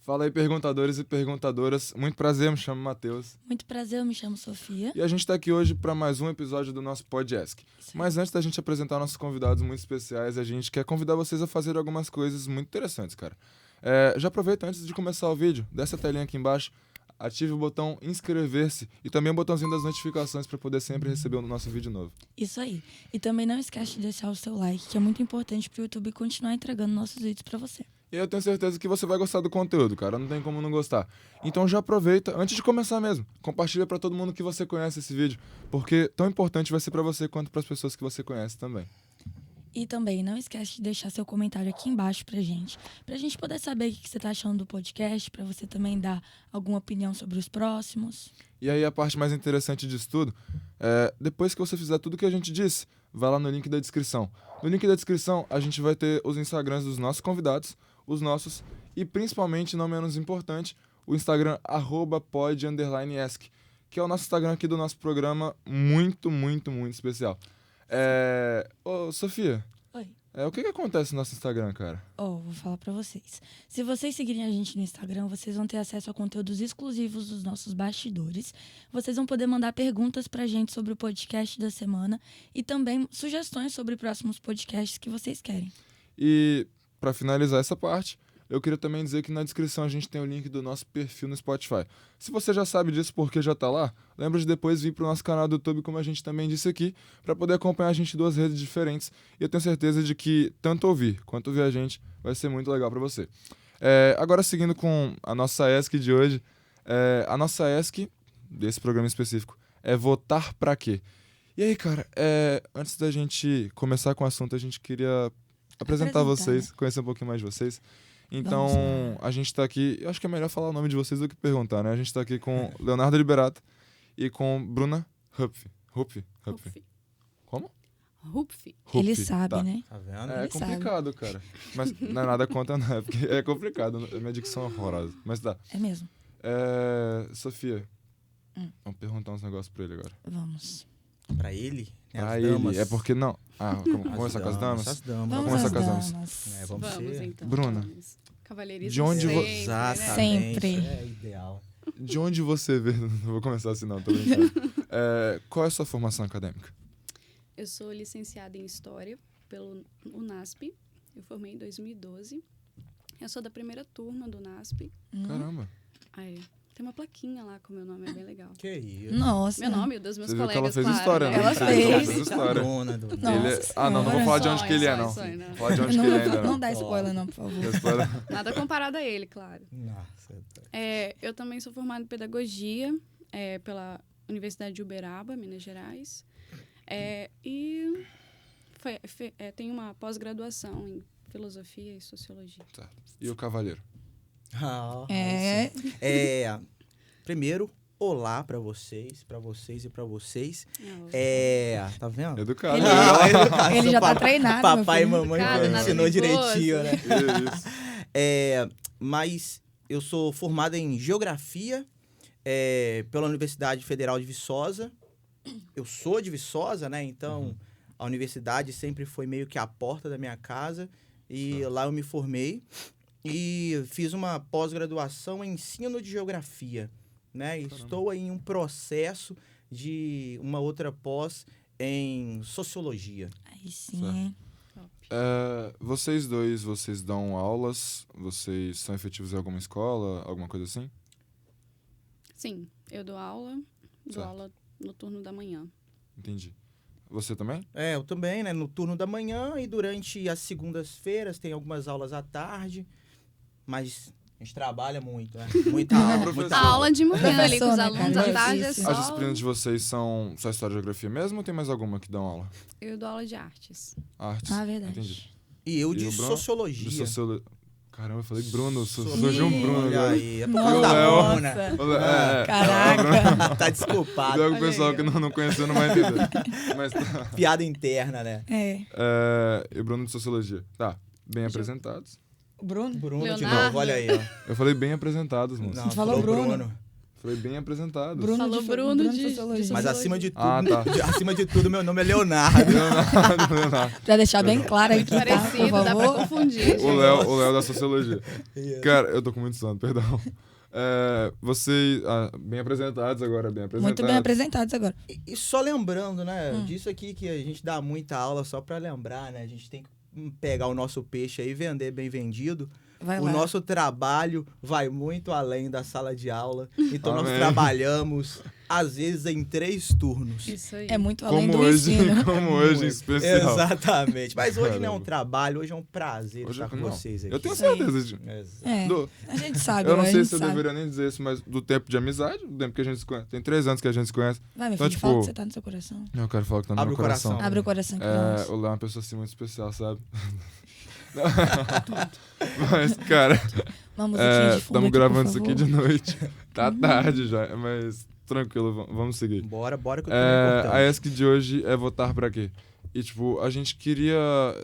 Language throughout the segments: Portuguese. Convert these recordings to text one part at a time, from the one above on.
Fala aí, perguntadores e perguntadoras. Muito prazer, me chamo Matheus. Muito prazer, eu me chamo Sofia. E a gente tá aqui hoje para mais um episódio do nosso podcast. Mas antes da gente apresentar nossos convidados muito especiais, a gente quer convidar vocês a fazer algumas coisas muito interessantes, cara. Já aproveita antes de começar o vídeo, desce a telinha aqui embaixo, ative o botão inscrever-se e também o botãozinho das notificações para poder sempre receber o nosso vídeo novo. Isso aí. E também não esquece de deixar o seu like, que é muito importante pro YouTube continuar entregando nossos vídeos para você. E eu tenho certeza que você vai gostar do conteúdo, cara. Não tem como não gostar. Então já aproveita, antes de começar mesmo, compartilha pra todo mundo que você conhece esse vídeo, porque tão importante vai ser pra você quanto pras pessoas que você conhece também. E também não esquece de deixar seu comentário aqui embaixo pra gente poder saber o que você tá achando do podcast, pra você também dar alguma opinião sobre os próximos. E aí a parte mais interessante disso tudo, depois que você fizer tudo que a gente disse, vai lá no link da descrição. No link da descrição a gente vai ter os Instagrams dos nossos convidados, os nossos, e principalmente, não menos importante, o Instagram @pod_ask, que é o nosso Instagram aqui do nosso programa, muito, muito, muito especial. Ô, Sofia, Oi. o que acontece no nosso Instagram, cara? Vou falar pra vocês. Se vocês seguirem a gente no Instagram, vocês vão ter acesso a conteúdos exclusivos dos nossos bastidores. Vocês vão poder mandar perguntas pra gente sobre o podcast da semana e também sugestões sobre próximos podcasts que vocês querem. E para finalizar essa parte, eu queria também dizer que na descrição a gente tem o link do nosso perfil no Spotify. Se você já sabe disso porque já tá lá, lembra de depois vir pro nosso canal do YouTube, como a gente também disse aqui, para poder acompanhar a gente em 2 redes diferentes. E eu tenho certeza de que tanto ouvir quanto ver a gente vai ser muito legal para você. Agora seguindo com a nossa ESC de hoje, a nossa ESC desse programa específico é votar pra quê? E aí, cara, antes da gente começar com o assunto, a gente queria apresentar vocês, né? conhecer um pouquinho mais de vocês. Então, a gente tá aqui... Eu acho que é melhor falar o nome de vocês do que perguntar, né? A gente tá aqui com Leonardo Liberato e com Bruna Hupf. Como? Hupf. Ele Hupf, sabe, tá. né? Tá vendo? É Ele complicado, cara. Mas não é nada contra, não. É porque é complicado. Minha dicção é horrorosa. Mas tá. É mesmo? Sofia, vamos perguntar uns negócios pra ele agora. Vamos. Pra ele, né, Pra as ele. damas. É porque não... vamos As começar com as damas? As damas. Vamos começar às com as damas. damas. Vamos ser. então. Bruna, Vamos. Cavalheirismo de onde sempre, né? Exatamente. Sempre. É ideal. De onde você vê... Não vou começar assim, não. Tô brincando. Qual é a sua formação acadêmica? Eu sou licenciada em História pelo UNASP. Eu formei em 2012. Eu sou da primeira turma do UNASP. Caramba. Aí, tem uma plaquinha lá com meu nome, é bem legal. Que isso. Nossa. Meu nome e o dos meus Você viu que ela colegas, fez claro, história, né? Ela Praticamente fez. História. a dona do... Nossa Não vou falar de onde que ele é, não. Sonho, não. Vou falar de onde que ele é ainda, Não não. dá spoiler, não, por favor. História. Nada comparado a ele, claro. Nossa. Eu também sou formada em Pedagogia pela Universidade de Uberaba, Minas Gerais. E tenho uma pós-graduação em Filosofia e Sociologia. Tá. E o Cavalheiro? Primeiro, olá pra vocês e pra vocês. Tá vendo? Educado. Ele- né? Educação, Ele já tá treinado, meu Papai e filho. mamãe Educado, nada ensinou nervoso. direitinho, né? Isso. Mas eu sou formado em Geografia pela Universidade Federal de Viçosa. Eu sou de Viçosa, né? Então, a universidade sempre foi meio que a porta da minha casa. E lá eu me formei e fiz uma pós-graduação em Ensino de Geografia, né? E estou aí em um processo de uma outra pós em Sociologia. Aí sim, hein? Vocês dois, vocês dão aulas? Vocês são efetivos em alguma escola? Alguma coisa assim? Sim, eu dou aula no turno da manhã. Entendi. Você também? Eu também, né? No turno da manhã e durante as segundas-feiras tem algumas aulas à tarde, mas a gente trabalha muito, né? Muita aula, Professor. muita A aula. aula de manhã ali com os Professor, né, alunos, cara? à tarde é Difícil. só... As disciplinas de vocês são só História e Geografia mesmo ou tem mais alguma que dão aula? Eu dou aula de artes. Artes? Verdade. Entendi. E eu E de o Bruno? Sociologia. De Sociologia. Caramba, eu falei Bruno. Sociologia. Surgiu um Bruno Olha agora. aí, é por E causa o da Léo? Bruna. Caraca. Tá desculpado. Deu o Olha pessoal aí, que ó. não conheceu não vai entender. Mas tá. Piada interna, né? E o Bruno de Sociologia. Tá, bem apresentados. Bruno? Bruno de Leonardo. novo, olha aí, ó. Eu falei bem apresentados, moço. Não, falou Bruno. Falei bem apresentados. Falou Bruno de Sociologia. Mas acima de tudo, Ah, tá. acima de tudo, meu nome é Leonardo. Leonardo. Pra deixar bem claro aqui, tá? Por Parecido, dá pra favor. confundir. O Léo da Sociologia. Cara, eu tô com muito sono, perdão. Vocês, bem apresentados agora, bem apresentados. Muito bem apresentados agora. E só lembrando, né? Disso aqui que a gente dá muita aula só pra lembrar, né? A gente tem que pegar o nosso peixe aí e vender bem vendido. Vai O lá. nosso trabalho vai muito além da sala de aula. Então, nós Amém. trabalhamos, às vezes, em 3 turnos. Isso aí. É muito além Como do hoje, ensino. como hoje em especial. Exatamente. Mas hoje não é um Caramba. trabalho, hoje é um prazer Hoje estar com não. vocês aqui. Eu tenho Isso aí. certeza de... Exato. É, Do- a gente sabe. Eu não a sei gente se eu sabe. deveria nem dizer isso, mas do tempo de amizade, do tempo que a gente se conhece. Tem 3 anos que a gente se conhece. Vai, meu Então, filho, fala tipo, que você tá no seu coração. Eu quero falar que tá no Abre meu o coração. coração. Abre o coração que nós. O Léo é uma pessoa assim muito especial, sabe? Mas, cara, Uma musiquinha de fundo estamos aqui, gravando por isso aqui favor. de noite. Tá tarde já, mas tranquilo, vamos seguir. Bora que o tema é importante. A ESC de hoje é votar pra quê? E, tipo, a gente queria,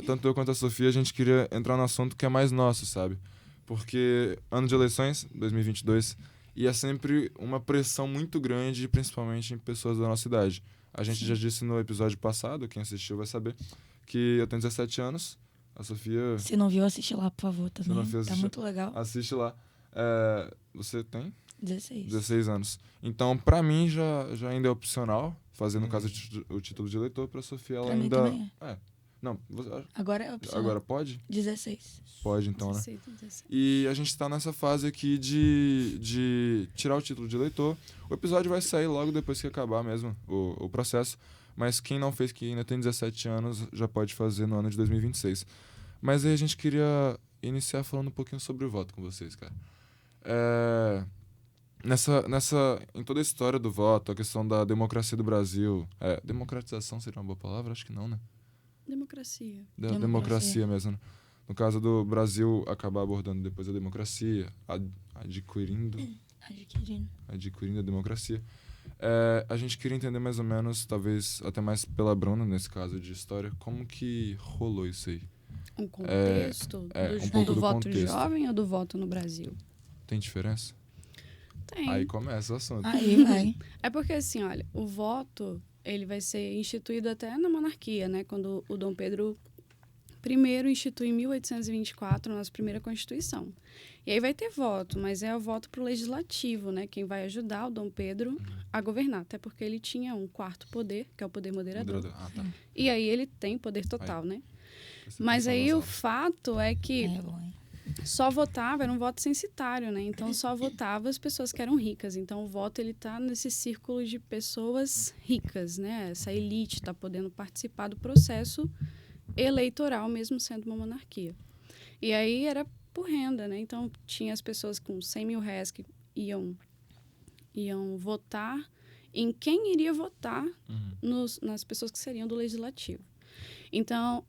tanto eu quanto a Sofia, a gente queria entrar no assunto que é mais nosso, sabe? Porque ano de eleições, 2022, e é sempre uma pressão muito grande, principalmente em pessoas da nossa idade. A gente já disse no episódio passado, quem assistiu vai saber, que eu tenho 17 anos, a Sofia Se não viu, assiste lá, por favor, também. não viu, Tá assiste. muito legal. assiste lá. Você tem 16. 16 anos. Então, pra mim, já ainda é opcional fazer, no caso, o título de eleitor. Pra Sofia, ela Pra mim ainda... também Não, Agora é opcional. agora pode? 16. Pode, então, né? 16, 17. E a gente tá nessa fase aqui de tirar o título de eleitor. O episódio vai sair logo depois que acabar mesmo o processo. Mas quem não fez, que ainda tem 17 anos, já pode fazer no ano de 2026. Mas aí a gente queria iniciar falando um pouquinho sobre o voto com vocês, cara. Em toda a história do voto, a questão da democracia do Brasil... democratização seria uma boa palavra? Acho que não, né? Democracia. Da Democracia. democracia mesmo, né? No caso do Brasil, acabar abordando depois a democracia, adquirindo a democracia. A gente queria entender mais ou menos, talvez até mais pela Bruna, nesse caso de história, como que rolou isso aí? Um contexto um pouco do voto contexto. jovem ou do voto no Brasil? Tem diferença? Tem. Aí começa o assunto. Aí vai. É porque, assim, olha, o voto, ele vai ser instituído até na monarquia, né? Quando o Dom Pedro I institui em 1824 a nossa primeira Constituição. E aí vai ter voto, mas é o voto para o legislativo, né? Quem vai ajudar o Dom Pedro a governar. Até porque ele tinha um quarto poder, que é o poder moderador. Tá. E aí ele tem poder total, né? Esse Mas aqui aí são o as fato é que É bom, hein? só votava, era um voto censitário, né? Então só votava as pessoas que eram ricas. Então o voto ele tá nesse círculo de pessoas ricas, né? Essa elite está podendo participar do processo eleitoral, mesmo sendo uma monarquia. E aí era por renda, né? Então tinha as pessoas com 100 mil reais que iam votar em quem iria votar nas pessoas que seriam do legislativo. Então,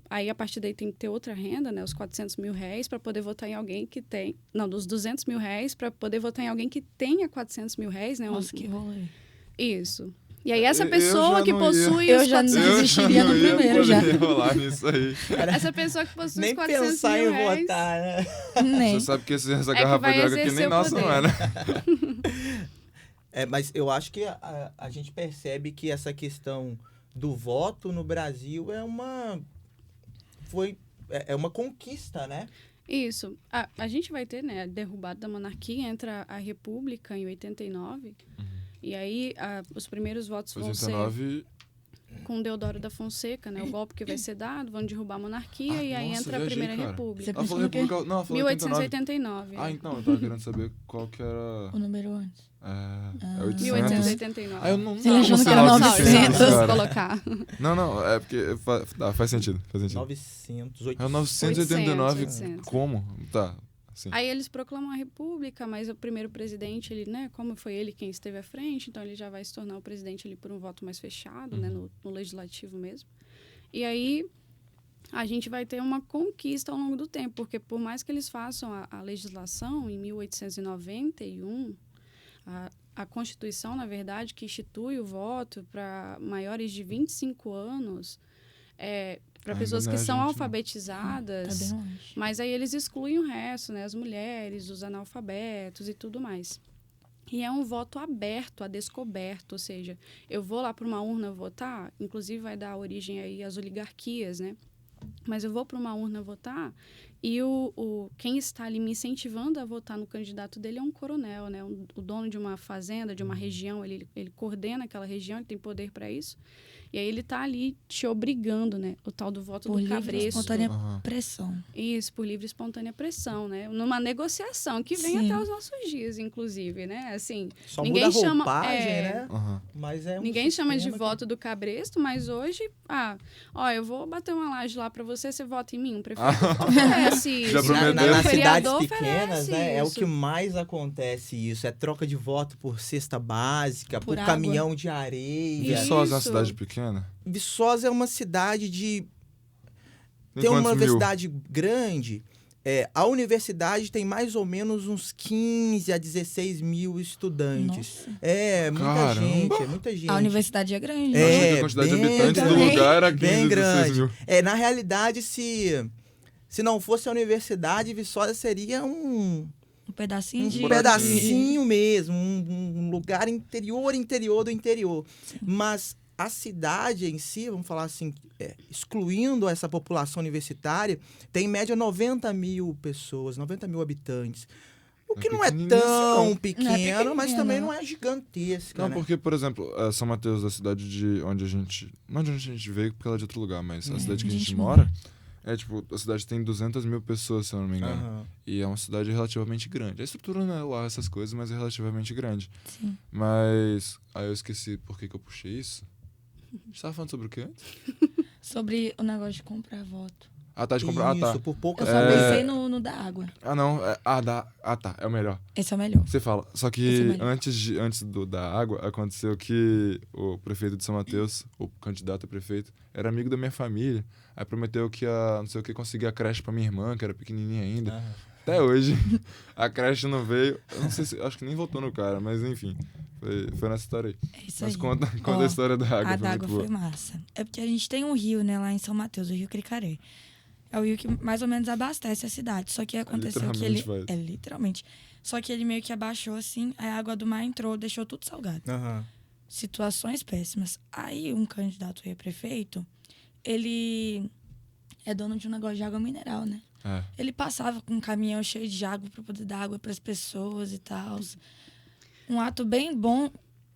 aí a partir daí tem que ter outra renda, né? Os 400 mil reais para poder votar em alguém que tem... Não, dos 200 mil reais para poder votar em alguém que tenha 400 mil reais, né? Nossa, que rolê. Isso. E aí essa Eu pessoa já que não possui ia- os Eu já não 400... desistiria no primeiro já. rolar nisso aí. Essa pessoa que possui Nem os 400 pensar mil em reais... votar, né? Nem. Você sabe que essa que garrafa vai de água aqui exercer nem o nossa não poder. é, né? Mas eu acho que a gente percebe que essa questão do voto no Brasil é uma conquista, né? Isso. A gente vai ter, né, a derrubada da monarquia, entra a república em 89, e aí os primeiros votos vão ser 89... com Deodoro da Fonseca, né, o golpe que vai ser dado, vão derrubar a monarquia, e aí nossa, entra a viajei, primeira cara. república. Você Ela pensou falou no quê? república... Não, ela falou 89. 1889. Então, eu tava querendo saber qual que era... O número antes. É 800. 1889. Ah, eu não... Você achando que era não, 900, cara. colocar. Não, é porque... Faz sentido, 900, É 989, 800. como? Tá, sim. Aí eles proclamam a república, mas o primeiro presidente, ele, né, como foi ele quem esteve à frente, então ele já vai se tornar o presidente ali por um voto mais fechado, né, no legislativo mesmo. E aí a gente vai ter uma conquista ao longo do tempo, porque por mais que eles façam a legislação em 1891, a Constituição, na verdade, que institui o voto para maiores de 25 anos, para Ainda pessoas não que é são gente, né? alfabetizadas, Tá bem longe. mas aí eles excluem o resto, né? As mulheres, os analfabetos e tudo mais. E é um voto aberto, a descoberto, ou seja, eu vou lá para uma urna votar, inclusive vai dar origem aí às oligarquias, né? Mas eu vou para uma urna votar e quem está ali me incentivando a votar no candidato dele é um coronel, né? O dono de uma fazenda, de uma região, ele coordena aquela região, ele tem poder para isso. E aí ele está ali te obrigando, né? O tal do voto Por do livre e cabresto. espontânea pressão. Isso, por livre e espontânea pressão, né? Numa negociação que vem Sim. até os nossos dias, inclusive, né? Assim, Só ninguém muda a chama, roupagem, né? Aham. Mas é um ninguém chama de sistema que- voto do cabresto, mas hoje, eu vou bater uma laje lá pra você vota em mim. Um prefeito oferece isso. Já prometeu. Nas Um cidades vereador pequenas, oferece né, é o isso. que mais acontece isso. É troca de voto por cesta básica, Por por água. caminhão de areia. Viçosa é uma Isso. cidade pequena? Viçosa é uma cidade de... Tem Tem uma quantos mil? universidade grande. A universidade tem mais ou menos uns 15 a 16 mil estudantes. Nossa. É, muita Caramba! gente, é muita gente. A universidade é grande. É, Achei que a quantidade de bem habitantes do grande. lugar era 15, Bem 16 grande. mil. Na realidade, se não fosse a universidade, Viçosa seria um Um pedacinho de... pedacinho mesmo, um lugar interior do interior. Mas a cidade em si, vamos falar assim, excluindo essa população universitária, tem em média 90 mil pessoas, 90 mil habitantes. O que não é pequenininho tão assim, não. pequeno, Não é pequenininho, mas também não. não é gigantesca, Não, né? porque, por exemplo, São Mateus, a cidade de onde a gente... Não de onde a gente veio, porque ela é de outro lugar, mas a cidade que onde a a gente gente mora... É, tipo, a cidade tem 200 mil pessoas, se eu não me engano. Aham. E é uma cidade relativamente grande. A estrutura não é lá essas coisas, mas é relativamente grande. Sim. Mas... Aí eu esqueci por que eu puxei isso. A gente tava falando sobre o quê antes? Sobre o negócio de comprar voto. Ah, tá, de comprar... Ah, Isso, tá. por Eu poucas só É. pensei no da água. Ah, não. Tá. É o melhor. Esse é o melhor. Você fala. Só Esse é que melhor. antes da água, aconteceu que o prefeito de São Mateus, o candidato a prefeito, era amigo da minha família. Aí prometeu que ia, não sei o que, conseguir a creche pra minha irmã, que era pequenininha ainda. Aham. Até hoje, a creche não veio. Eu não sei se... Acho que nem votou no cara, mas enfim. Foi nessa história aí. É isso Mas aí. conta Ó, a história da água. A Foi d'água muito boa. foi massa. É porque a gente tem um rio, né, lá em São Mateus, o Rio Cricaré. É o rio que mais ou menos abastece a cidade. Só que aconteceu que ele... literalmente, vai. É, literalmente. Só que ele meio que abaixou, assim, a água do mar entrou, deixou tudo salgado. Aham. Situações péssimas. Aí, um candidato a prefeito, ele é dono de um negócio de água mineral, né? É. Ele passava com um caminhão cheio de água para poder dar água para as pessoas e tal. Um ato bem bom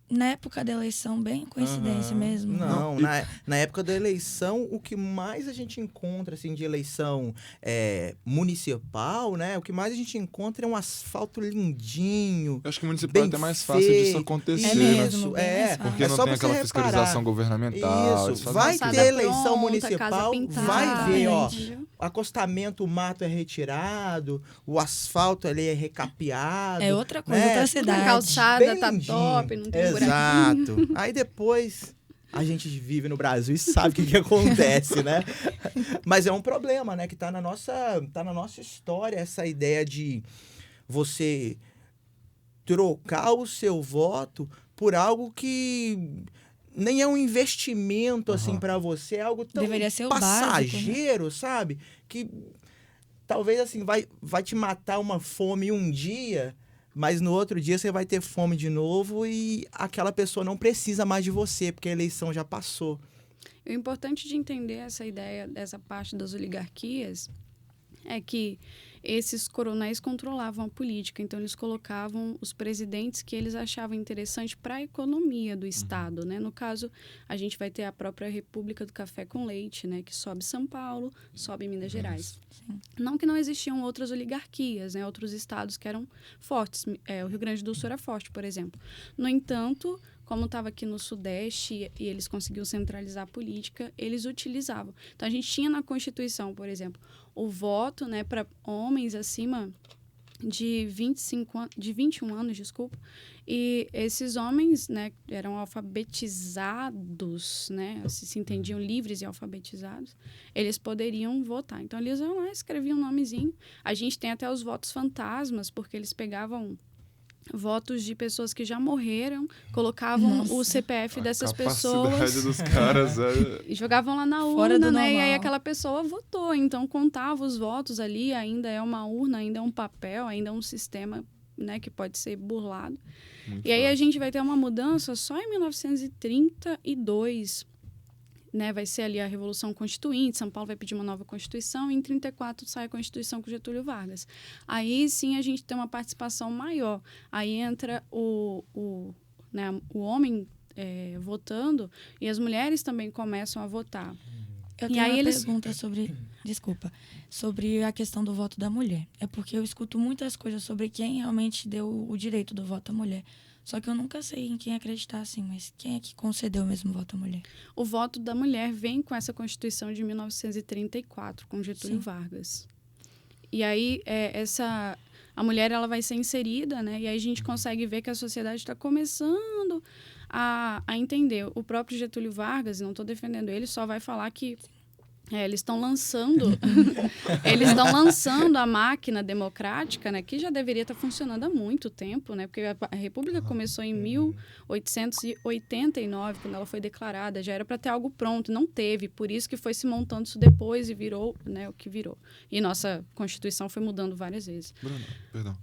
na época da eleição, bem coincidência Aham. mesmo. Não, Não, na época da eleição, o que mais a gente encontra, assim, de eleição municipal, né? O que mais a gente encontra é um asfalto lindinho. Eu acho que o municipal é Bem até mais fácil disso feito. acontecer, É né? mesmo, bem mais fácil. Porque não só tem você aquela reparar. fiscalização governamental. eles Isso, fazem vai isso. Calçada ter eleição pronta, municipal, casa pintada, vai ver, ó, entendeu? acostamento, o mato é retirado, o asfalto ali é recapeado. É outra coisa, né? outra A cidade. calçada Bem tá lindinho. top, não tem buraco. Exato. Aí depois a gente vive no Brasil e sabe o que acontece, né? Mas é um problema, né? Que tá na nossa história essa ideia de você trocar o seu voto por algo que nem é um investimento, assim, Aham. para você. É algo tão Deveria ser o básico, né? passageiro, sabe? Que talvez, assim, vai te matar uma fome um dia, mas no outro dia você vai ter fome de novo e aquela pessoa não precisa mais de você, porque a eleição já passou. O importante de entender essa ideia, dessa parte das oligarquias, é que esses coronéis controlavam a política, então eles colocavam os presidentes que eles achavam interessante para a economia do Estado, né? No caso, a gente vai ter a própria República do Café com Leite, né? Que sobe São Paulo, sobe Minas Gerais. Sim. Não que não existiam outras oligarquias, né? Outros estados que eram fortes. O Rio Grande do Sul era forte, por exemplo. No entanto, como estava aqui no Sudeste e eles conseguiram centralizar a política, eles utilizavam. Então, a gente tinha na Constituição, por exemplo, o voto, né, para homens acima de 21 anos, desculpa, e esses homens, né, eram alfabetizados, né, se entendiam livres e alfabetizados, eles poderiam votar. Então, eles iam lá, escreviam um nomezinho. A gente tem até os votos fantasmas, porque eles pegavam votos de pessoas que já morreram, colocavam Nossa. o CPF dessas A capacidade pessoas dos caras e jogavam lá na Fora urna, do né? E aí normal. aquela pessoa votou. Então, contava os votos ali, ainda é uma urna, ainda é um papel, ainda é um sistema né, que pode ser burlado. Muito E aí a fácil. gente vai ter uma mudança só em 1932, né? Vai ser ali a Revolução Constituinte, São Paulo vai pedir uma nova Constituição, e em 34 sai a Constituição com Getúlio Vargas. Aí sim a gente tem uma participação maior. Aí entra o homem votando e as mulheres também começam a votar. Eu E tenho aí uma eles- pergunta sobre a questão do voto da mulher. É porque eu escuto muitas coisas sobre quem realmente deu o direito do voto à mulher. Só que eu nunca sei em quem acreditar, assim, mas quem é que concedeu mesmo o voto à mulher? O voto da mulher vem com essa Constituição de 1934, com Getúlio Sim. Vargas. E aí, a mulher ela vai ser inserida, né? E aí a gente consegue ver que a sociedade está começando a entender. O próprio Getúlio Vargas, não estou defendendo ele, só vai falar que eles estão lançando a máquina democrática, né, que já deveria estar funcionando há muito tempo, né, porque a República começou em 1889, quando ela foi declarada, já era para ter algo pronto, não teve, por isso que foi se montando isso depois e virou, né, o que virou. E nossa Constituição foi mudando várias vezes. Bruna, perdão.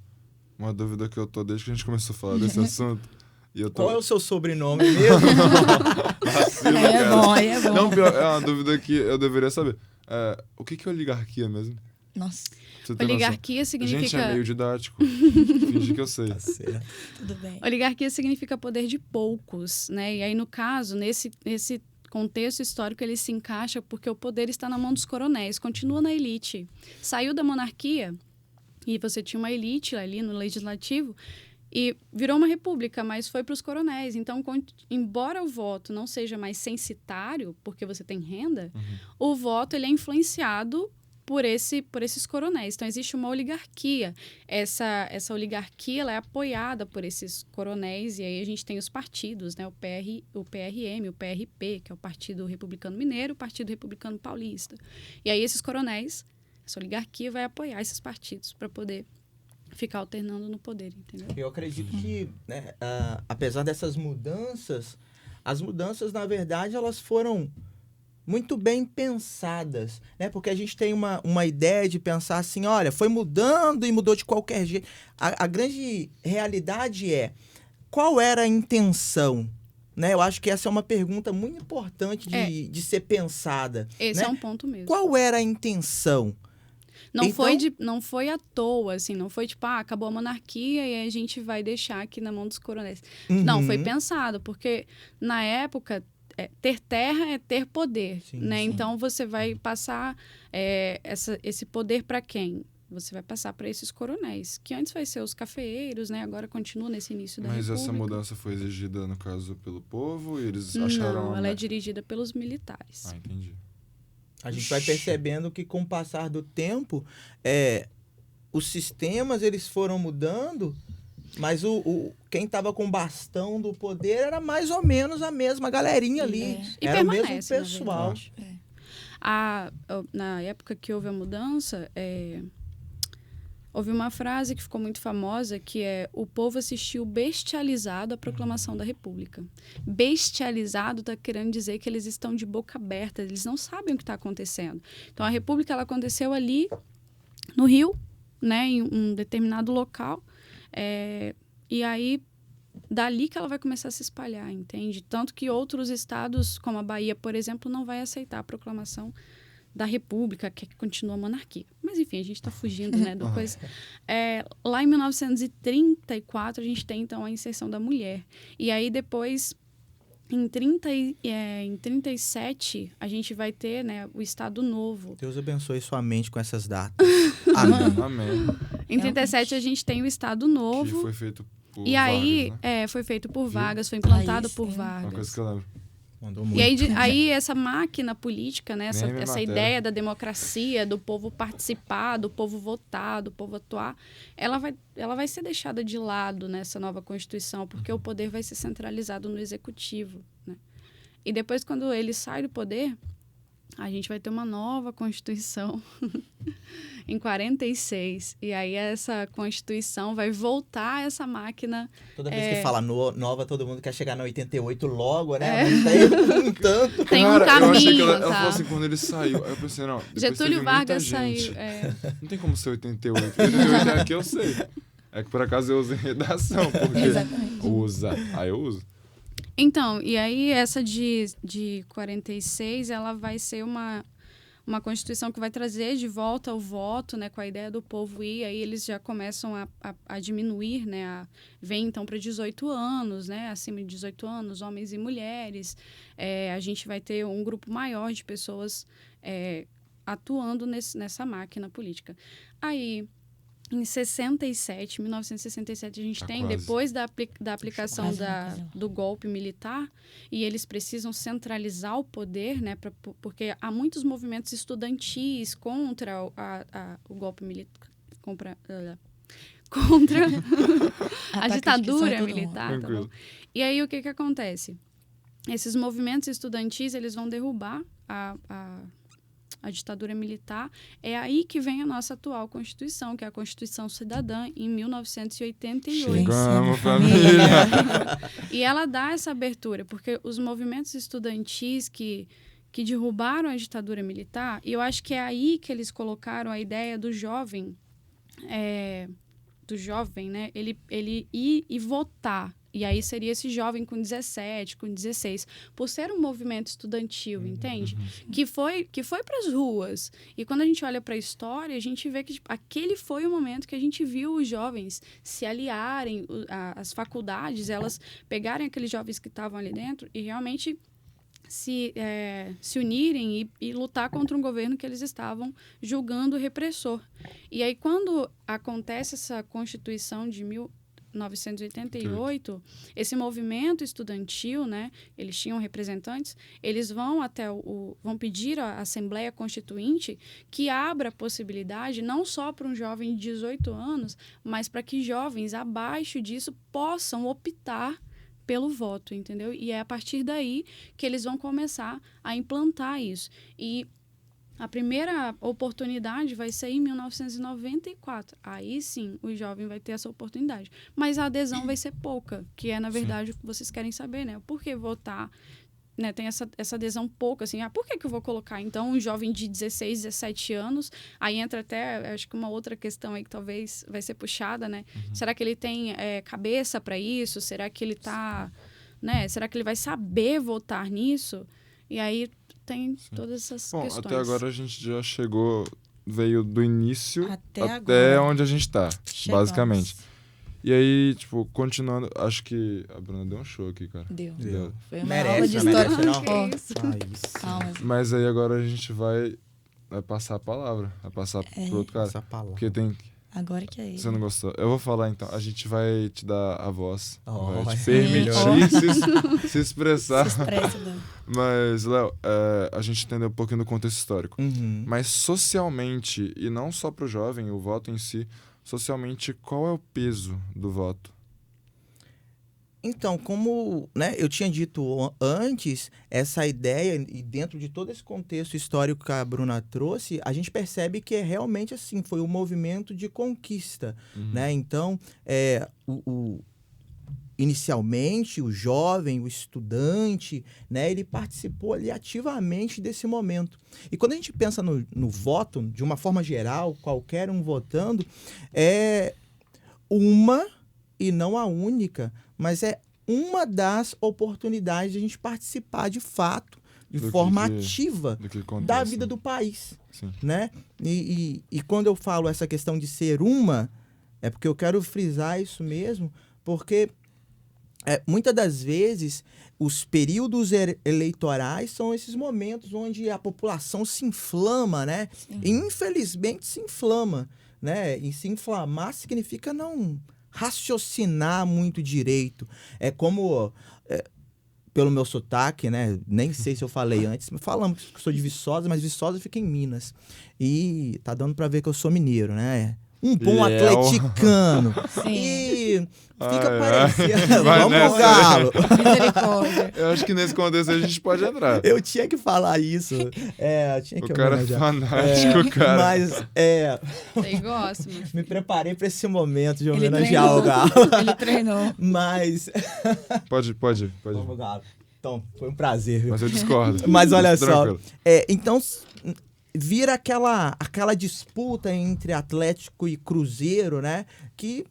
Uma dúvida que eu tô desde que a gente começou a falar desse assunto. E eu tô... Qual é o seu sobrenome mesmo? Vacilo, Aí é cara. bom, aí é bom. Não, pior, é uma dúvida que eu deveria saber. O que é oligarquia mesmo? Nossa, Você tem noção? Oligarquia Gente, é significa... meio didático. Finge que eu sei. Tá certo. tudo bem. Oligarquia significa poder de poucos, né? E aí, no caso, nesse contexto histórico, ele se encaixa porque o poder está na mão dos coronéis, continua na elite. Saiu da monarquia e você tinha uma elite ali no legislativo e virou uma república, mas foi para os coronéis. Então, embora o voto não seja mais censitário, porque você tem renda, o voto ele é influenciado por esses coronéis. Então, existe uma oligarquia. Essa oligarquia ela é apoiada por esses coronéis, e aí a gente tem os partidos, né? o PRM, o PRP, que é o Partido Republicano Mineiro, o Partido Republicano Paulista. E aí esses coronéis, essa oligarquia vai apoiar esses partidos para poder ficar alternando no poder, entendeu? Eu acredito que, né, apesar dessas mudanças, as mudanças, na verdade, elas foram muito bem pensadas, né? Porque a gente tem uma ideia de pensar assim, olha, foi mudando e mudou de qualquer jeito. A grande realidade é, qual era a intenção? Né? Eu acho que essa é uma pergunta muito importante de ser pensada. Esse né? é um ponto mesmo. Qual era a intenção? Não, Então- não foi à toa, assim, não foi tipo, acabou a monarquia e aí a gente vai deixar aqui na mão dos coronéis. Não, Uhum. foi pensado, porque na época, ter terra é ter poder, Sim, né? sim. Então, você vai passar esse poder para quem? Você vai passar para esses coronéis, que antes vai ser os cafeeiros, né? Agora continua nesse início da Mas República. essa mudança foi exigida, no caso, pelo povo e eles acharam... Não, ela é dirigida pelos militares. Ah, entendi. A gente vai percebendo que com o passar do tempo, os sistemas eles foram mudando, mas quem estava com o bastão do poder era mais ou menos a mesma galerinha ali. E Era o mesmo permanece, na pessoal. verdade. Na época que houve a mudança, houve uma frase que ficou muito famosa, que é: o povo assistiu bestializado à proclamação da República. Bestializado está querendo dizer que eles estão de boca aberta, eles não sabem o que está acontecendo. Então, a República ela aconteceu ali no Rio, né, em um determinado local, e aí dali que ela vai começar a se espalhar, entende? Tanto que outros estados, como a Bahia, por exemplo, não vai aceitar a proclamação da República, que continua a monarquia. Mas, enfim, a gente está fugindo, né, do coisa. Lá em 1934, a gente tem, então, a inserção da mulher. E aí, depois, em 37, a gente vai ter, né, o Estado Novo. Deus abençoe sua mente com essas datas. Amém. Amém. Em 37, a gente tem o Estado Que Novo. foi feito por E aí, Vargas, né? foi feito por Vargas, foi implantado Isso, por Uma coisa Vargas. que eu lembro. Mandou muito. E aí essa máquina política, né, essa Nem me matéria. ideia da democracia, do povo participar, do povo votar, do povo atuar, ela vai ser deixada de lado nessa nova Constituição, porque o poder vai ser centralizado no Executivo. Né? E depois, quando ele sai do poder, a gente vai ter uma nova Constituição em 46. E aí essa Constituição vai voltar essa máquina. Toda vez que fala nova, todo mundo quer chegar na 88 logo, né? Mas tá um tanto. Tem Cara, um caminho, eu achei que ela tá? falou assim, quando ele saiu. Aí eu pensei, não, depois teve Getúlio muita Vargas gente. saiu. Não tem como ser 88. 88 é aqui, eu sei. É que por acaso eu uso em redação, porque Exatamente. usa. Aí eu uso. Então, e aí essa de 46, ela vai ser uma Constituição que vai trazer de volta o voto, né, com a ideia do povo ir, aí eles já começam a diminuir, né, vem então para 18 anos, né, acima de 18 anos, homens e mulheres, a gente vai ter um grupo maior de pessoas atuando nessa máquina política. Aí, em 1967, a gente tem, quase. depois da aplicação Quase na ocasião. do golpe militar, e eles precisam centralizar o poder, né, porque há muitos movimentos estudantis contra o golpe militar, contra a ditadura militar. Tá bom? E aí, o que acontece? Esses movimentos estudantis, eles vão derrubar a ditadura militar. É aí que vem a nossa atual Constituição, que é a Constituição Cidadã, em 1988. Chegamos, família! E ela dá essa abertura, porque os movimentos estudantis que derrubaram a ditadura militar, e eu acho que é aí que eles colocaram a ideia do jovem, né, ele ir e votar. E aí seria esse jovem com 17, com 16, por ser um movimento estudantil, entende? Que foi para as ruas. E quando a gente olha para a história, a gente vê que aquele foi o momento que a gente viu os jovens se aliarem, as faculdades, elas pegarem aqueles jovens que estavam ali dentro e realmente se unirem e lutar contra um governo que eles estavam julgando repressor. E aí, quando acontece essa Constituição de 1988, esse movimento estudantil, né, eles tinham representantes, eles vão vão pedir à Assembleia Constituinte que abra a possibilidade não só para um jovem de 18 anos, mas para que jovens abaixo disso possam optar pelo voto, entendeu? E é a partir daí que eles vão começar a implantar isso. E a primeira oportunidade vai ser em 1994. Aí sim, o jovem vai ter essa oportunidade. Mas a adesão vai ser pouca, que é, na verdade, o que vocês querem saber, né? Por que votar? Né, tem essa adesão pouca, assim. Por que eu vou colocar, então, um jovem de 16, 17 anos? Aí entra até, acho que uma outra questão aí que talvez vai ser puxada, né? Será que ele tem cabeça para isso? Será que ele tá... né? Será que ele vai saber votar nisso? E aí tem todas essas questões. Até agora a gente já veio do início Até até agora. onde a gente tá, Chegamos. basicamente. E aí, tipo, continuando, acho que a Bruna deu um show aqui, cara. Deu. Deu. Foi uma Merece, aula de não história. merece, não? Ó, calma. Mas aí agora a gente vai passar a palavra, vai passar pro outro cara. Essa palavra. Porque tem... Agora que é ele. Você não gostou? Eu vou falar então. A gente vai te dar a voz. Oh, vai te sim. permitir se expressar. Se expressa, Dan. Mas, Léo, a gente entendeu um pouquinho do contexto histórico. Uhum. Mas socialmente, e não só pro jovem, o voto em si, socialmente, qual é o peso do voto? Então, como, né, eu tinha dito antes, essa ideia, e dentro de todo esse contexto histórico que a Bruna trouxe, a gente percebe que é realmente assim, foi um movimento de conquista, né? Então, inicialmente, o jovem, o estudante, né, ele participou ali ativamente desse momento. E quando a gente pensa no voto, de uma forma geral, qualquer um votando, é uma, e não a única, mas é uma das oportunidades de a gente participar de fato, de forma ativa, do que acontece, da vida do país, Sim. né? E quando eu falo essa questão de ser uma, é porque eu quero frisar isso mesmo, porque muitas das vezes os períodos eleitorais são esses momentos onde a população se inflama, né? E, infelizmente se inflama, né? E se inflamar significa não raciocinar muito direito. É como, pelo meu sotaque, né? Nem sei se eu falei antes, mas falamos que eu sou de Viçosa, mas Viçosa fica em Minas. E tá dando pra ver que eu sou mineiro, né? Um bom atleticano. Sim. E fica parecendo. Vai Vamos nessa, pro Galo. Misericórdia. Eu acho que nesse contexto a gente pode entrar. Eu tinha que falar isso. Eu tinha que O cara é homenagear. fanático, cara. Mas, Você gosta, meu filho. me preparei pra esse momento de Ele homenagear treinou. o Galo. Ele treinou. Mas... Pode. Vamos, Galo. Então, foi um prazer, viu? Mas eu discordo. Mas olha só, Tranquilo. então vira aquela disputa entre Atlético e Cruzeiro, né? Que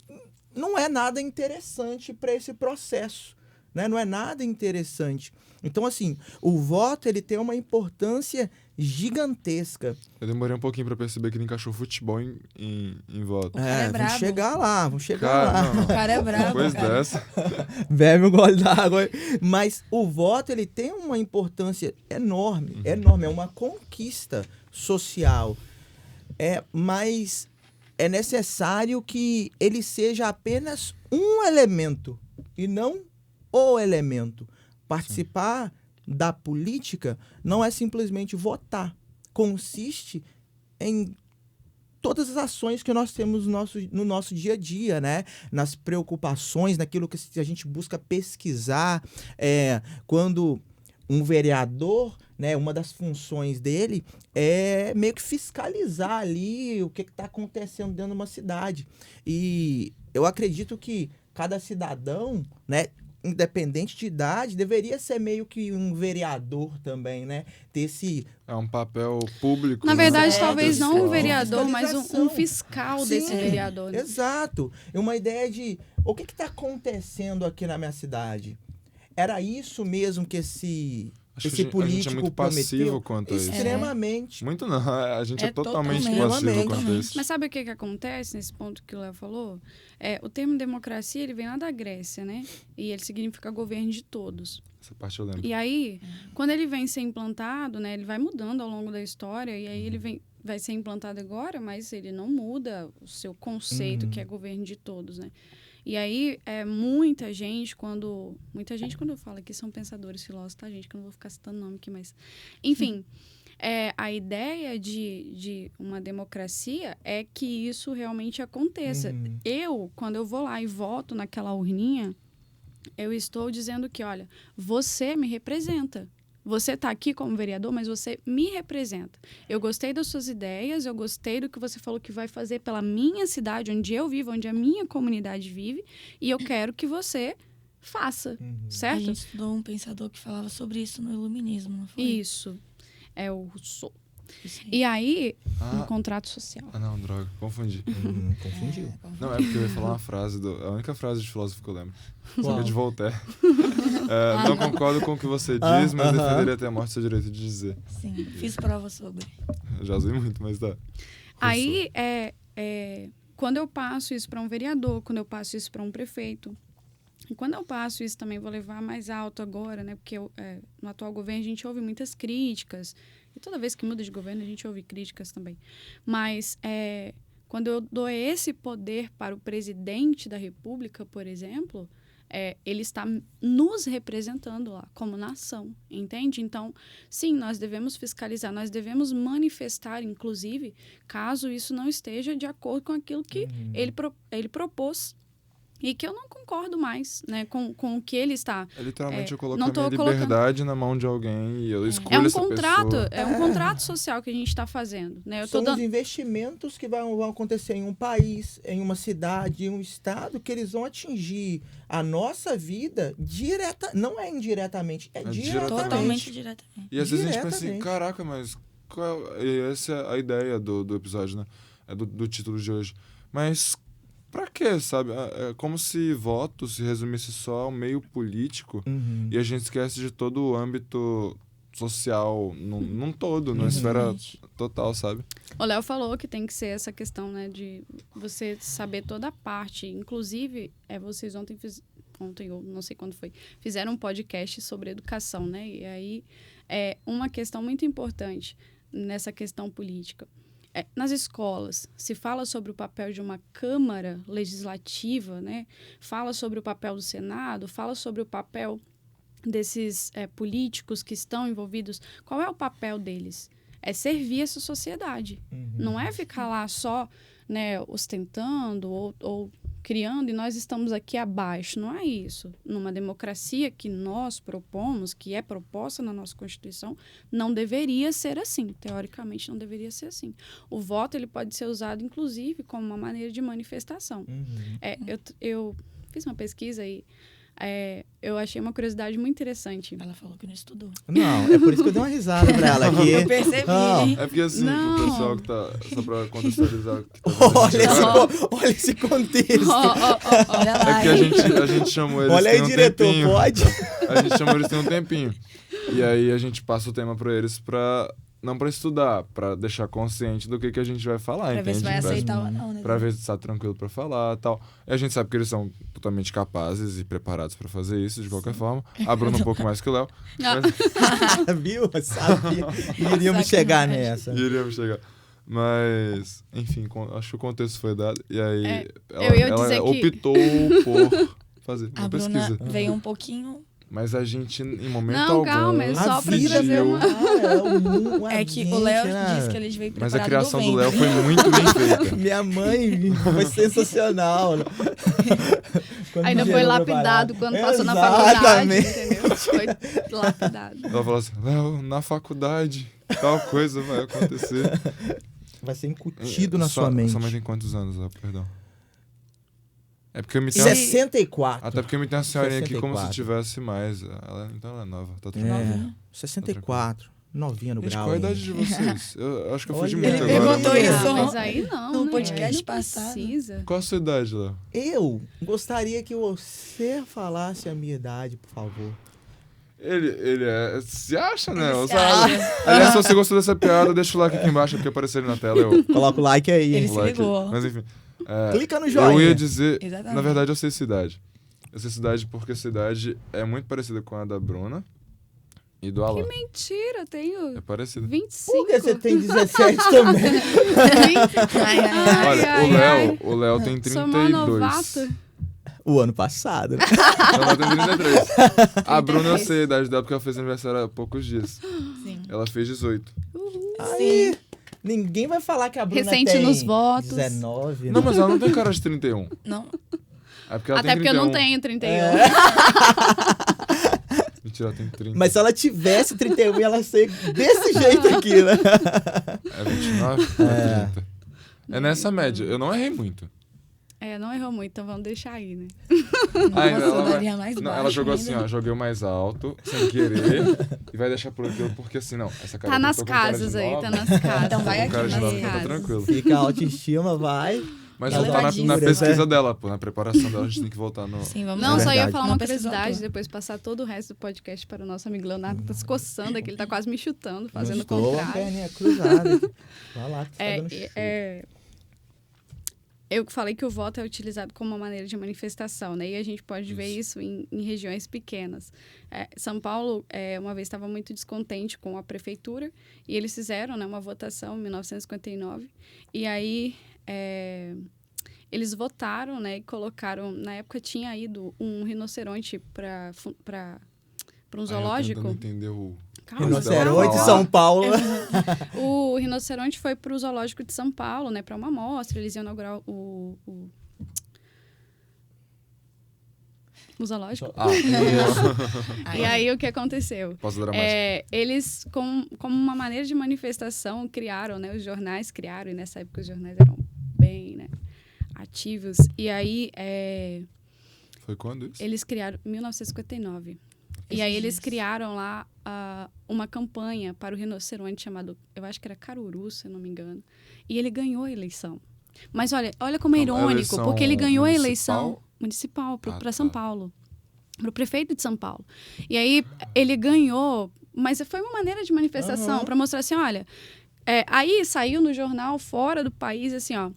não é nada interessante para esse processo, né? Não é nada interessante. Então, assim, o voto ele tem uma importância gigantesca. Eu demorei um pouquinho pra perceber que ele encaixou futebol em voto. cara é Vamos brabo. chegar lá, vamos chegar Cara, lá. não. O cara é brabo, Depois cara. dessa. Bebe um gole d'água. Mas o voto ele tem uma importância enorme, enorme. É uma conquista social. Mas é necessário que ele seja apenas um elemento e não o elemento. Participar da política não é simplesmente votar. Consiste em todas as ações que nós temos no nosso dia a dia, né? Nas preocupações, naquilo que a gente busca pesquisar. Quando um vereador, né, uma das funções dele é meio que fiscalizar ali o que está acontecendo dentro de uma cidade. E eu acredito que cada cidadão, né, independente de idade, deveria ser meio que um vereador também, né? Ter esse... É um papel público. Na né? verdade, É, talvez não um pessoal. vereador, mas um Fiscalização. fiscal desse Sim, vereador. Né? Exato. É uma ideia de o que está acontecendo aqui na minha cidade. Era isso mesmo que esse Acho que esse a gente é político muito passivo prometeu? quanto a isso. Extremamente. Muito não, a gente é, É totalmente totalmente. passivo quanto a isso. Mas sabe o que acontece nesse ponto que o Léo falou? O termo democracia ele vem lá da Grécia, né? E ele significa governo de todos. Essa parte eu lembro. E aí, quando ele vem ser implantado, né? Ele vai mudando ao longo da história. E aí ele vai ser implantado agora, mas ele não muda o seu conceito, que é governo de todos, né? E aí, muita gente, quando eu falo aqui, são pensadores, filósofos, tá, gente? Que eu não vou ficar citando nome aqui, mas... Enfim, a ideia de uma democracia é que isso realmente aconteça. Quando eu vou lá e voto naquela urninha, eu estou dizendo que, olha, você me representa. Você está aqui como vereador, mas você me representa. Eu gostei das suas ideias, eu gostei do que você falou que vai fazer pela minha cidade, onde eu vivo, onde a minha comunidade vive, e eu quero que você faça, A certo? gente estudou um pensador que falava sobre isso no Iluminismo, não foi? Isso. É o Rousseau. Isso aí. E aí, no Ah, contrato social. não, droga, confundi. Confundiu. Não, é porque eu ia falar uma frase, a única frase de filósofo que eu lembro. Qual? Seria de Voltaire. Não concordo com o que você diz, mas defenderia até a morte seu direito de dizer. Sim, fiz prova sobre. Eu já usei muito, mas tá. Aí, quando eu passo isso para um vereador, quando eu passo isso para um prefeito, e quando eu passo isso também, vou levar mais alto agora, né? Porque no atual governo a gente ouve muitas críticas, e toda vez que muda de governo a gente ouve críticas também. Mas quando eu dou esse poder para o presidente da República, por exemplo, ele está nos representando lá como nação, entende? Então, sim, nós devemos fiscalizar, nós devemos manifestar, inclusive, caso isso não esteja de acordo com aquilo que ele propôs e que eu não concordo mais, né, com o que ele está. É literalmente eu colocar não tô minha liberdade na mão de alguém e eu escolho essa pessoa. É um contrato social que a gente está fazendo, né? Eu tô São dando... os investimentos que vão acontecer em um país, em uma cidade, em um estado, que eles vão atingir a nossa vida não é indiretamente, é diretamente. Totalmente diretamente. E às vezes a gente pensa assim, Diretamente. caraca, mas e essa é a ideia do episódio, né? Do título de hoje. Mas pra quê, sabe? É como se voto se resumisse só ao meio político e a gente esquece de todo o âmbito social num todo, numa esfera total, sabe? O Léo falou que tem que ser essa questão, né, de você saber toda a parte. Inclusive, vocês ontem, eu não sei quando foi, fizeram um podcast sobre educação, né? E aí, uma questão muito importante nessa questão política. Nas escolas, se fala sobre o papel de uma Câmara Legislativa, né? Fala sobre o papel do Senado, fala sobre o papel desses políticos que estão envolvidos. Qual é o papel deles? É servir essa sociedade. Não é ficar lá só, né, ostentando ou criando e nós estamos aqui abaixo. Não é isso. Numa democracia que nós propomos, que é proposta na nossa Constituição, não deveria ser assim. Teoricamente, não deveria ser assim. O voto ele pode ser usado, inclusive, como uma maneira de manifestação. Eu fiz uma pesquisa e eu achei uma curiosidade muito interessante. Ela falou que não estudou. Não, é por isso que eu dei uma risada pra ela aqui. Eu percebi. Não. É porque assim, Não. pro pessoal que tá. Só pra contextualizar. Que tá vendo a Olha gente esse, agora, olha esse contexto. Olha lá. é porque a gente chamou eles Olha tem aí, um diretor, tempinho. pode? A gente chamou eles tem um tempinho. E aí a gente passa o tema pra eles pra. Não pra estudar, pra deixar consciente do que a gente vai falar, Pra ver entende? se vai Pra- aceitar ou não, né? Pra ver se tá tranquilo pra falar e tal. E a gente sabe que eles são totalmente capazes e preparados pra fazer isso, de qualquer forma. A Bruna um pouco mais que o Léo. Mas Viu? Sabia. Iríamos chegar nessa. iríamos chegar. Mas, enfim, acho que o contexto foi dado. E aí eu ia ela dizer que- optou por fazer A uma Bruna pesquisa. veio um pouquinho... Mas a gente, em momento Não, algum... calma, é só A pra vida, trazer viu? uma... É que o Léo disse que eles veio Mas preparado a criação do ventre. Léo foi muito bem feita. Minha mãe foi sensacional. Quando Ainda me foi gerou lapidado preparado. quando passou na faculdade, Exatamente. entendeu? Foi lapidado. Ela falou assim, Léo, na faculdade, tal coisa vai acontecer. Vai ser incutido na sua Sua mente. mãe tem quantos anos, Léo? Perdão. É porque eu me tenho... 64. Até porque eu me tenho uma senhorinha aqui como se 64. tivesse mais. Então ela é nova, tá É, tranquilo. 64. Novinha no Gente, grau. qual a ainda. idade de vocês? Eu acho que eu fugi Olha, muito ele agora. perguntou né? isso. Mas aí não, No né? podcast Não passado. precisa. Qual a sua idade, Léo? Eu gostaria que você falasse a minha idade, por favor. Ele é... Se acha, né? Ele se Sabe? acha. Aliás, se você gostou dessa piada, deixa o like aqui embaixo, porque apareceu ali na tela. Coloca o like aí. Ele se like. ligou. Mas enfim. Clica no joinha. Eu ia dizer... Exatamente. Na verdade, eu sei essa idade. Eu sei essa idade porque essa idade é muito parecida com a da Bruna e do Alan. Mentira, eu tenho É parecida. 25. Por que você tem 17 também? Ai, ai, ai. Olha, ai. o Léo tem Sou mó 32. novato. O ano passado. O Léo tem 33. A Bruna eu sei a idade dela porque ela fez aniversário há poucos dias. Sim. Ela fez 18. Aí, ninguém vai falar que a Bruna Recente tem nos votos. 19, né? Não, mas ela não tem cara de 31. Não, É porque ela Até tem porque 31. eu não tenho 31. Mentira, ela tem 30. Mas se ela tivesse 31, ela ser desse jeito aqui, né? É 29? É 30. É nessa média. Eu não errei muito. Não errou muito, então vamos deixar aí, né? Aí nossa, ela eu vai- daria mais Não, baixo ela jogou ainda. assim, ó. Joguei o mais alto, sem querer. E vai deixar por aquilo, porque assim, não. Essa cara Tá aqui, eu nas tô com cara de casas aí, nova, tá nas casas. Então vai tô com aqui cara de nas nova, tá casas. tranquilo. Fica a autoestima, vai. Mas Ela voltar é na vadinha. pesquisa dela, pô. Na preparação dela, a gente tem que voltar no... Sim, vamos Não, É só ia verdade. falar Não uma precisou curiosidade, atuar. depois passar todo o resto do podcast para o nosso amigo Leonardo, que tá se coçando aqui, ele tá quase me chutando, fazendo o Estou a contrário. perninha cruzada. Vai lá, que você tá dando show. Eu falei que o voto é utilizado como uma maneira de manifestação, né? E a gente pode ver isso em regiões pequenas. São Paulo, uma vez, estava muito descontente com a prefeitura e eles fizeram, né, uma votação em 1959. E aí, eles votaram, né, e colocaram... Na época, tinha ido um rinoceronte para um zoológico. Tentando entender o... Calma, Rinoceronte, calma. São Paulo. O rinoceronte foi para o zoológico de São Paulo, né, para uma amostra. Eles iam inaugurar o zoológico. Ah, E aí, o que aconteceu? Posso dar mais? Eles, como uma maneira de manifestação, criaram, né, os jornais criaram, e nessa época os jornais eram bem, né, ativos. E aí, Foi quando isso? eles criaram em 1959. E aí eles criaram lá uma campanha para o rinoceronte chamado, eu acho que era Caruru, se eu não me engano. E ele ganhou a eleição. Mas olha como é Então, a irônico, eleição porque ele ganhou a municipal? eleição municipal para São tá. Paulo, para o prefeito de São Paulo. E aí ele ganhou, mas foi uma maneira de manifestação para mostrar assim, olha, aí saiu no jornal fora do país assim, ó,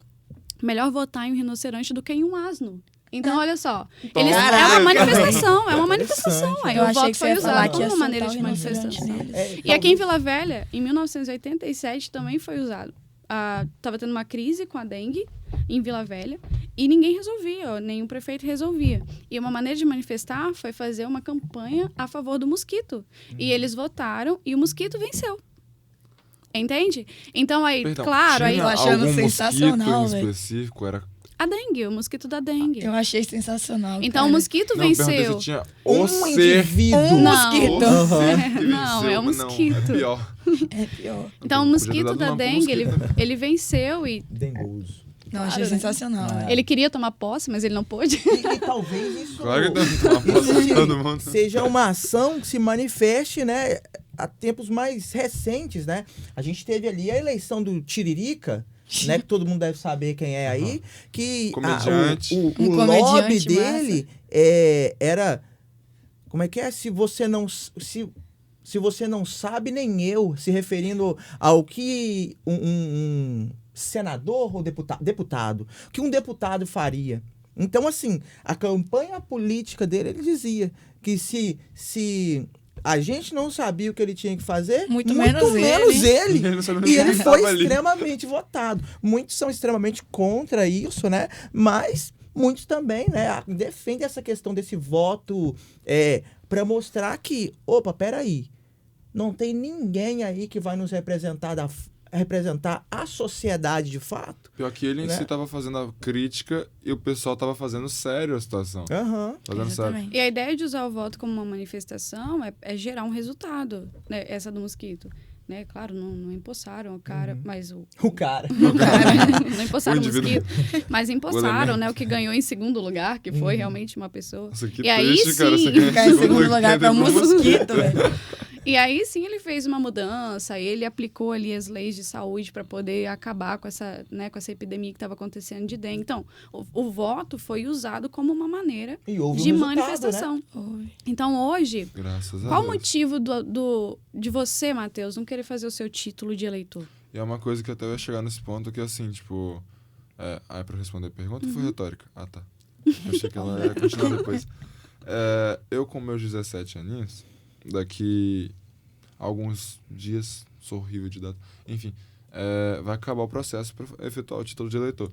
melhor votar em um rinoceronte do que em um asno. Então, olha só, Então, é uma manifestação, é uma manifestação. Aí Eu o achei voto que você foi ia falar usado que como ia uma maneira soltar de o rinoceronte manifestação. neles. E aqui em Vila Velha, em 1987, também foi usado. Estava tendo uma crise com a dengue em Vila Velha e ninguém resolvia, nenhum prefeito resolvia. E uma maneira de manifestar foi fazer uma campanha a favor do mosquito. E eles votaram e o mosquito venceu. Entende? Então, aí, Perdão, claro, aí tinha eu achando algum sensacional, mosquito em velho. específico? Era... a dengue, o mosquito da dengue. Eu achei sensacional. Então, cara. o mosquito Não, perguntei venceu. se tinha Um o ser... indivíduo. Não. mosquito. O ser que Não, venceu, é um mas não, mosquito. é pior. É pior. Então, o Podia ter mosquito dado da nome pro dengue, mosquito, né? ele venceu e Dengoso. Não, claro, achei né? sensacional. Ele queria tomar posse, mas ele não pôde. E talvez isso, Claro que tem uma posse de todo mundo. seja uma ação que se manifeste, né, a tempos mais recentes, né? A gente teve ali a eleição do Tiririca, né, que todo mundo deve saber quem é aí, que Comediante. o Um lobby comediante dele era... Como é que é? Se você não sabe, nem eu, se referindo ao que um senador ou deputado, que um deputado faria. Então, assim, a campanha política dele, ele dizia que se a gente não sabia o que ele tinha que fazer, Muito menos ele. Ele não sabia E nem ele quem foi tava ali. extremamente votado. Muitos são extremamente contra isso, né? Mas muitos também, né, defendem essa questão desse voto para mostrar que, opa, peraí, não tem ninguém aí que vai nos representar a sociedade de fato. Pior que ele em Né? si tava fazendo a crítica e o pessoal tava fazendo sério a situação. Aham. Fazendo sério. Exatamente. E a ideia de usar o voto como uma manifestação é gerar um resultado, né? Essa do mosquito. Né? Claro, não empossaram o cara, mas O cara. não empossaram O o indivíduo. mosquito, mas empossaram, elemento. né? O que ganhou em segundo lugar, que foi realmente uma pessoa. Nossa, que E aí triste, cara. sim, Você ganha Ficar em segundo lugar pra um depois- mosquito, velho. E aí sim ele fez uma mudança, ele aplicou ali as leis de saúde para poder acabar com essa, né, com essa epidemia que estava acontecendo de dengue. Então, o voto foi usado como uma maneira E houve um de resultado, manifestação. Ouve. Então, hoje, Graças a qual o Deus. motivo de você, Matheus, não querer fazer o seu título de eleitor? E é uma coisa que até eu ia chegar nesse ponto que assim, tipo... É pra eu responder a pergunta ou foi retórica? Ah, tá. Eu achei que ela ia continuar depois. Eu com meus 17 aninhos, daqui a alguns dias, sou horrível de data, enfim, vai acabar o processo para efetuar o título de eleitor.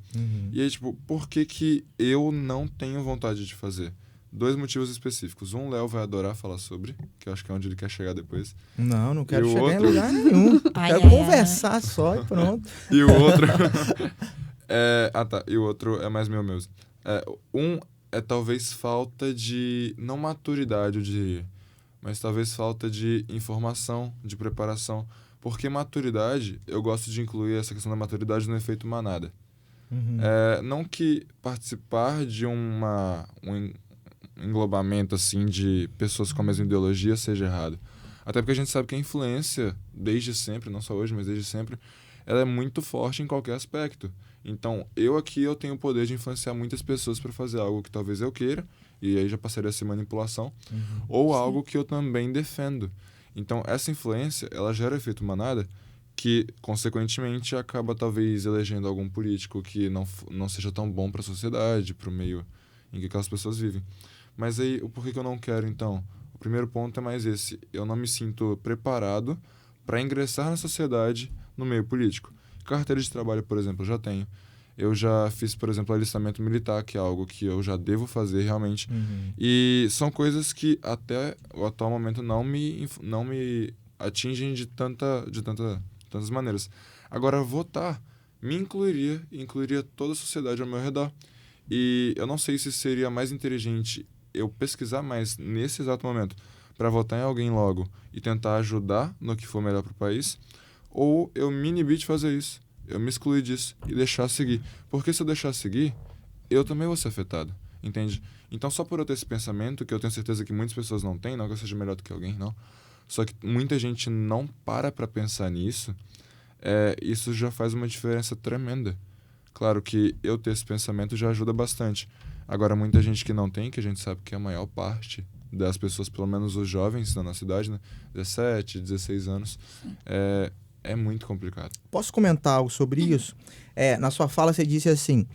E aí, tipo, por que eu não tenho vontade de fazer? 2 motivos específicos. Um, Léo vai adorar falar sobre, que eu acho que é onde ele quer chegar depois. Não quero E o chegar em outro? lugar nenhum. Ai, Quero ai, conversar só e pronto. E o outro... E o outro é mais meu mesmo. Um é talvez falta de... Não maturidade, eu diria. Mas talvez falta de informação, de preparação. Porque maturidade, eu gosto de incluir essa questão da maturidade no efeito manada. Não que participar de um englobamento assim de pessoas com a mesma ideologia seja errado. Até porque a gente sabe que a influência, desde sempre, não só hoje, mas desde sempre, ela é muito forte em qualquer aspecto. Então, eu tenho o poder de influenciar muitas pessoas para fazer algo que talvez eu queira, e aí já passaria a ser manipulação, ou algo que eu também defendo. Então, essa influência, ela gera efeito manada, que, consequentemente, acaba talvez elegendo algum político que não seja tão bom para a sociedade, para o meio em que aquelas pessoas vivem. Mas aí, o porquê que eu não quero, então? O primeiro ponto é mais esse. Eu não me sinto preparado para ingressar na sociedade no meio político. Carteira de trabalho, por exemplo, eu já tenho. Eu já fiz, por exemplo, alistamento militar, que é algo que eu já devo fazer realmente. E são coisas que até o atual momento não me atingem de tantas maneiras. Agora, votar me incluiria toda a sociedade ao meu redor. E eu não sei se seria mais inteligente eu pesquisar mais nesse exato momento para votar em alguém logo e tentar ajudar no que for melhor para o país, ou eu me inibir de fazer isso, eu me excluir disso e deixar seguir. Porque se eu deixar seguir, eu também vou ser afetado, entende? Então, só por eu ter esse pensamento, que eu tenho certeza que muitas pessoas não têm, não que eu seja melhor do que alguém, não, só que muita gente não para pensar nisso, isso já faz uma diferença tremenda. Claro que eu ter esse pensamento já ajuda bastante. Agora, muita gente que não tem, que a gente sabe que é a maior parte das pessoas, pelo menos os jovens da nossa idade, né? 17, 16 anos, é muito complicado. Posso comentar algo sobre isso? Na sua fala você disse assim,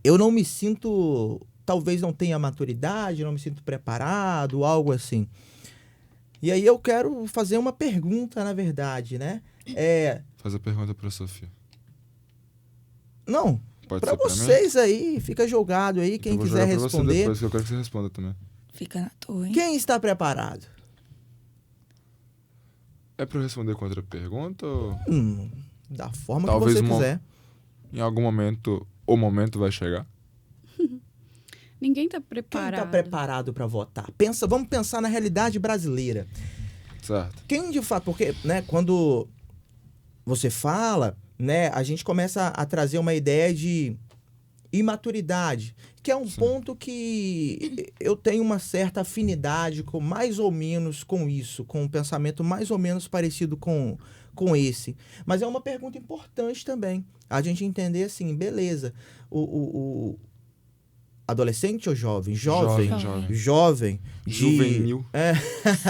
eu não me sinto, talvez não tenha maturidade, não me sinto preparado, algo assim. E aí eu quero fazer uma pergunta, na verdade, né? Faz a pergunta pra Sofia. Não, Pode pra ser pra mim? vocês aí, fica jogado aí, quem Eu vou quiser jogar pra você responder. depois, que eu quero que você responda também. Fica na tua, hein? Quem está preparado? É pra eu responder com outra pergunta ou Da forma Talvez que você quiser. em algum momento o momento vai chegar? Ninguém está Quem preparado. está preparado para votar? Vamos pensar na realidade brasileira. Certo. Quem de fato, porque, né, quando você fala, né, a gente começa a trazer uma ideia de imaturidade, que é um ponto que eu tenho uma certa afinidade com mais ou menos com isso, com um pensamento mais ou menos parecido com esse. Mas é uma pergunta importante também, a gente entender assim, beleza, o adolescente ou jovem? Jovem. Juvenil.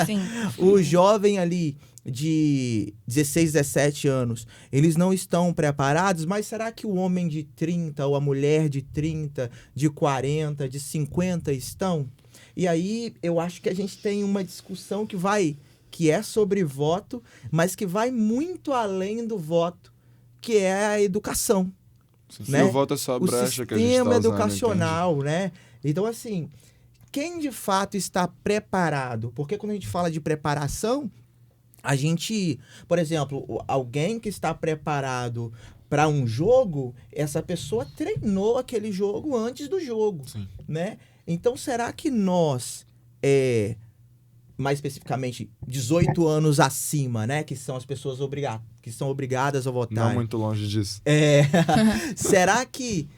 Sim. O jovem ali de 16, 17 anos, eles não estão preparados, mas será que o homem de 30 ou a mulher de 30, de 40, de 50 estão? E aí eu acho que a gente tem uma discussão que é sobre voto, mas que vai muito além do voto, que é a educação. Né? O voto é só a brecha que a gente tá sistema usando, educacional, né? Então, assim, quem de fato está preparado? Porque quando a gente fala de preparação, a gente, por exemplo, alguém que está preparado para um jogo, essa pessoa treinou aquele jogo antes do jogo, né? Então, será que nós, mais especificamente, 18 anos acima, né? Que são as pessoas que são obrigadas a votar. Não muito longe disso. Será que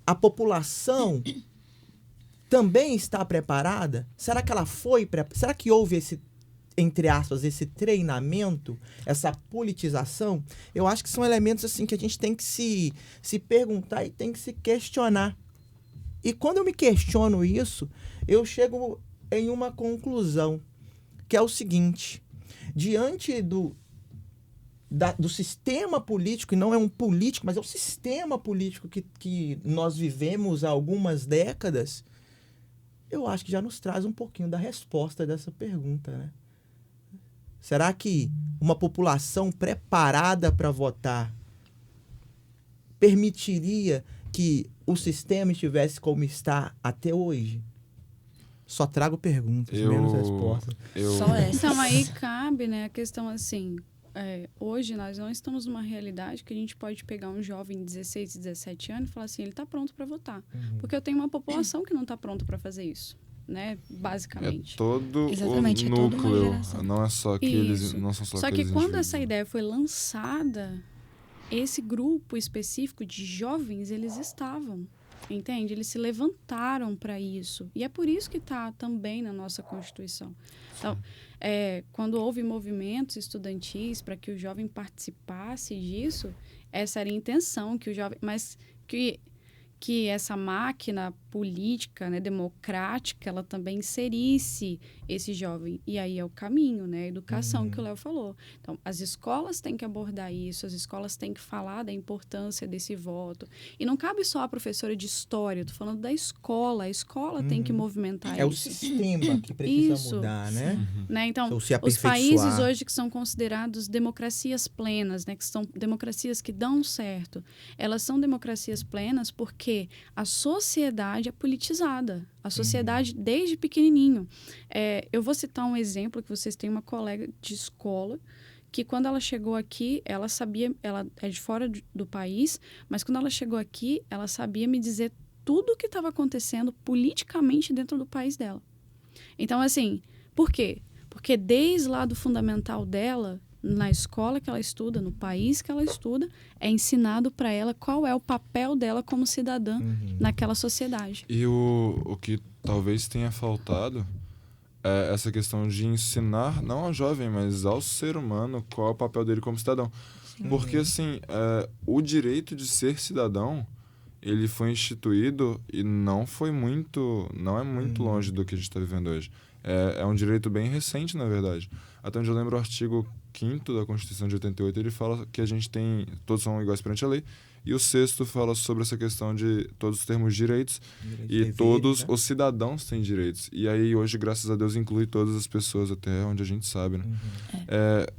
a população também está preparada? Será que ela será que houve esse, entre aspas, esse treinamento, essa politização? Eu acho que são elementos assim que a gente tem que se perguntar e tem que se questionar. E quando eu me questiono isso, eu chego em uma conclusão, que é o seguinte: diante do sistema político, e não é um político, mas é o sistema político que nós vivemos há algumas décadas, eu acho que já nos traz um pouquinho da resposta dessa pergunta, né? Será que uma população preparada para votar permitiria que o sistema estivesse como está até hoje? Só trago perguntas, menos respostas. Só essa. Então, aí cabe, né, a questão assim, hoje nós não estamos numa realidade que a gente pode pegar um jovem de 16, 17 anos e falar assim, ele está pronto para votar. Porque eu tenho uma população que não está pronta para fazer isso, né, basicamente. É todo Exatamente, o é toda uma núcleo, geração. não é só aqueles, Isso. não são só Só que aqueles quando indivíduos. essa ideia foi lançada, esse grupo específico de jovens, eles estavam, entende? Eles se levantaram para isso. E é por isso que está também na nossa Constituição. Então, quando houve movimentos estudantis para que o jovem participasse disso, essa era a intenção, que o jovem, mas que essa máquina política, né, democrática, ela também inserisse esse jovem. E aí é o caminho, né? A educação que o Léo falou. Então, as escolas têm que abordar isso, as escolas têm que falar da importância desse voto. E não cabe só a professora de história, estou falando da escola. A escola tem que movimentar isso. É o sistema que precisa Isso. mudar, né? Né? Então, Ou se os aperfeiçoar. países hoje que são considerados democracias plenas, né, que são democracias que dão certo, elas são democracias plenas porque a sociedade é politizada. A sociedade, desde pequenininho. Eu vou citar um exemplo, que vocês têm uma colega de escola que quando ela chegou aqui, ela sabia, ela é de fora do país, mas quando ela chegou aqui, ela sabia me dizer tudo o que estava acontecendo politicamente dentro do país dela. Então, assim, por quê? Porque desde lá do fundamental dela, na escola que ela estuda, no país que ela estuda, é ensinado para ela qual é o papel dela como cidadã naquela sociedade. E o que talvez tenha faltado é essa questão de ensinar, não ao jovem, mas ao ser humano, qual é o papel dele como cidadão. Porque, assim, o direito de ser cidadão, ele foi instituído e não é muito longe do que a gente está vivendo hoje. É um direito bem recente, na verdade. Até onde eu lembro, o artigo 5º da Constituição de 88, ele fala que a gente todos são iguais perante a lei, e o 6º fala sobre essa questão de todos termos direitos e deveres, todos né? os cidadãos têm direitos. E aí hoje, graças a Deus, inclui todas as pessoas, até onde a gente sabe, né?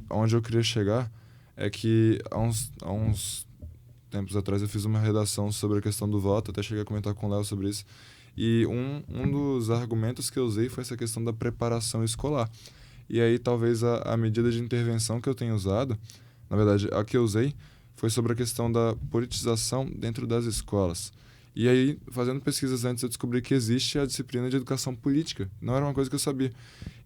Onde eu queria chegar é que há uns tempos atrás eu fiz uma redação sobre a questão do voto, até cheguei a comentar com o Léo sobre isso, e um dos argumentos que eu usei foi essa questão da preparação escolar. E aí talvez a medida de intervenção que eu tenho usado, na verdade a que eu usei, foi sobre a questão da politização dentro das escolas. E aí, fazendo pesquisas antes, eu descobri que existe a disciplina de educação política. Não era uma coisa que eu sabia.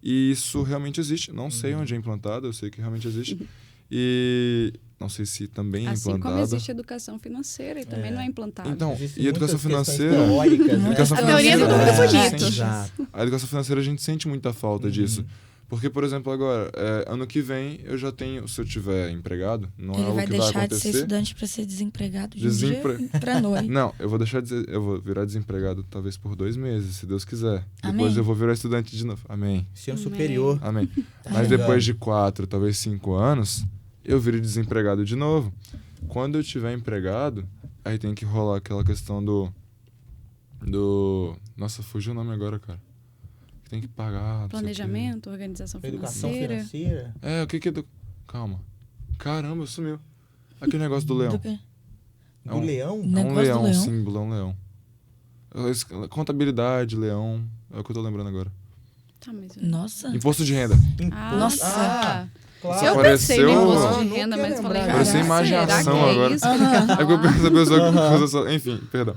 E isso realmente existe. Não sei onde é implantado, eu sei que realmente existe. E não sei se também é Assim como implantada. existe educação financeira e também não é implantada. Então, Existem e educação muitas questões financeira... teóricas, né? Educação A teoria financeira, é muito a gente bonito. sente- Exato. A educação financeira a gente sente muita falta Uhum. disso. Porque, por exemplo, agora, ano que vem eu já tenho, se eu tiver empregado, não é Ele algo vai que vai deixar de ser acontecer. estudante para ser desempregado de um Desempre- dia pra noite. Não, eu vou virar desempregado talvez por 2 meses, se Deus quiser. Amém. Depois eu vou virar estudante de novo. Amém. Ensino Amém. superior. Amém. Tá Mas vendo? depois de 4, talvez 5 anos, eu viro desempregado de novo. Quando eu tiver empregado, aí tem que rolar aquela questão do... Nossa, fugiu o nome agora, cara. Que tem que pagar. não sei o quê. Planejamento, organização Educação financeira. financeira. O que é... Calma. Caramba, sumiu. Aquele negócio do leão. Do quê? É Do um- leão? É um Negócio do leão, leão? símbolo, é um leão. Contabilidade, leão, é o que eu tô lembrando agora. Tá, mas... Nossa. Imposto de renda. Ah, Nossa. Ah, claro. Eu pensei no Pareceu- imposto de Não renda, quero mas falei, lembrar. Pareceu "Ah, imaginação será que é agora." isso que ele quer É porque eu falar? penso a pessoa que Aham. faz essa... Enfim, perdão.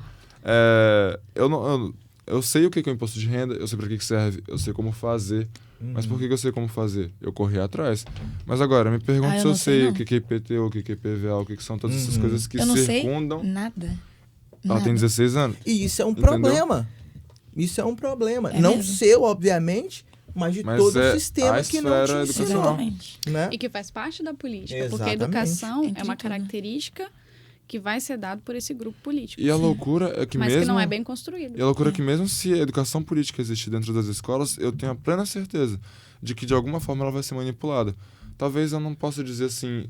Eu sei o que é o imposto de renda, eu sei pra que serve, eu sei como fazer. Mas por que eu sei como fazer? Eu corri atrás. Mas agora, me pergunta Ah, eu se eu não sei, sei não. o que é IPTU, o que é IPVA, o que são todas essas Uhum. coisas que Eu não sei circundam. nada. Ela Nada. tem 16 anos. E isso é um Entendeu? problema. Isso é um problema. É Não mesmo. seu, obviamente, mas de Mas todo é o sistema a que não te esfera ensinou. educacional. Exatamente. Né? E que faz parte da política. Porque Exatamente. a educação Entre é uma tudo. característica que vai ser dado por esse grupo político. E a loucura é que mas mesmo... que não é bem construído. E a loucura é que mesmo se a educação política existir dentro das escolas, eu tenho a plena certeza de que de alguma forma ela vai ser manipulada. Talvez eu não possa dizer assim,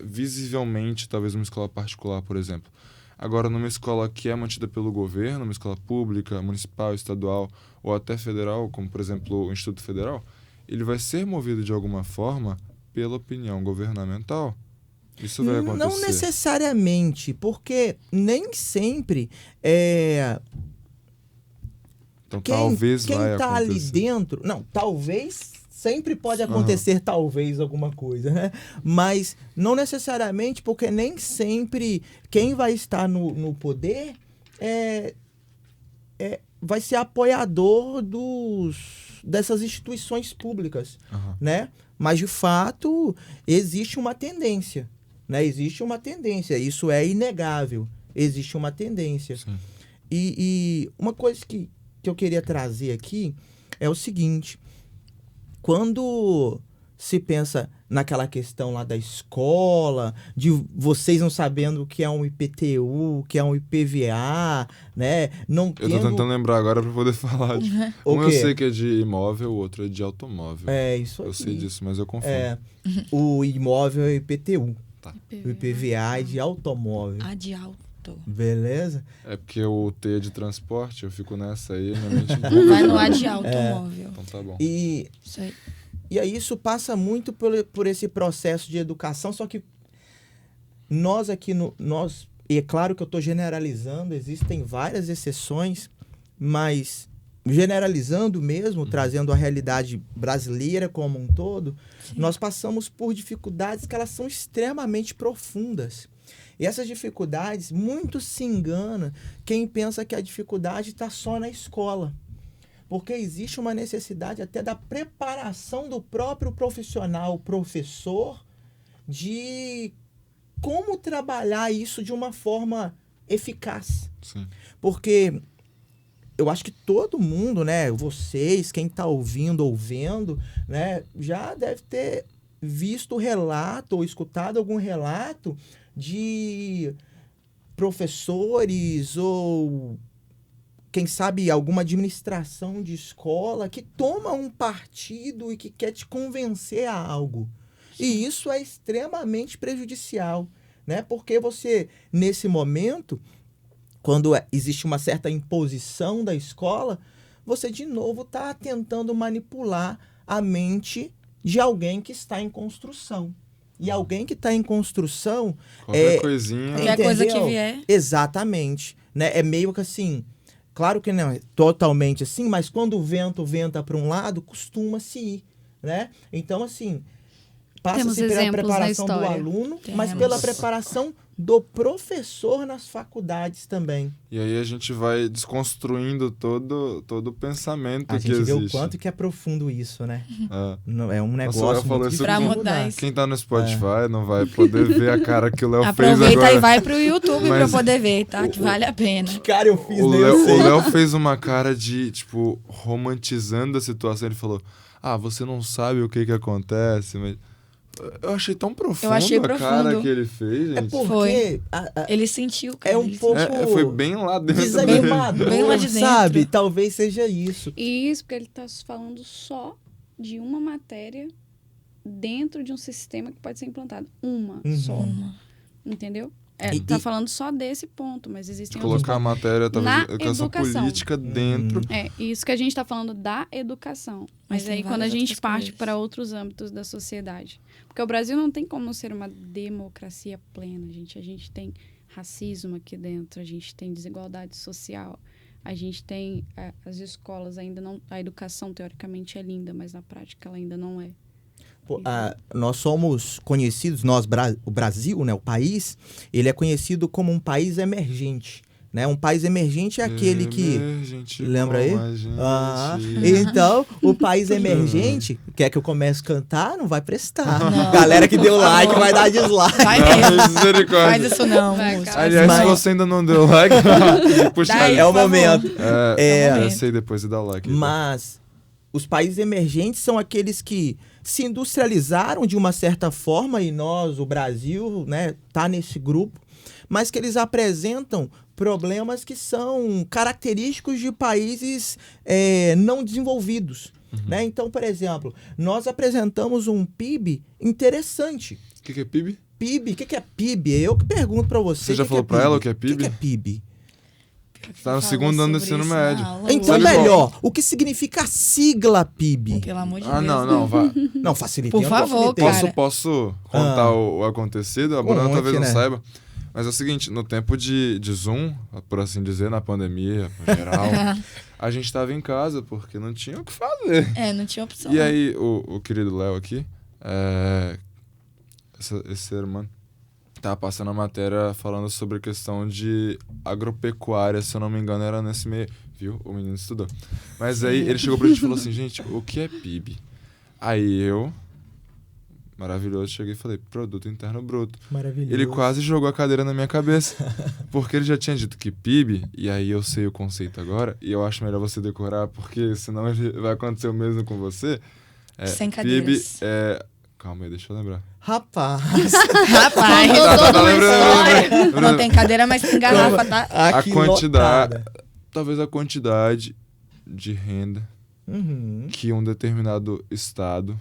visivelmente, talvez uma escola particular, por exemplo. Agora, numa escola que é mantida pelo governo, uma escola pública, municipal, estadual ou até federal, como por exemplo o Instituto Federal, ele vai ser movido de alguma forma pela opinião governamental. Isso vai acontecer. Não necessariamente, porque nem sempre Então talvez quem vai tá ali acontecer. dentro. Não, talvez sempre pode acontecer, talvez, alguma coisa, né? Mas não necessariamente, porque nem sempre quem vai estar no poder vai ser apoiador dessas instituições públicas, Aham. né? Mas, de fato, existe uma tendência, né? Existe uma tendência, isso é inegável. Existe uma tendência. Sim. E uma coisa que eu queria trazer aqui é o seguinte: quando se pensa naquela questão lá da escola, de vocês não sabendo o que é um IPTU, o que é um IPVA, né? Não Eu tô tendo... tentando lembrar agora pra poder falar. O Um eu quê? sei que é de imóvel, o outro é de automóvel. É isso aí. Eu sei disso, mas eu confundo. O imóvel é IPTU, o IPVA. IPVA é de automóvel. A de alto. Beleza? É porque o T é de transporte, eu fico nessa aí, minha mente Vai no A de automóvel. Então tá bom. E Isso aí. aí isso passa muito por esse processo de educação, só que nós aqui, e é claro que eu estou generalizando, existem várias exceções, mas generalizando mesmo, trazendo a realidade brasileira como um todo, nós passamos por dificuldades que elas são extremamente profundas. E essas dificuldades, muito se engana quem pensa que a dificuldade está só na escola. Porque existe uma necessidade até da preparação do próprio profissional, professor, de como trabalhar isso de uma forma eficaz. Sim. Porque eu acho que todo mundo, né, vocês, quem está ouvindo ou vendo, né, já deve ter visto relato ou escutado algum relato de professores ou, quem sabe, alguma administração de escola que toma um partido e que quer te convencer a algo. E isso é extremamente prejudicial, né? Porque você, nesse momento, quando existe uma certa imposição da escola, você, de novo, está tentando manipular a mente de alguém que está em construção. E alguém que está em construção... Qualquer coisinha. Qualquer coisa que Entendeu? vier. Exatamente. Né? É meio que assim... Claro que não é totalmente assim, mas quando o vento venta para um lado, costuma-se ir. Né? Então, assim... Temos Passa-se pela exemplos na preparação do história. aluno, mas Temos. pela preparação do professor nas faculdades também. E aí a gente vai desconstruindo todo o pensamento A que gente vê existe. o quanto que é profundo isso, né? É. Não, é um Léo negócio falou muito isso Pra difícil de mudar isso. Quem tá no Spotify não vai poder ver a cara que o Léo fez Aproveita agora. e vai pro YouTube Mas pra poder ver, tá? Que vale a pena. Cara, eu fiz O nem eu Léo, sei. o Léo fez uma cara de, tipo, romantizando a situação. Ele falou, você não sabe o que acontece, mas... Eu achei tão profundo achei a cara profundo. que ele fez, gente. É porque Foi. Ele sentiu, cara. é um ele pouco Foi bem lá dentro dele. desanimador, Bem lá de dentro. sabe? Talvez seja isso. E isso porque ele está falando só de uma matéria dentro de um sistema que pode ser implantado. Uma só. Uma. Entendeu? E- Tá e- falando só desse ponto, mas De existem outros colocar a matéria, talvez, Na educação educação. política dentro. Isso que a gente está falando da educação. Mas Mas tem aí quando a várias gente outras parte coisas. para outros âmbitos da sociedade. Porque o Brasil não tem como ser uma democracia plena, gente. A gente tem racismo aqui dentro, a gente tem desigualdade social, a gente tem as escolas ainda não... A educação, teoricamente, é linda, mas na prática ela ainda não é. Pô, nós somos conhecidos, o Brasil, né, o país, ele é conhecido como um país emergente. Né? Um país emergente é aquele que... Emergente Lembra aí? como a gente. Então, o país emergente, quer que eu comece a cantar, não vai prestar. Não. Galera que deu like vai dar dislike. Vai mesmo. Ai, misericórdia. Faz isso não, Vai, moço. cara. Aliás, Mas- se você ainda não deu like, puxa Dá aí, aí. É o por favor. momento. É o Eu momento. sei depois de dar like. Mas os países emergentes são aqueles que se industrializaram de uma certa forma, e nós, o Brasil, né, tá nesse grupo, mas que eles apresentam problemas que são característicos de países não desenvolvidos. Né? Então, por exemplo, nós apresentamos um PIB interessante. O que é PIB? PIB, o que é PIB? Eu que pergunto para você. Você já falou pra ela o que é PIB? O que é PIB? Tá no Falou segundo ano do sobre ensino isso na médio. aula Então, hoje. Sabe qual? melhor, o que significa a sigla PIB? Pelo amor de Ah, Deus. não, vá. Não, facilita. Por favor, cara. Posso contar o acontecido? A Um Bruna monte, talvez não né? saiba. Mas é o seguinte, no tempo de Zoom, por assim dizer, na pandemia, no geral, a gente tava em casa porque não tinha o que fazer. Não tinha opção. E aí, o querido Léo aqui, esse ser humano, tava passando a matéria falando sobre a questão de agropecuária, se eu não me engano, era nesse meio. Viu? O menino estudou. Mas aí ele chegou pra gente e falou assim, gente, o que é PIB? Aí eu, maravilhoso, cheguei e falei, Produto Interno Bruto. Maravilhoso. Ele quase jogou a cadeira na minha cabeça, porque ele já tinha dito que PIB, e aí eu sei o conceito agora, e eu acho melhor você decorar, porque senão vai acontecer o mesmo com você. Sem PIB cadeiras. é... Calma aí, deixa eu lembrar. Rapaz, Rapaz, Tá, lembrando. não tem cadeira, mas tem garrafa, tá? aqui A quantidade- lotada. Talvez a quantidade de renda Uhum. que um determinado estado,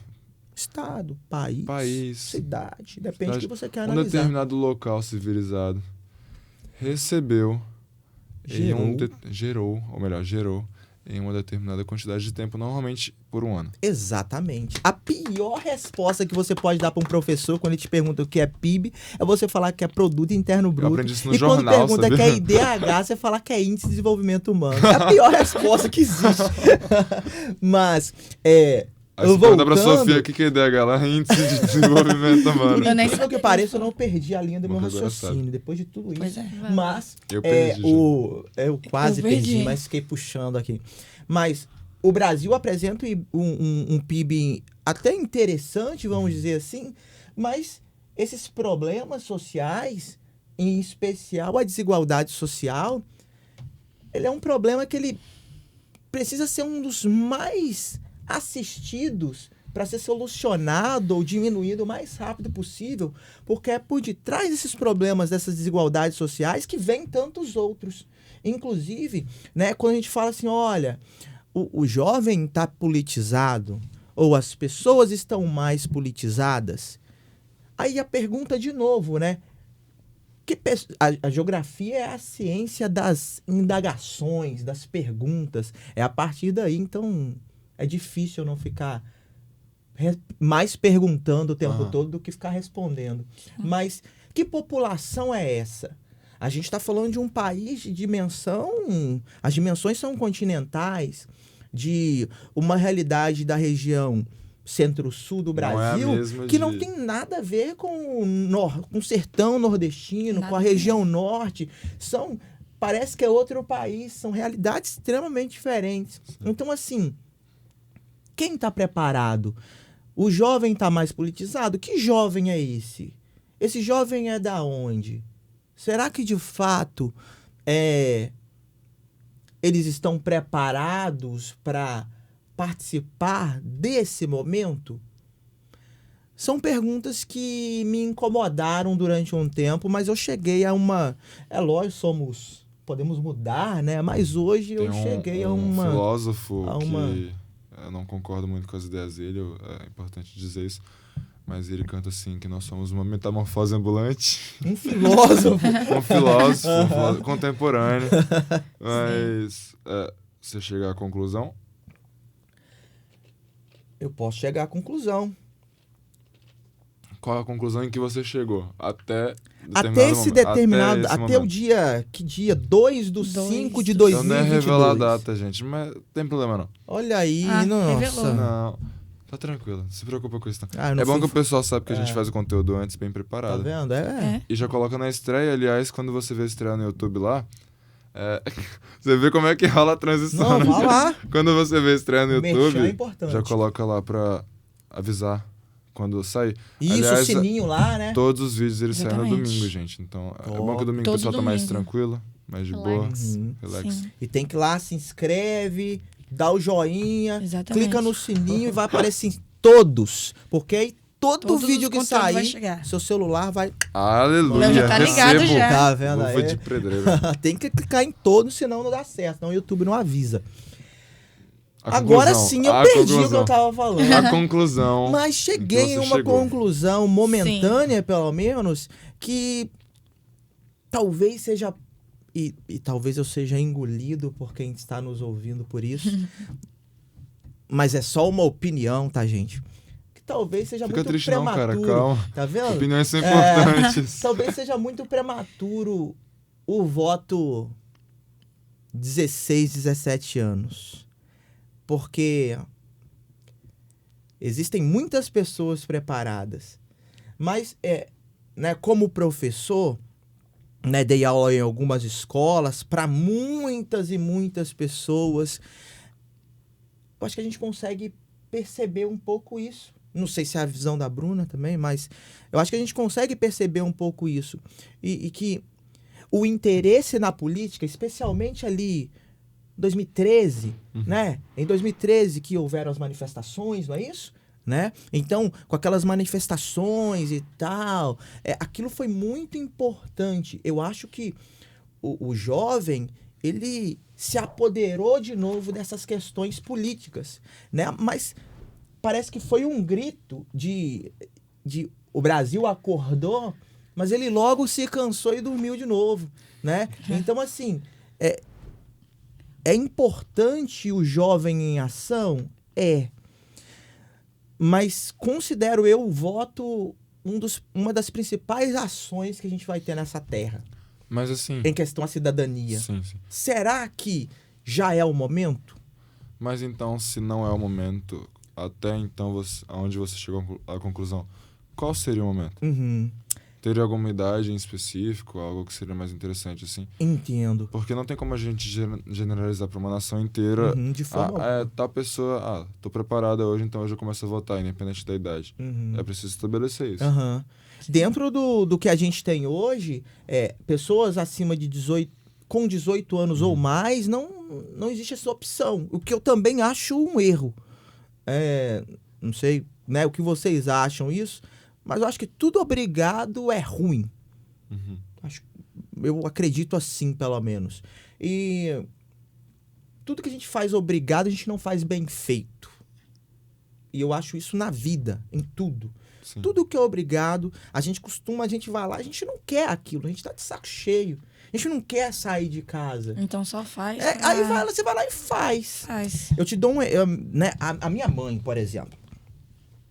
Estado, país, cidade, depende do que você quer um analisar. determinado local civilizado recebeu, gerou em uma determinada quantidade de tempo, normalmente por um ano. Exatamente. A pior resposta que você pode dar para um professor quando ele te pergunta o que é PIB é você falar que é Produto Interno Bruto. aprendi isso no E quando jornal, pergunta sabia? que é IDH, você fala que é Índice de Desenvolvimento Humano. É a pior resposta que existe. Mas, Aí você pergunta pra voltando- Sofia o que é IDH, ela é Índice de Desenvolvimento Humano. Eu nem Incrível que pareça, eu não perdi a linha do meu Mas agora raciocínio. Depois de tudo isso. Pois é. Mas Eu perdi, já. eu quase Eu perdi. perdi, mas fiquei puxando aqui. Mas o Brasil apresenta um PIB até interessante, vamos dizer assim, mas esses problemas sociais, em especial a desigualdade social, ele é um problema que ele precisa ser um dos mais assistidos para ser solucionado ou diminuído o mais rápido possível, porque é por detrás desses problemas, dessas desigualdades sociais, que vem tantos outros. Inclusive, né, quando a gente fala assim, olha, o jovem está politizado, ou as pessoas estão mais politizadas, aí a pergunta de novo, né? A geografia é a ciência das indagações, das perguntas. É a partir daí, então, é difícil eu não ficar mais perguntando o tempo todo do que ficar respondendo. Mas que população é essa? A gente está falando de um país de dimensão... As dimensões são continentais, de uma realidade da região centro-sul do Não é a Brasil, mesma que de- não tem nada a ver com o sertão nordestino, Nada com a a ver. região norte. Parece que é outro país, são realidades extremamente diferentes. Então, assim, quem está preparado? O jovem está mais politizado? Que jovem é esse? Esse jovem é da onde? Será que, de fato, eles estão preparados para participar desse momento? São perguntas que me incomodaram durante um tempo, mas eu cheguei a uma... É lógico, podemos mudar, né? Mas hoje eu Tem cheguei a um uma... filósofo a uma- que eu não concordo muito com as ideias dele, é importante dizer isso, mas ele canta assim, que nós somos uma metamorfose ambulante, Um filósofo. um filósofo contemporâneo, mas você chega à conclusão? Eu posso chegar à conclusão. Qual a conclusão em que você chegou? Até Determinado... esse Até o momento. dia... Que dia? 2/5 de Dois. Eu não é 2022. revelar a data, gente, mas tem problema não. Olha aí, revelou. nossa. Não, tá tranquilo, não se preocupa com isso. Não. Ah, eu não É bom fui- que o pessoal sabe que a gente faz o conteúdo antes, bem Tá preparado. vendo? É. E já coloca na estreia, aliás, quando você vê estrear no YouTube lá, você vê como é que rola a transição. Não, né? vai lá. Quando você vê estrear no O merchan é YouTube, importante. já coloca lá pra avisar quando sair. Isso, Aliás, o sininho lá, né? Todos os vídeos eles saem no Exatamente. domingo, gente. Então é bom Top. que o domingo o Todo pessoal tá mais domingo. tranquilo, mais de boa. Relax. Uhum. Relax. Sim, E tem que ir lá, se inscreve, dá o joinha, exatamente. clica no sininho e vai aparecer em todos. Porque aí todo Todos vídeo os que conteúdos vai sair, chegar. seu celular vai... Aleluia. Já tá ligado recebo. já. Tá vendo? Luva Aí? de pedreiro. Tem que clicar em todos, senão não dá certo. Senão o YouTube não avisa. A Agora conclusão, sim, eu a perdi o que conclusão. eu tava falando. A conclusão. Mas cheguei em Então você uma chegou. conclusão momentânea, pelo menos, que talvez seja... E talvez eu seja engolido por quem está nos ouvindo por isso. Mas é só uma opinião, tá, gente? Que talvez seja Fica muito triste não, prematuro. cara, calma. Tá vendo? Opiniões são importantes. Talvez seja muito prematuro o voto 16, 17 anos. Porque existem muitas pessoas preparadas. Mas, né, como professor, né, dei aula em algumas escolas para muitas e muitas pessoas. Eu acho que a gente consegue perceber um pouco isso. Não sei se é a visão da Bruna também, mas eu acho que a gente consegue perceber um pouco isso. E que o interesse na política, especialmente ali em 2013, né? Em 2013 que houveram as manifestações, não é isso? Né? Então, com aquelas manifestações e tal, aquilo foi muito importante. Eu acho que o jovem, ele se apoderou de novo dessas questões políticas, né? Mas parece que foi um grito de o Brasil acordou, mas ele logo se cansou e dormiu de novo, né? Então, assim, é importante o jovem em ação? Mas considero eu o voto uma das principais ações que a gente vai ter nessa terra, Mas assim... em questão à cidadania. Sim. Será que já é o momento? Mas então, se não é o momento, até então, aonde você chegou à conclusão, qual seria o momento? Uhum. Teria alguma idade em específico, algo que seria mais interessante, assim? Entendo. Porque não tem como a gente generalizar para uma nação inteira. Uhum, de forma Tá pessoa, tô preparada hoje, então hoje eu começo a votar, independente da idade. Uhum. É preciso estabelecer isso. Aham. Dentro do que a gente tem hoje, pessoas acima de 18, com 18 anos ou mais, não existe essa opção. O que eu também acho um erro. Não sei, né, o que vocês acham isso, mas eu acho que tudo obrigado é ruim. Uhum. Eu acredito assim, pelo menos. E tudo que a gente faz obrigado, a gente não faz bem feito. E eu acho isso na vida, em tudo. Sim. Tudo que é obrigado, a gente vai lá, a gente não quer aquilo, a gente tá de saco cheio. A gente não quer sair de casa. Então só faz. Aí você vai lá e faz. Faz. Eu te dou né, a minha mãe, por exemplo.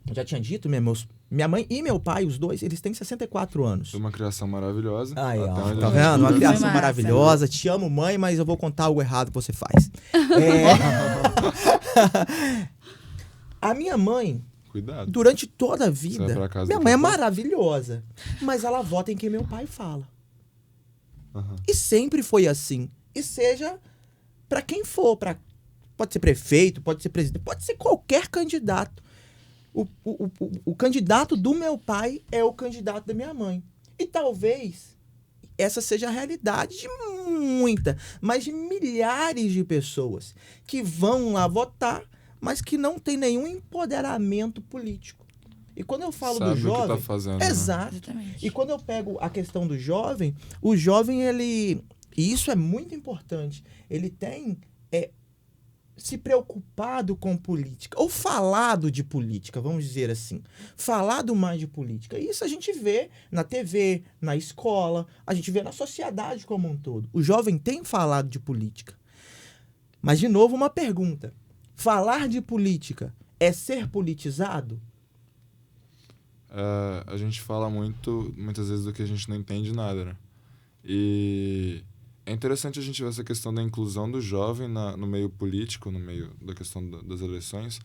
Eu já tinha dito, minha mãe e meu pai, os dois, eles têm 64 anos. Foi uma criação maravilhosa. Aí, ó, Até onde tá a gente vendo? Uma estuda. criação massa. maravilhosa. Te amo, mãe, mas eu vou contar algo errado que você faz. A minha mãe, Cuidado. Durante toda a Você vai vida, pra casa minha daqui mãe é a pouco? maravilhosa, mas ela vota em quem meu pai fala. Aham. E sempre foi assim. E seja para quem for, pode ser prefeito, pode ser presidente, pode ser qualquer candidato. O candidato do meu pai é o candidato da minha mãe. E talvez essa seja a realidade de mas de milhares de pessoas que vão lá votar, mas que não tem nenhum empoderamento político. E quando eu falo Sabe do jovem... o que tá fazendo, né? Exato. Exatamente. E quando eu pego a questão do jovem, o jovem, ele... E isso é muito importante. Ele tem se preocupado com política. Ou falado de política, vamos dizer assim. Falado mais de política. E isso a gente vê na TV, na escola, a gente vê na sociedade como um todo. O jovem tem falado de política. Mas, de novo, uma pergunta. Falar de política é ser politizado? A gente fala muitas vezes do que a gente não entende nada, né? E é interessante a gente ver essa questão da inclusão do jovem no meio político, no meio da questão das eleições,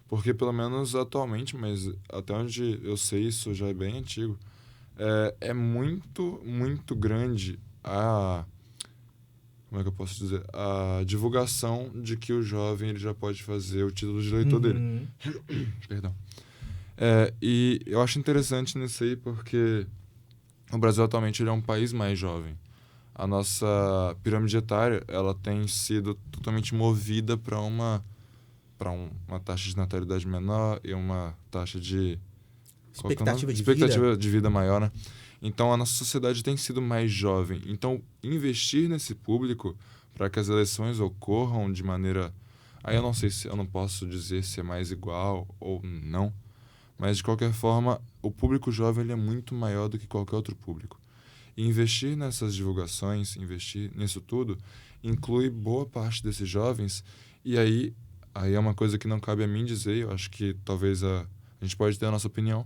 porque pelo menos atualmente, mas até onde eu sei, isso já é bem antigo, é muito, muito grande como é que eu posso dizer? A divulgação de que o jovem ele já pode fazer o título de eleitor dele. Perdão. E eu acho interessante nisso aí porque o Brasil atualmente ele é um país mais jovem. A nossa pirâmide etária ela tem sido totalmente movida para uma taxa de natalidade menor e uma taxa de expectativa de vida maior, né? Então a nossa sociedade tem sido mais jovem. Então investir nesse público para que as eleições ocorram de maneira, aí eu não sei se eu não posso dizer se é mais igual ou não. Mas, de qualquer forma, o público jovem ele é muito maior do que qualquer outro público. E investir nessas divulgações, investir nisso tudo, inclui boa parte desses jovens. E aí é uma coisa que não cabe a mim dizer, eu acho que talvez a gente pode ter a nossa opinião,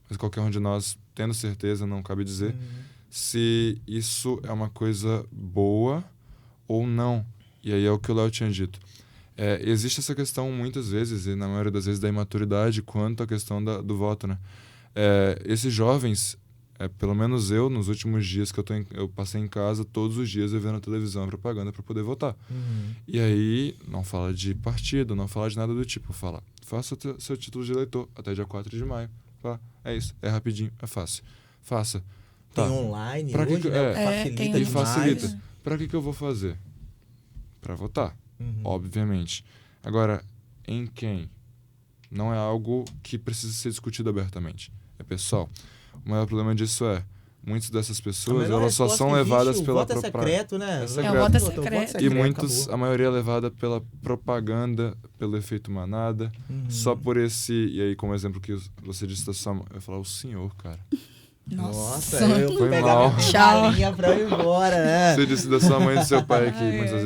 mas qualquer um de nós, tendo certeza, não cabe dizer se isso é uma coisa boa ou não. E aí é o que o Léo tinha dito. Existe essa questão muitas vezes, e na maioria das vezes da imaturidade, quanto à questão do voto, né? Esses jovens, pelo menos eu, nos últimos dias que eu passei em casa, todos os dias eu vendo na televisão a propaganda para poder votar. E aí, não fala de partido, não fala de nada do tipo. Fala, faça seu título de eleitor até dia 4 de maio. É isso, é rapidinho, é fácil. Faça. Tem Tá. online Pra que hoje, que- né? tem Facilita E demais. facilita. Para que eu vou fazer? Para votar. Obviamente. Agora, em quem? Não é algo que precisa ser discutido abertamente. Pessoal, o maior problema disso muitas dessas pessoas, elas só são levadas pela voto é secreto, né? É secreto. É, o voto é Voto secreto. E muitos, acabou. a maioria é levada pela propaganda, pelo efeito manada, só por esse... E aí, como exemplo que você disse da sua mãe, eu ia falar, o senhor, cara. Nossa. eu vou Foi pegar mal. minha Tchau. galinha pra ir embora, né? Você disse da sua mãe e do seu pai aqui, muitas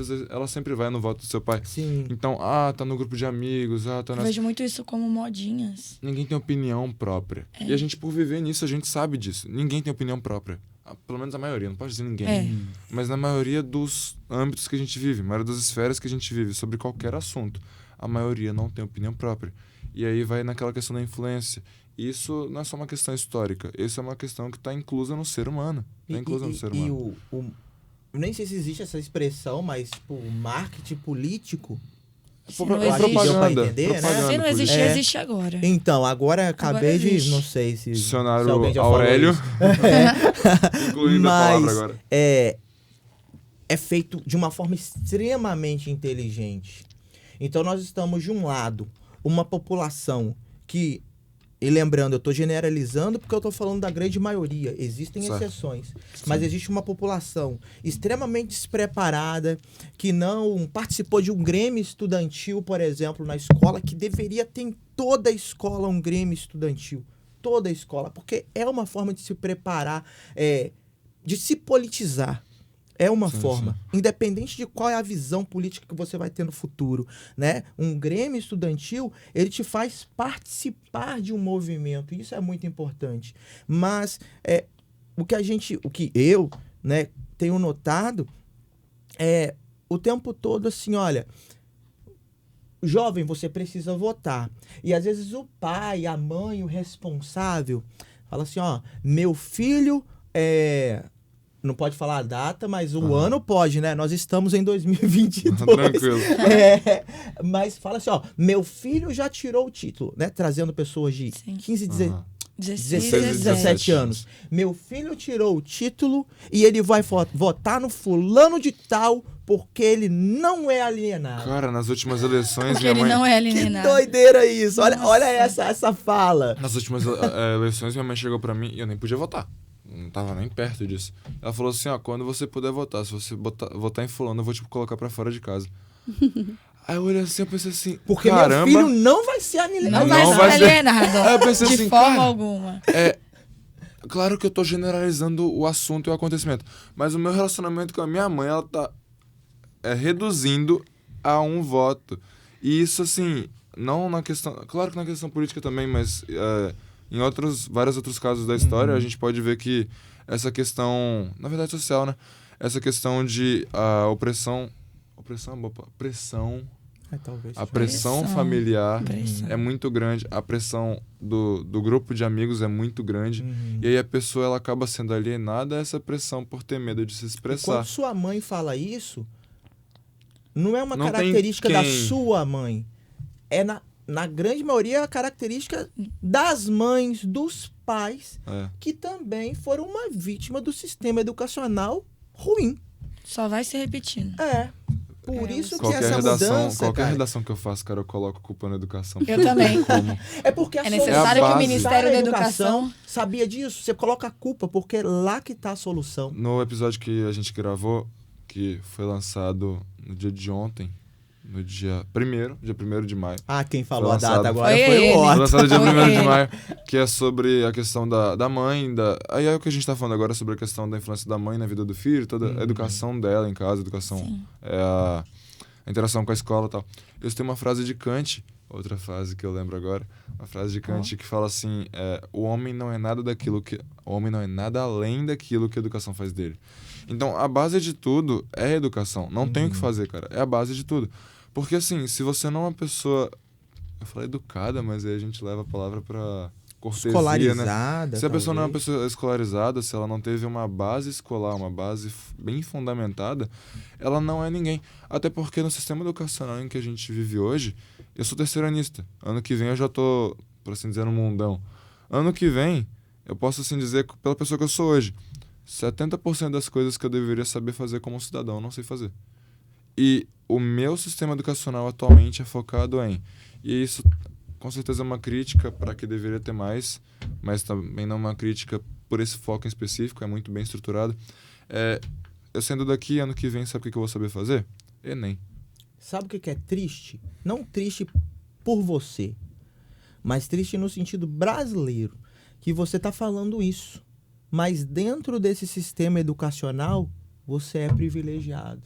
vezes ela sempre vai no voto do seu pai. Sim. Então, tá no grupo de amigos, tá Eu nessa... vejo muito isso como modinhas. Ninguém tem opinião própria. E a gente, por viver nisso, a gente sabe disso. Ninguém tem opinião própria. Pelo menos a maioria, não pode dizer ninguém. Mas na maioria dos âmbitos que a gente vive, na maioria das esferas que a gente vive, sobre qualquer assunto, a maioria não tem opinião própria. E aí vai naquela questão da influência. Isso não é só uma questão histórica, isso é uma questão que está inclusa no ser humano. Está inclusa no ser humano. Eu nem sei se existe essa expressão, mas tipo, o marketing político. Se não existe, Propaganda. Pra entender, né? Propaganda se não existir, É. existe agora. Então, agora acabei de. existe. Não sei se. Dicionário se alguém já falou Aurélio. isso. Incluindo a palavra Mas agora. é feito de uma forma extremamente inteligente. Então, nós estamos, de um lado, uma população que. E lembrando, eu estou generalizando porque eu estou falando da grande maioria. Existem Certo. exceções. Mas existe uma população extremamente despreparada, que não participou de um grêmio estudantil, por exemplo, na escola, que deveria ter em toda a escola um grêmio estudantil. Toda a escola. Porque é uma forma de se preparar, de se politizar. É uma forma, independente de qual é a visão política que você vai ter no futuro, né? Um grêmio estudantil, ele te faz participar de um movimento, isso é muito importante. Mas o que eu, né, tenho notado o tempo todo assim, olha, jovem, você precisa votar. E às vezes o pai, a mãe, o responsável, fala assim, ó, meu filho não pode falar a data, mas o ano pode, né? Nós estamos em 2022. Tranquilo. Mas fala assim, ó, meu filho já tirou o título, né? Trazendo pessoas de Sim. 15, 16, 16, 17 anos. Meu filho tirou o título e ele vai votar no fulano de tal porque ele não é alienado. Cara, nas últimas eleições, Porque minha ele mãe... não é Que alienado. doideira isso. Olha Nossa. essa fala. Nas últimas eleições, minha mãe chegou pra mim e eu nem podia votar. Não tava nem perto disso. Ela falou assim, ó, quando você puder votar, se você votar em fulano, eu vou te colocar pra fora de casa. Aí eu olhei assim, eu pensei assim, Porque caramba... meu filho não vai ser alienado. Não vai ser vai ser- alienado. Aí eu pensei De assim, forma cara, alguma. Claro que eu tô generalizando o assunto e o acontecimento, mas o meu relacionamento com a minha mãe, ela tá reduzindo a um voto. E isso, assim, não na questão... Claro que na questão política também, mas em vários outros casos da história, a gente pode ver que essa questão, na verdade social, né? Essa questão de opressão... Opressão é boa palavra. Pressão... Talvez. A pressão Pressão. familiar Pressão. é muito grande, a pressão do grupo de amigos é muito grande, e aí a pessoa ela acaba sendo alienada a essa pressão por ter medo de se Quando expressar. sua mãe fala isso, não é uma Não tem característica da quem- sua mãe. É, na grande maioria, a característica das mães, dos pais, É. que também foram uma vítima do sistema educacional ruim. Só vai se repetindo. Por isso que Qualquer essa mudança, qualquer cara, redação que eu faço, cara, eu coloco culpa na educação. Eu também. Como? é porque a É solução necessário que o está Ministério na da Educação- Sabia disso? Você coloca a culpa porque é lá que está a solução. No episódio que a gente gravou, que foi lançado no dia de ontem, no dia 1º de maio. Ah, quem falou Foi a data lançado. agora Foi foi ele. o Foi Otto. lançado dia Foi 1º de ele. maio, que é sobre a questão da mãe, aí é o que a gente tá falando agora, sobre a questão da influência da mãe na vida do filho, toda a educação dela em casa, a educação, Sim. a interação com a escola e tal. Eu tenho uma frase de Kant, outra frase que eu lembro agora, uma frase de Kant que fala assim, o homem não é nada além daquilo que a educação faz dele. Então, a base de tudo é a educação. Não tem o que fazer, cara. É a base de tudo. Porque, assim, se você não é uma pessoa... Eu falei educada, mas aí a gente leva a palavra pra cortesia, né? Escolarizada. Se a pessoa não é uma talvez. pessoa escolarizada, se ela não teve uma base escolar, uma base bem fundamentada, ela não é ninguém. Até porque no sistema educacional em que a gente vive hoje, eu sou terceiranista. Ano que vem eu já tô, por assim dizer, no mundão. Ano que vem, eu posso assim dizer, pela pessoa que eu sou hoje, 70% das coisas que eu deveria saber fazer como cidadão, eu não sei fazer. E o meu sistema educacional atualmente é focado em... E isso, com certeza, é uma crítica para que deveria ter mais, mas também não uma crítica por esse foco em específico, é muito bem estruturado. Eu saindo daqui, ano que vem, sabe o que eu vou saber fazer? Enem. Sabe o que é triste? Não triste por você, mas triste no sentido brasileiro, que você está falando isso. Mas dentro desse sistema educacional, você é privilegiado.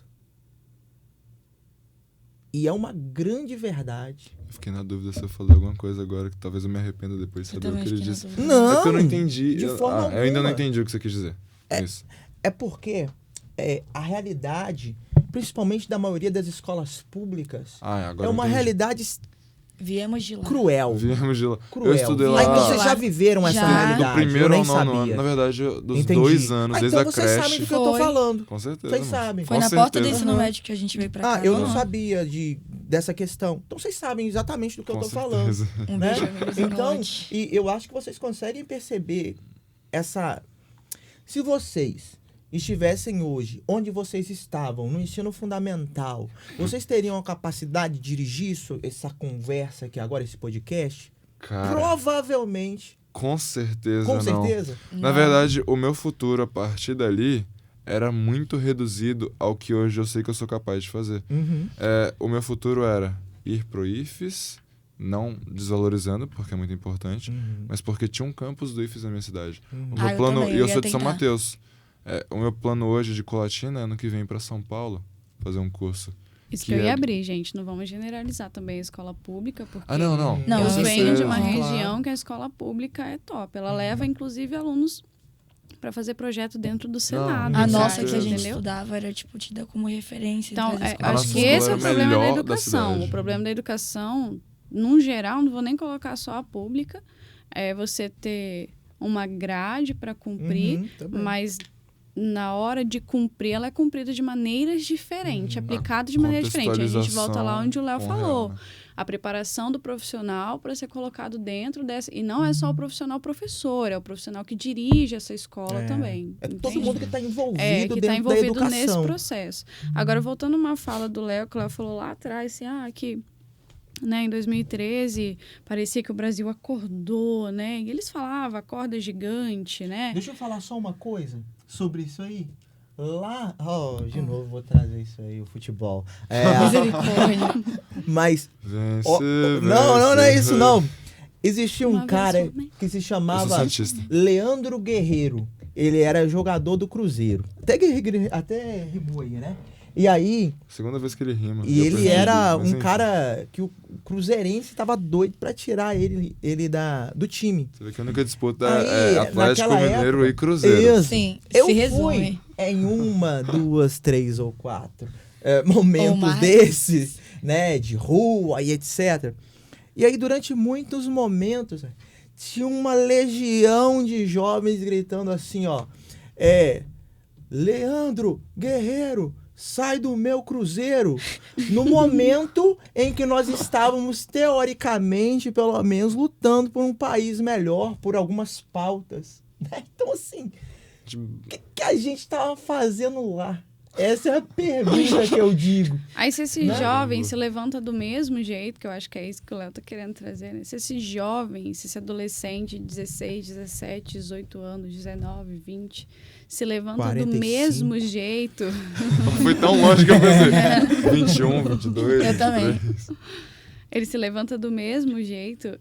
E é uma grande verdade. Eu fiquei na dúvida se eu falei alguma coisa agora que talvez eu me arrependa depois de Eu saber o também que ele fiquei na disse. dúvida. Não, É porque eu não entendi. de forma Eu ainda não alguma. entendi o que você quis dizer. Isso. É porque a realidade, principalmente da maioria das escolas públicas, Agora é uma eu entendi. realidade Viemos de lá. cruel. Viemos de lá. Cruel. Eu estudei Viemos Aí lá de vocês lá. já viveram essa Já. realidade. do primeiro eu nem ao nono sabia. ano. Na verdade, dos Entendi. 2 anos, desde então a vocês sabem creche. do que eu tô Foi. falando. Com certeza. Vocês mano. sabem. Foi Com na porta do certeza. ensino médio que a gente veio pra cá. Eu não Aham. sabia dessa questão. Então vocês sabem exatamente do que eu Com tô falando. certeza. Um né? beijo, amigos, Então, noite. e eu acho que vocês conseguem perceber essa... Se vocês estivessem hoje onde vocês estavam, no ensino fundamental, vocês teriam a capacidade de dirigir essa conversa aqui agora, esse podcast? Cara, Provavelmente. com certeza Com não. certeza. Na verdade, o meu futuro a partir dali era muito reduzido ao que hoje eu sei que eu sou capaz de fazer. Uhum. O meu futuro era ir pro IFES, não desvalorizando, porque é muito importante, mas porque tinha um campus do IFES na minha cidade. O meu Eu plano, também, e eu eu ia sou de São tentar. Mateus. O meu plano hoje de Colatina é ano que vem para São Paulo fazer um curso. Isso Que que eu ia é- abrir, gente. Não vamos generalizar também a escola pública, porque Não. Não, eu isso venho de é- uma Claro. região que a escola pública é top. Ela leva, inclusive, alunos para fazer projeto dentro do Senado. A Com nossa certeza. que a gente entendeu? estudava era, tipo, tida como referência. Então, entre as acho escolas. nossa que esse é o escola era problema da melhor da educação. cidade. O problema da educação, num geral, não vou nem colocar só a pública, é você ter uma grade para cumprir, Também. mas na hora de cumprir, ela é cumprida de maneiras diferentes, aplicada de maneira diferente. A gente volta lá onde o Léo Contextualização falou. com real, né? A preparação do profissional para ser colocado dentro dessa. E não é só o profissional professor, é o profissional que dirige essa escola também. É todo entende? mundo que está envolvido Que dentro está da envolvido nesse educação. processo. Agora, voltando a uma fala do Léo, que o Léo falou lá atrás, assim, que né, em 2013 parecia que o Brasil acordou, né? E eles falavam, acorda gigante, né? Deixa eu falar só uma coisa sobre isso aí. Lá, de novo vou trazer isso aí, o futebol. Misericórdia. Mas, Vencer, não é isso vencer. não. Existia um Uma vez cara foi, né? que se Eu sou chamava santista. Leandro Guerreiro. Ele era jogador do Cruzeiro. Até rimou aí, né? E aí, Segunda vez que ele rima. e Eu ele perdi, era mas um enfim. cara que o cruzeirense tava doido pra tirar ele do time. Você vê que a única disputa Aí, é Atlético naquela Mineiro época- e Cruzeiro. Isso. Sim, Eu se fui resume. em 1, 2, 3 ou 4 Ou momentos mais. desses, né, de rua e etc. E aí, durante muitos momentos, tinha uma legião de jovens gritando assim, Leandro Guerreiro, sai do meu Cruzeiro. No momento em que nós estávamos, teoricamente, pelo menos, lutando por um país melhor, por algumas pautas. Né? Então, assim, o que a gente estava fazendo lá? Essa é a pergunta que eu digo. Aí se esse Né? jovem se levanta do mesmo jeito, que eu acho que é isso que o Léo tá querendo trazer, né? Se esse jovem, se esse adolescente de 16, 17, 18 anos, 19, 20, se levanta 45. do mesmo jeito, Foi tão longe que eu pensei. 21, 22. Eu também. 23. ele se levanta do mesmo jeito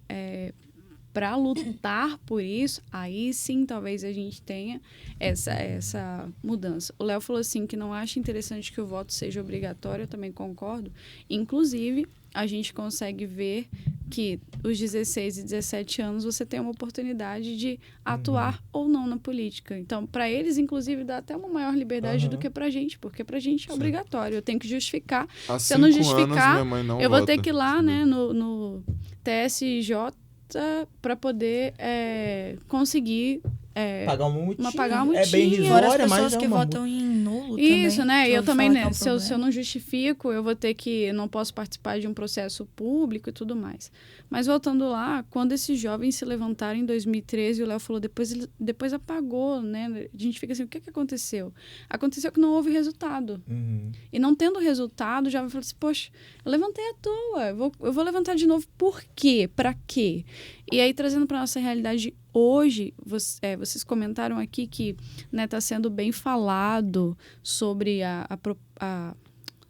para lutar por isso, aí sim talvez a gente tenha essa mudança. O Léo falou assim que não acha interessante que o voto seja obrigatório, eu também concordo. Inclusive, a gente consegue ver que os 16 e 17 anos você tem uma oportunidade de atuar ou não na política. Então, para eles, inclusive, dá até uma maior liberdade do que pra gente, porque pra gente é obrigatório. Eu tenho que justificar. Há Se eu não 5 justificar, anos, minha mãe não eu vou vota. ter que ir lá, né, no TSJ para poder conseguir Pagar uma multinha. pagar uma É bem multinha. Fora as risória, mas pessoas é que uma votam em nulo isso, também, né? que E eu também, falo que é né? um Se eu problema. não justifico, eu vou ter que... Não posso participar de um processo público e tudo mais. Mas voltando lá, quando esses jovens se levantaram em 2013, o Léo falou, depois apagou, né? A gente fica assim, o que aconteceu? Aconteceu que não houve resultado. Uhum. E não tendo resultado, já vai falar assim, poxa, eu levantei à toa, eu vou levantar de novo. Por quê? Pra quê? E aí, trazendo para nossa realidade hoje, vocês comentaram aqui que está sendo bem falado sobre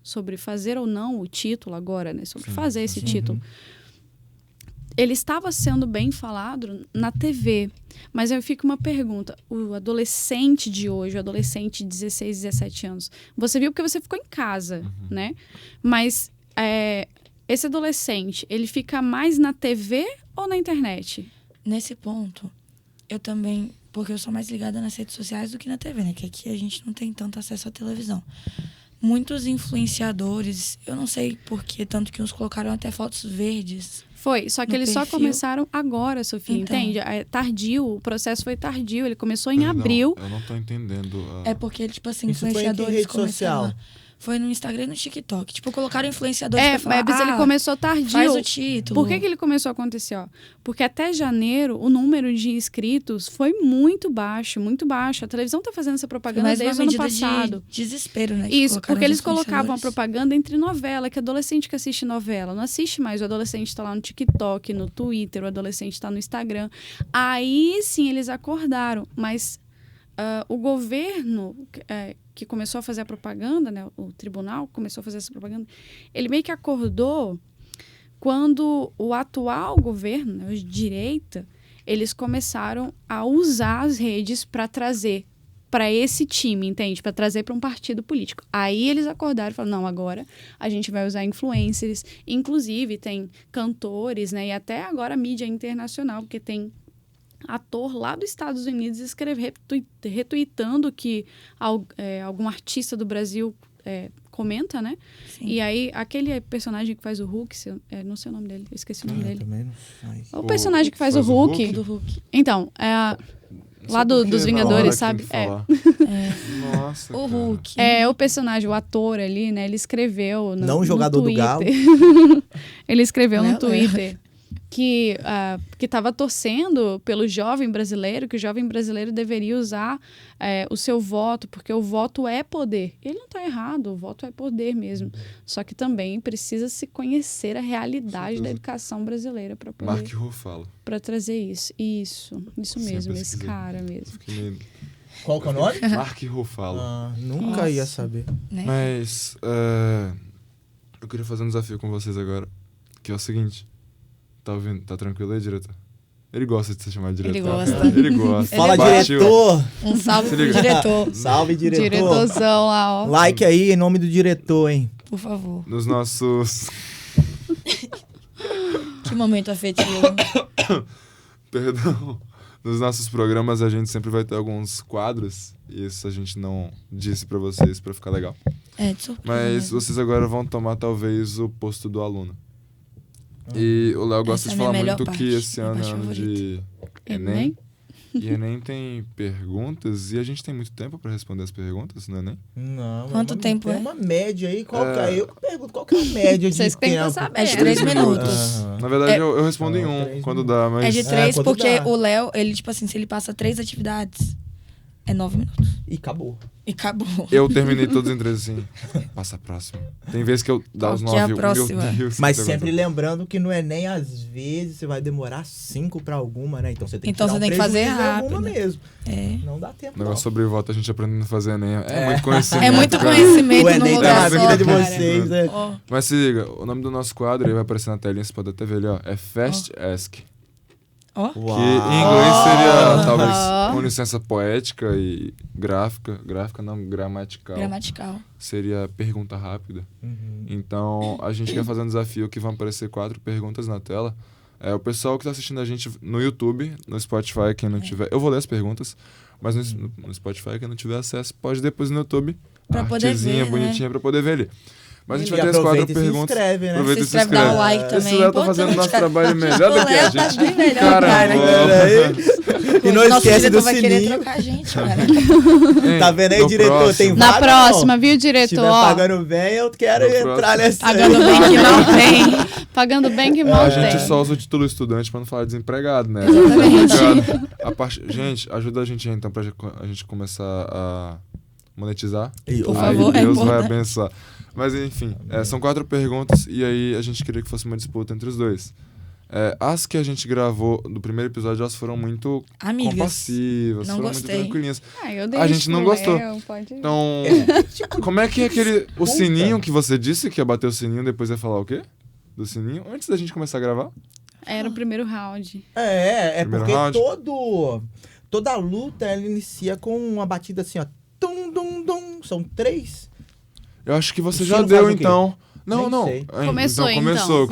sobre fazer ou não o título agora, né? Sobre fazer esse título. Ele estava sendo bem falado na TV, mas aí fica uma pergunta. O adolescente de hoje, o adolescente de 16, 17 anos, você viu porque você ficou em casa, né? Mas esse adolescente, ele fica mais na TV ou na internet? Nesse ponto, eu também... Porque eu sou mais ligada nas redes sociais do que na TV, né? Que aqui a gente não tem tanto acesso à televisão. Muitos influenciadores, eu não sei porquê, tanto que uns colocaram até fotos verdes. Foi, só que No eles só perfil. começaram agora, Sofia, Então. entende? É tardio, o processo foi tardio, ele começou em Perdão, abril. Eu não tô entendendo. É porque, tipo assim, Isso foi em que influenciadores rede começaram social? lá. Foi no Instagram e no TikTok. Tipo, colocaram influenciadores pra falar, Mas ele começou tardio. faz o título. Por que ele começou a acontecer? Ó? Porque até janeiro, o número de inscritos foi muito baixo, muito baixo. A televisão tá fazendo essa Foi propaganda mais uma desde o ano medida passado. de desespero, né? que Isso, colocaram porque os eles colocavam a influenciadores. propaganda entre novela, que adolescente que assiste novela não assiste mais. O adolescente tá lá no TikTok, no Twitter, o adolescente tá no Instagram. Aí sim eles acordaram, mas o governo que começou a fazer a propaganda, né, o tribunal começou a fazer essa propaganda, ele meio que acordou quando o atual governo, né, os de direita, eles começaram a usar as redes para trazer para esse time, entende? Para trazer para um partido político. Aí eles acordaram e falaram, não, agora a gente vai usar influencers, inclusive tem cantores, né? E até agora mídia internacional, porque tem ator lá dos Estados Unidos escrever, retweetando que algum artista do Brasil comenta, né? Sim. E aí, aquele personagem que faz o Hulk, não sei o nome dele, eu esqueci o nome dele. Também não sei. O personagem que faz o Hulk. Do Hulk. Então, lá dos Vingadores, sabe? Nossa, O cara. Hulk. O personagem, o ator ali, né? Ele escreveu Não o jogador do Galo. Ele escreveu no Não, Twitter que estava torcendo pelo jovem brasileiro, que o jovem brasileiro deveria usar o seu voto, porque o voto é poder. Ele não está errado, o voto é poder mesmo. Só que também precisa se conhecer a realidade da educação brasileira para poder... Mark Ruffalo. Para trazer isso. Isso mesmo, esse pesquisei. cara mesmo. Fiquei meio... Qual que é o nome? Mark Ruffalo. Nunca Nossa. ia saber. Né? Mas eu queria fazer um desafio com vocês agora, que é o seguinte. Tá ouvindo? Tá tranquilo aí, diretor? Ele gosta de ser chamado de diretor. Ele gosta. cara. Ele gosta. Fala, Batiu. diretor! Um salve Se pro liga. diretor, Salve, diretor! Diretorzão lá, ó. Like aí em nome do diretor, hein? por favor. Nos nossos... Que momento afetivo. Perdão. Nos nossos programas a gente sempre vai ter alguns quadros. E isso a gente não disse pra vocês pra ficar legal. De surpresa Mas mesmo. vocês agora vão tomar talvez o posto do aluno. E o Léo gosta Essa de é a falar minha muito melhor que parte, esse minha ano é parte ano de Enem. Enem? E Enem tem perguntas e a gente tem muito tempo pra responder as perguntas no Enem. Não, Quanto tempo tem é? uma média aí. Qual que é? Eu pergunto, qual que é a média de Vocês que têm que tempo? saber. É de né? 3 minutos. Aham. Na verdade, É- eu respondo em Ah, um 3 quando minutos. dá, mas... É de 3 quando porque dá. o Léo, ele, tipo assim, se ele passa 3 atividades, é 9 minutos. E acabou. E acabou. Eu terminei todos em 3 assim. Passa a próxima. Tem vezes que eu dá os Qual que é a 9 próxima? Meu Deus, Mas que sempre negócio. lembrando que no Enem, às vezes, você vai demorar 5 pra alguma, né? Então você tem que Então tirar você um tem que fazer prejuízo em alguma rápido. mesmo. É. Não dá tempo, O negócio não. sobre voto, a gente aprendendo a fazer Enem. É muito conhecimento. É muito cara. conhecimento O no Enem tá lugar na só, vida de cara. vocês, né? Ó, Mas se liga, o nome do nosso quadro aí vai aparecer na telinha, você pode até ver ali, ó. É Fast Ask. ó. Que em inglês seria, Oh. talvez, Oh. com licença poética e gráfica. Gráfica não, gramatical. Gramatical. Seria pergunta rápida. Uhum. Então, a gente quer fazer um desafio que vão aparecer 4 perguntas na tela. O pessoal que tá assistindo a gente no YouTube, no Spotify, quem não tiver... Eu vou ler as perguntas, mas no Spotify, quem não tiver acesso, pode depois no YouTube. Pra poder artezinha ver, né? bonitinha pra poder ver ali. Mas a gente E vai ter as 4 aproveita e se perguntas. inscreve, né? Aproveita Se e se inscreve, dá inscreve. um like também. Esse Léo tá fazendo nosso Importante, trabalho melhor O do que a Léo tá gente. bem melhor, Caramba. cara. E não Nosso esquece diretor do vai querer sininho. trocar a gente, cara. Hein, Tá vendo aí, no diretor? próximo- Tem Na vaga, próxima, não? viu, Se diretor? estiver Ó, pagando bem, eu quero No entrar próximo. nessa. pagando bem que não tem. Pagando bem que mal A tem. gente só usa o título estudante pra não falar desempregado, né? Exatamente. Complicado. Gente, ajuda a gente aí, então, pra a gente começar a monetizar. Por Aí favor, é Deus vai importante. abençoar. Mas enfim, são 4 perguntas e aí a gente queria que fosse uma disputa entre os dois. As que a gente gravou do primeiro episódio, elas foram muito Amigas. compassivas, Não foram gostei. muito tranquilinhas. Eu A gente não gostou. Pode... Então, como é que é aquele... O sininho que você disse que ia bater o sininho, depois ia falar o quê? Do sininho? Antes da gente começar a gravar? Era o primeiro round. Primeiro Porque round. toda luta ela inicia com uma batida assim, ó. Tum, dum, dum. São 3. Eu acho que você O já sino deu, faz o quê? então. Não, Nem não. sei. Começou, então. então.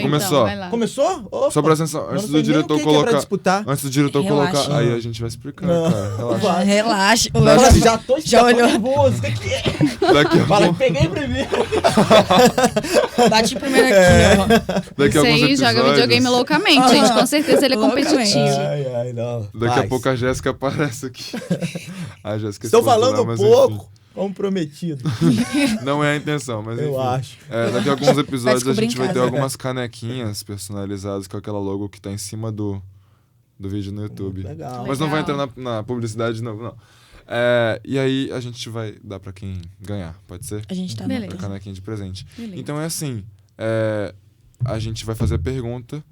Começou. Vai lá. Começou? Opa, Só presta atenção, eu antes não do sei nem diretor o que é pra colocar... disputar. Antes do diretor Relaxa. colocar... Aí a gente vai explicando, Não. cara. Relaxa. Vai. Relaxa. O Dá Léo assim. Já tô Já olhou. nervoso. O que que é? Daqui a Fala, pouco... peguei primeiro. bate primeiro aqui, ó. Daqui a Isso alguns aí episódios... joga videogame loucamente, gente. Com certeza ele é Loucamente. competitivo. Ai, não. Daqui a Vai. pouco a Jéssica aparece aqui. A Jéssica Estou esposa falando lá, mas pouco. Comprometido, enfim. Não é a intenção, mas enfim. eu acho. Daqui a alguns episódios a descobrir gente em vai ter casa. algumas canequinhas personalizadas com aquela logo que tá em cima do vídeo no YouTube. Legal. Mas não vai entrar Legal. na publicidade de novo, não. E aí a gente vai dar pra quem ganhar, pode ser? A gente tá Beleza. A canequinha de presente. Beleza. Então é assim, a gente vai fazer a pergunta,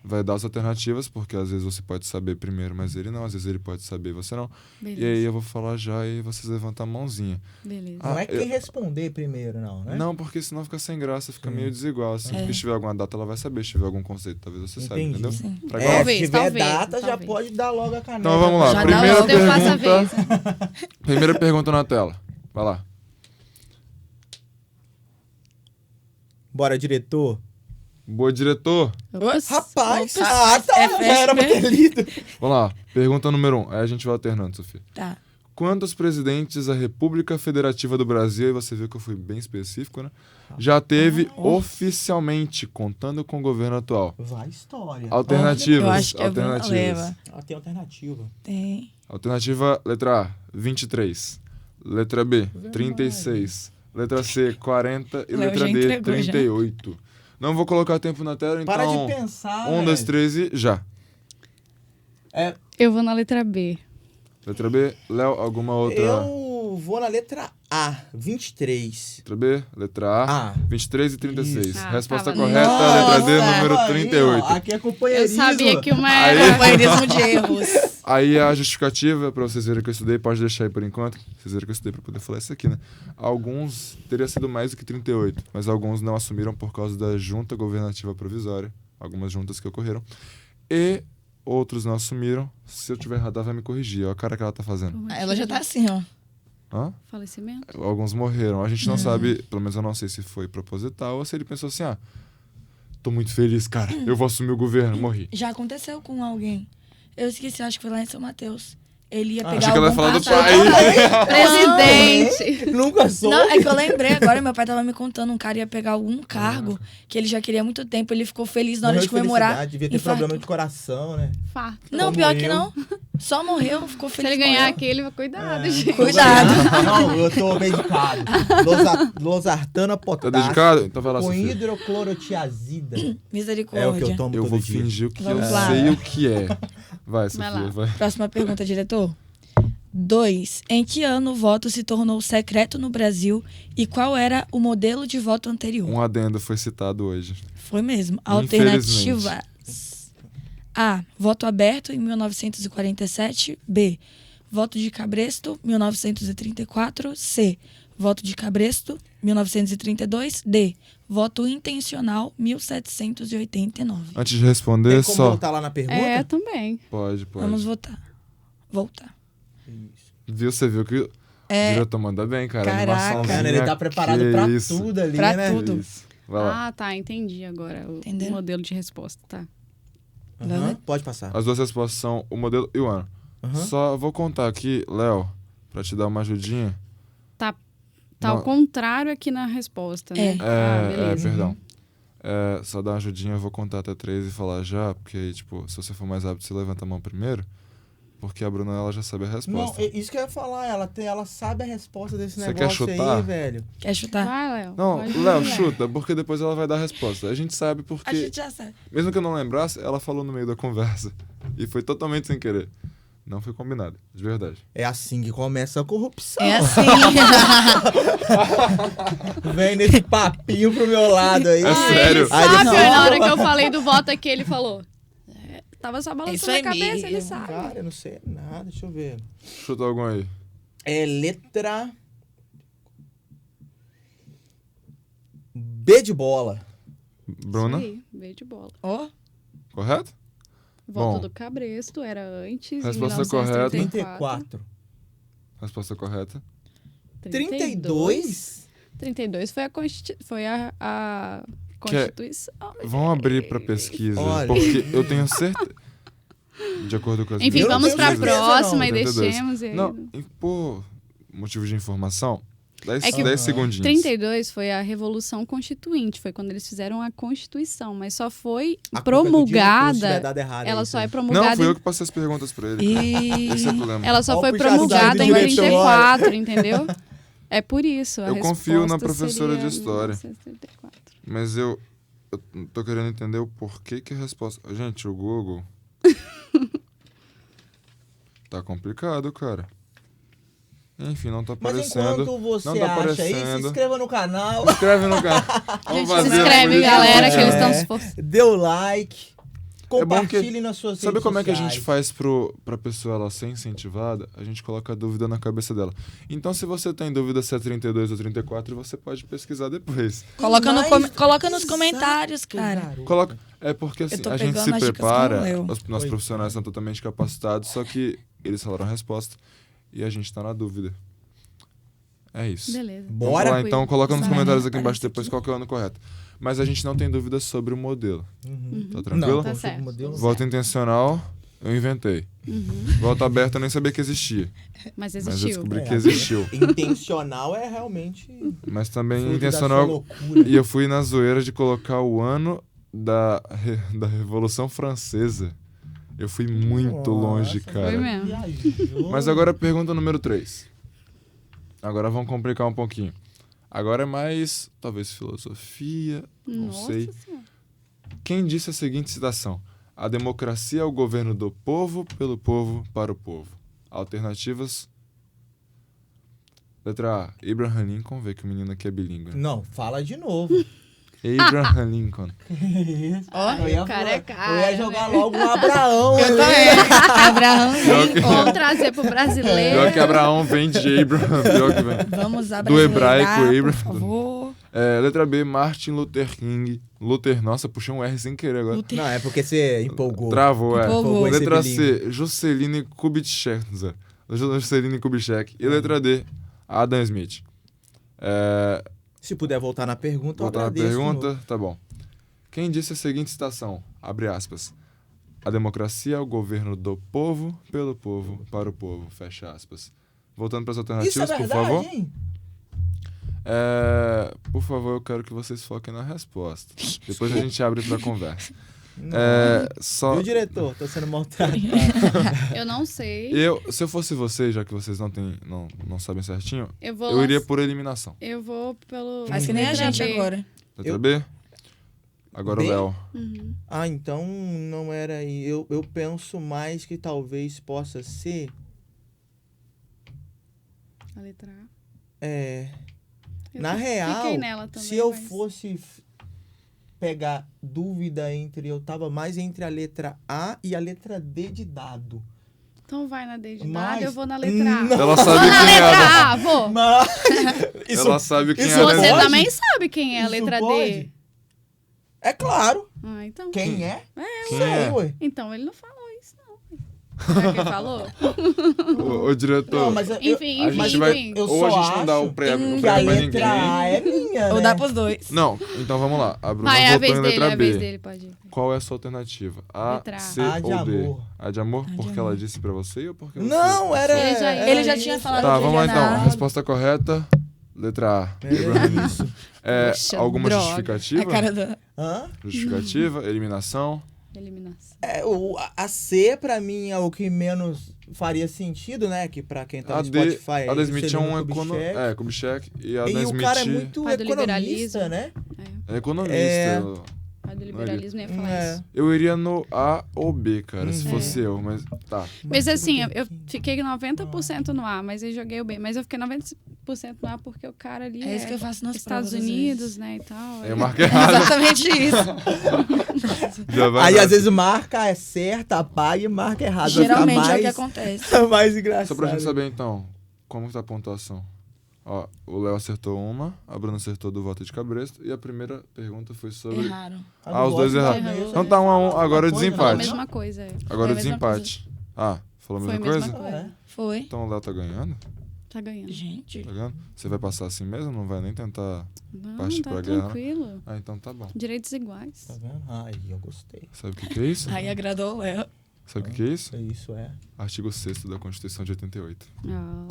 vai dar as alternativas, porque às vezes você pode saber primeiro, mas ele não, às vezes ele pode saber, você não. Beleza. E aí eu vou falar já e vocês levantam a mãozinha. Beleza. Não é Ah, quem responder primeiro, não, né? Não, porque senão fica sem graça, fica meio desigual, assim. É. Porque se tiver alguma data, ela vai saber. Se tiver algum conceito, talvez você saiba, Entendi. entendeu? Sim. Pra Talvez, se tiver talvez, data, já talvez. pode dar logo a caneta. Então vamos lá. Já dá Primeira logo. Eu faço a vez. pergunta. Primeira pergunta na tela. Vai lá. Bora, diretor. Boa, diretor. Rapaz, Opa, tá. é Já era pra ter lido. Vamos lá. Pergunta número 1. Aí a gente vai alternando, Sofia. Tá. Quantos presidentes a República Federativa do Brasil, e você viu que eu fui bem específico, né? Já teve oficialmente, contando com o governo atual. Vai história. Alternativas. Eu acho que é alternativas. leva. Tem alternativa. Tem. Alternativa letra A, 23. Letra B, 36. Letra C, 40. E Léo letra já D, entregou, já. 38. Não vou colocar tempo na tela, então... Para de pensar, 1, 2, 3 e já. Eu vou na letra B. Letra B, Léo, alguma outra? Eu vou na letra A, 23. Letra B, letra A, A. 23 e 36. Isso. Ah, Resposta tava correta, Nossa, letra D, número aí, ó, 38. aqui é Eu companheirismo. sabia que uma Aí- era. Companheirismo de erros. Aí a justificativa, pra vocês verem que eu estudei, pode deixar aí por enquanto. Vocês verem que eu estudei pra poder falar isso aqui, né? Alguns teria sido mais do que 38, mas alguns não assumiram por causa da junta governativa provisória. Algumas juntas que ocorreram. E outros não assumiram. Se eu tiver errado, ela vai me corrigir. Olha a cara que ela tá fazendo. Ela já tá assim, ó. Hã? Falecimento? Alguns morreram. A gente não sabe, pelo menos eu não sei se foi proposital ou se ele pensou assim, tô muito feliz, cara. Eu vou assumir o governo, morri. Já aconteceu com alguém. Eu esqueci, acho que foi lá em São Mateus. Ele ia pegar Achei que ela ia algum falar do pastor. pai. Presidente. Nunca sou. Não, é que eu lembrei agora, meu pai tava me contando, um cara ia pegar algum cargo que ele já queria há muito tempo, ele ficou feliz na hora Morreu de comemorar. felicidade, devia ter infartou. problema de coração, né? Farto. Não, Como pior que eu. não. Só morreu, ficou Se feliz. ele ganhar morreu. aqui, ele vai cuidar, É. gente. Cuidado. Não, eu tô medicado. Losartana Tá potássio dedicado? Então vai lá, com Sofia. hidroclorotiazida. Misericórdia. É o que eu tomo Eu todo vou dia. fingir o que Vamos eu lá. sei o que é. Vai, Sofia, lá. vai. Próxima pergunta, diretor. 2. Em que ano o voto se tornou secreto no Brasil e qual era o modelo de voto anterior? Um adendo foi citado hoje. Foi mesmo. Infelizmente. Alternativas. A. Voto aberto em 1947. B. Voto de cabresto, 1934. C. Voto de cabresto, 1932. D. Voto intencional, 1789. Antes de responder, Tem como só... voltar lá na pergunta? É, também. Pode. Vamos votar. Voltar. Viu? Você viu que o diretor manda bem, cara. Caraca. Animaçãozinha, Cara, ele tá preparado que pra isso. tudo ali, Pra né? tudo. Isso. Vai lá. Ah, tá, entendi agora o Entendeu? modelo de resposta, tá. Aham, pode passar. As duas respostas são o modelo e o ano. Aham. Só vou contar aqui, Léo, pra te dar uma ajudinha. Tá ao Não. contrário aqui na resposta, né? Beleza. Perdão. Só dar uma ajudinha, eu vou contar até 3 e falar já, porque aí, tipo, se você for mais rápido, você levanta a mão primeiro, porque a Bruna, ela já sabe a Não, resposta. isso que eu ia falar, ela sabe a resposta desse Você quer negócio chutar? aí, velho. Quer chutar? Vai, Léo. Não, pode Léo, ir. chuta, porque depois ela vai dar a resposta. A gente sabe A porque, gente já sabe. mesmo que eu não lembrasse, ela falou no meio da conversa. E foi totalmente sem querer. Não foi combinado, de verdade. É assim que começa a corrupção. É assim. Vem nesse papinho pro meu lado aí. É Ah, sério? Ele Aí sabe, depois- na hora que eu falei do voto aqui, ele falou. Tava só Isso balançando é a cabeça, ele mesmo. sabe. Cara, eu não sei nada, deixa eu ver. Chuta algum aí. É letra B de bola. Bruna, Isso aí, veio de bola. Ó, correto? Voto Bom. do Cabresto era antes, Resposta em 1934. 34. Resposta correta. 32? 32 foi a Que é- Constituição. Vamos abrir pra pesquisa, Olha. porque eu tenho certeza... De acordo com as Enfim, Eu minhas não vamos tenho pra certeza, próxima e 32. deixemos. E aí. Não, por motivo de informação, 10, É que 10 segundinhos. 32 foi a Revolução Constituinte, foi quando eles fizeram a Constituição, mas só foi A culpa é do diretor, se tiver promulgada. dado errado Ela aí, só é gente. Não, promulgada. fui eu que passei as perguntas pra ele. e... Esse é o problema. Ela só Ó, foi puxa saco promulgada do em diretor. 34, entendeu? É por isso. Eu confio na resposta professora de seria história. 1934. Mas eu tô querendo entender o porquê que a resposta... Gente, o Google... Tá complicado, cara. Enfim, não tá Mas aparecendo. enquanto você não tá acha aí, se aparecendo. inscreva no canal, Se inscreve no canal. Vamos Gente, fazer Se a inscreve, política galera, que mundial. eles estão É. se esforçando. dê o like, É bom que- compartilhe nas suas Sabe redes como é que a sociais. gente faz pra pessoa ela ser incentivada? A gente coloca a dúvida na cabeça dela. Então, se você tem dúvida se é 32 ou 34, você pode pesquisar depois. Coloca, no Mas- coloca nos Exato, comentários, cara. garoto. Coloca. É porque assim, tô a gente pegando se as dicas prepara, com o Léo. os nossos Oi. profissionais são totalmente capacitados, só que eles falaram a resposta e a gente tá na dúvida. É isso. Beleza. Bora? Vamos lá, então coloca nos Vai, comentários aqui aparece embaixo depois aqui. qual que é o ano correto. Mas a gente não tem dúvida sobre o modelo. Uhum. Tá tranquilo? Não, Tá sobre certo. o modelo. Volta intencional, eu inventei. Volta aberta, eu nem sabia que existia. Mas Mas eu existiu. descobri que existiu. Intencional é realmente Mas também fruto da intencional. sua loucura. E eu fui na zoeira de colocar o ano da Revolução Francesa. Eu fui muito longe, Nossa, cara. Foi mesmo. viajou. Mas agora pergunta número 3. Agora vamos complicar um pouquinho. Agora é mais, talvez, filosofia, não Nossa sei. Senhora. Quem disse a seguinte citação? A democracia é o governo do povo, pelo povo, para o povo. Alternativas. Letra A. Abraham Lincoln. Vê que o menino aqui é bilíngue. Não, fala de novo. Abraham Lincoln. Ó, Eu o cara é cara, Eu ia jogar né? logo um Abraão. Eu ali. também. Abraão Lincoln. Vamos trazer pro brasileiro. Pior que Abraão vem de Abraham. Pior que vem. Vamos Do hebraico, abrasileirar, Abraham. por favor. Letra B. Martin Luther King. Nossa, puxei um R sem querer agora. Luther- Não, é porque você empolgou. Travou, é. Empolgou. esse Letra bilíngue. C. Jusceline Kubitschek. Jusceline Kubitschek. E letra D. Adam Smith. Se puder voltar na pergunta, Voltar eu na agradeço. de pergunta, novo. tá bom. Quem disse a seguinte citação? Abre aspas. A democracia é o governo do povo, pelo povo, para o povo. Fecha aspas. Voltando para as Isso é alternativas, por verdade, favor. hein? Por favor, eu quero que vocês foquem na resposta. Depois a gente abre para conversa. Não. Só Viu, diretor? Tô sendo maltratado. Eu não sei. se eu fosse vocês, já que vocês não sabem certinho, Eu vou. eu iria por eliminação. Eu vou pelo. Faz que nem a letra gente B. agora. Letra Eu- B? Agora B? o Léo. Uhum. Ah, então não era aí. Eu penso mais que talvez possa ser. A letra A. Eu Na fiquei real, nela também, se eu mas- fosse pegar dúvida entre. Eu tava mais entre a letra A e a letra D de dado. Então vai na D de Mas- dado, eu vou na letra A. Não. Ela Vou sabe na quem é. letra A, vou. Mas. Ela sabe quem isso é. Você né? pode? também sabe quem é a Isso letra D. pode? É claro. Ah, então. Quem é? Quem Sei, é? ué. Então ele não falou isso, não. Será que ele falou? Ô, diretor. Não, mas Enfim, a enfim, gente vai. enfim. Eu Ou a só gente não dá o acho prêmio que que a pra letra ninguém. A é minha, Ou né? dá pros dois. Não, então vamos lá. A Bruna Vai, é a votou vez em dele, letra é a vez B. dele, pode ir. Qual é a sua alternativa? A, Letra A. C A de ou D? amor. A de amor? A de Porque amor. ela disse pra você ou porque Não, você... era. Ele já- era Ele já isso. tinha falado Tá, que vamos lá ele então. era- Resposta correta. Letra A. Abraham isso. Poxa, alguma droga. justificativa? A cara da... Hã? Justificativa? Eliminação? Eliminação. A C, pra mim, é o que menos faria sentido, né? Que pra quem tá A no D, Spotify... a da Smith é Juscelino um Kubitschek. Kubitschek. E a E da o Smith cara é muito Pai do economista, liberalismo. né? é economista. É. A do liberalismo ia falar É. isso. Eu iria no A ou B, cara, se Uhum. fosse eu, mas tá. Mas tudo assim, bem. eu fiquei 90% no A, mas eu joguei o B. Mas eu fiquei 90% no A porque o cara ali É isso que eu faço nas Estados provas, às Unidos, vezes. né, e tal. Eu marquei errado. Exatamente isso. Já vai Aí, nessa. às vezes, marca é certa, apaga e marca errado. Vai ficar Geralmente é o mais, que acontece. mais engraçado. Só pra gente saber então, como que tá a pontuação? Ó, o Léo acertou uma, a Bruna acertou do voto de cabresto e a primeira pergunta foi sobre... Erraram. os dois erraram. Então tá 1 a 1, agora é Falou a desempate. mesma coisa. Agora Foi o a mesma desempate. Ah, falou a Foi a mesma mesma coisa? coisa. Foi. Então o Léo tá ganhando? Tá ganhando. Gente. Tá ganhando? Você vai passar assim mesmo? Não vai nem tentar... Não, Parte tá pra guerra. tranquilo. Ah, então tá bom. Direitos iguais. Tá vendo? Ai, eu gostei. Sabe o que é isso? Aí agradou o Léo. Sabe o que é isso? Isso é. Artigo 6º da Constituição de 88.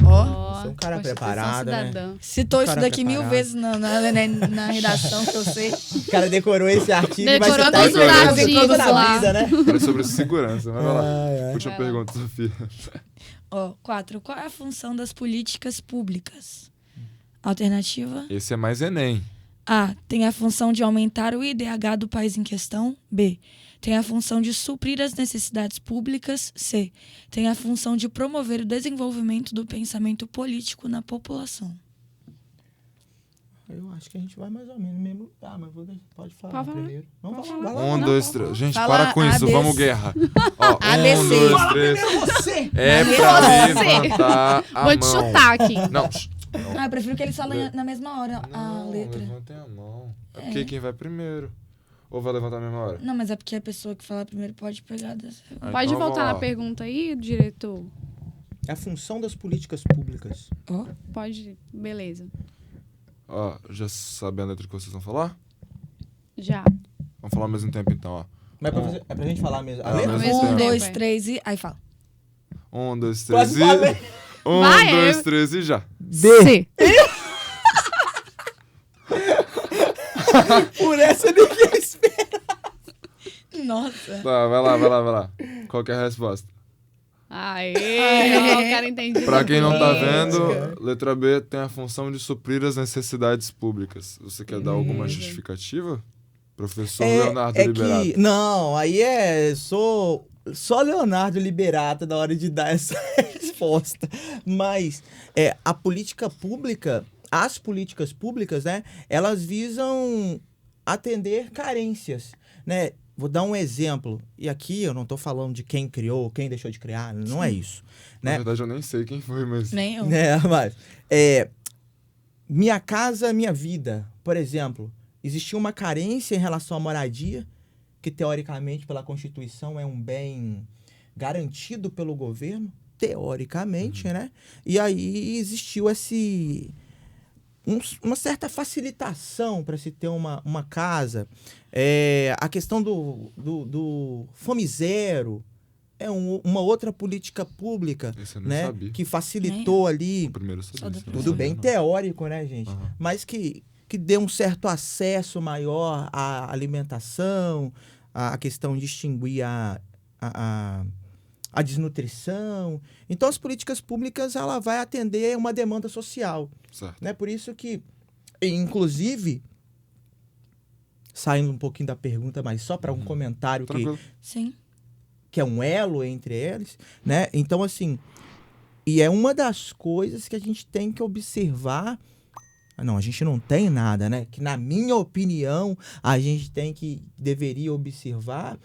Ó. Você é um cara Constituição preparado, né? cidadã. Citou isso Cara daqui mil preparado. vezes na redação, que eu sei. O cara decorou esse artigo e vai Decorou citar todos isso os toda artigos a lá. vida, né? Era sobre segurança, mas vai lá. Ai, ai. Última Vai lá. pergunta, Sofia. Ó, 4. Qual é a função das políticas públicas? Alternativa Esse é mais Enem. A. Tem a função de aumentar o IDH do país em questão. B. Tem a função de suprir as necessidades públicas. C. Tem a função de promover o desenvolvimento do pensamento político na população. Eu acho que a gente vai mais ou menos no mesmo lugar, mas pode falar Pode falar. primeiro. Não, Pode vai falar. lá. Um, não, dois, não, três. não. Gente, Fala para com isso, ABC. vamos guerra. Ó, ABC. um, dois, Fala três. primeiro você! É Você. pra levantar a Vou mão. te chutar aqui. Não, Ah, eu prefiro que eles falem na mesma hora a não, letra. levantem a mão. É porque quem vai primeiro. Ou vai levantar a mesma hora? Não, mas é porque a pessoa que falar primeiro pode pegar dessa. Ah, Pode então voltar vamos na lá. pergunta aí, diretor? É a função das políticas públicas. Ó, Pode, beleza. Ó, já sabe a letra que vocês vão falar? Já. Vamos falar ao mesmo tempo então, ó. Mas é pra gente falar mesmo. A É, letra? ao mesmo mesmo tempo. 1, tempo, 2, é. 3 e... Aí fala. 1, 2, 3 Quase e... falei. 1, Vai, 2, 3 e já. C. Por essa ninguém espera. Nossa. Tá, vai lá. Qual que é a resposta? Aê, o cara entende. Pra quem não tá Política. vendo, letra B tem a função de suprir as necessidades públicas. Você quer dar alguma Beleza. justificativa? Professor Leonardo é Liberato. que... Não, aí sou só Leonardo Liberato na hora de dar essa resposta. Mas a política pública, as políticas públicas, né, elas visam atender carências, né? Vou dar um exemplo. E aqui eu não tô falando de quem criou, quem deixou de criar, não é isso, Na né? verdade, eu nem sei quem foi, mas... Nem eu. Mas, Minha Casa Minha Vida, por exemplo, existia uma carência em relação à moradia, que teoricamente, pela Constituição, é um bem garantido pelo governo, teoricamente, né? E aí existiu uma certa facilitação para se ter uma casa. A questão do Fome Zero é uma outra política pública, Esse eu nem né? sabia. Que facilitou ali. O primeiro eu Só sabia. depois. Tudo bem Não. teórico, né, gente? Aham. Mas que dê um certo acesso maior à alimentação, a questão de extinguir a desnutrição. Então, as políticas públicas, ela vai atender uma demanda social, Certo. né? Por isso que, inclusive, saindo um pouquinho da pergunta, mas só para um comentário Tranquilo. Sim. que é um elo entre eles, né? Então, assim, e é uma das coisas que a gente tem que observar. Não, a gente não tem nada, né? Que, na minha opinião, a gente deveria observar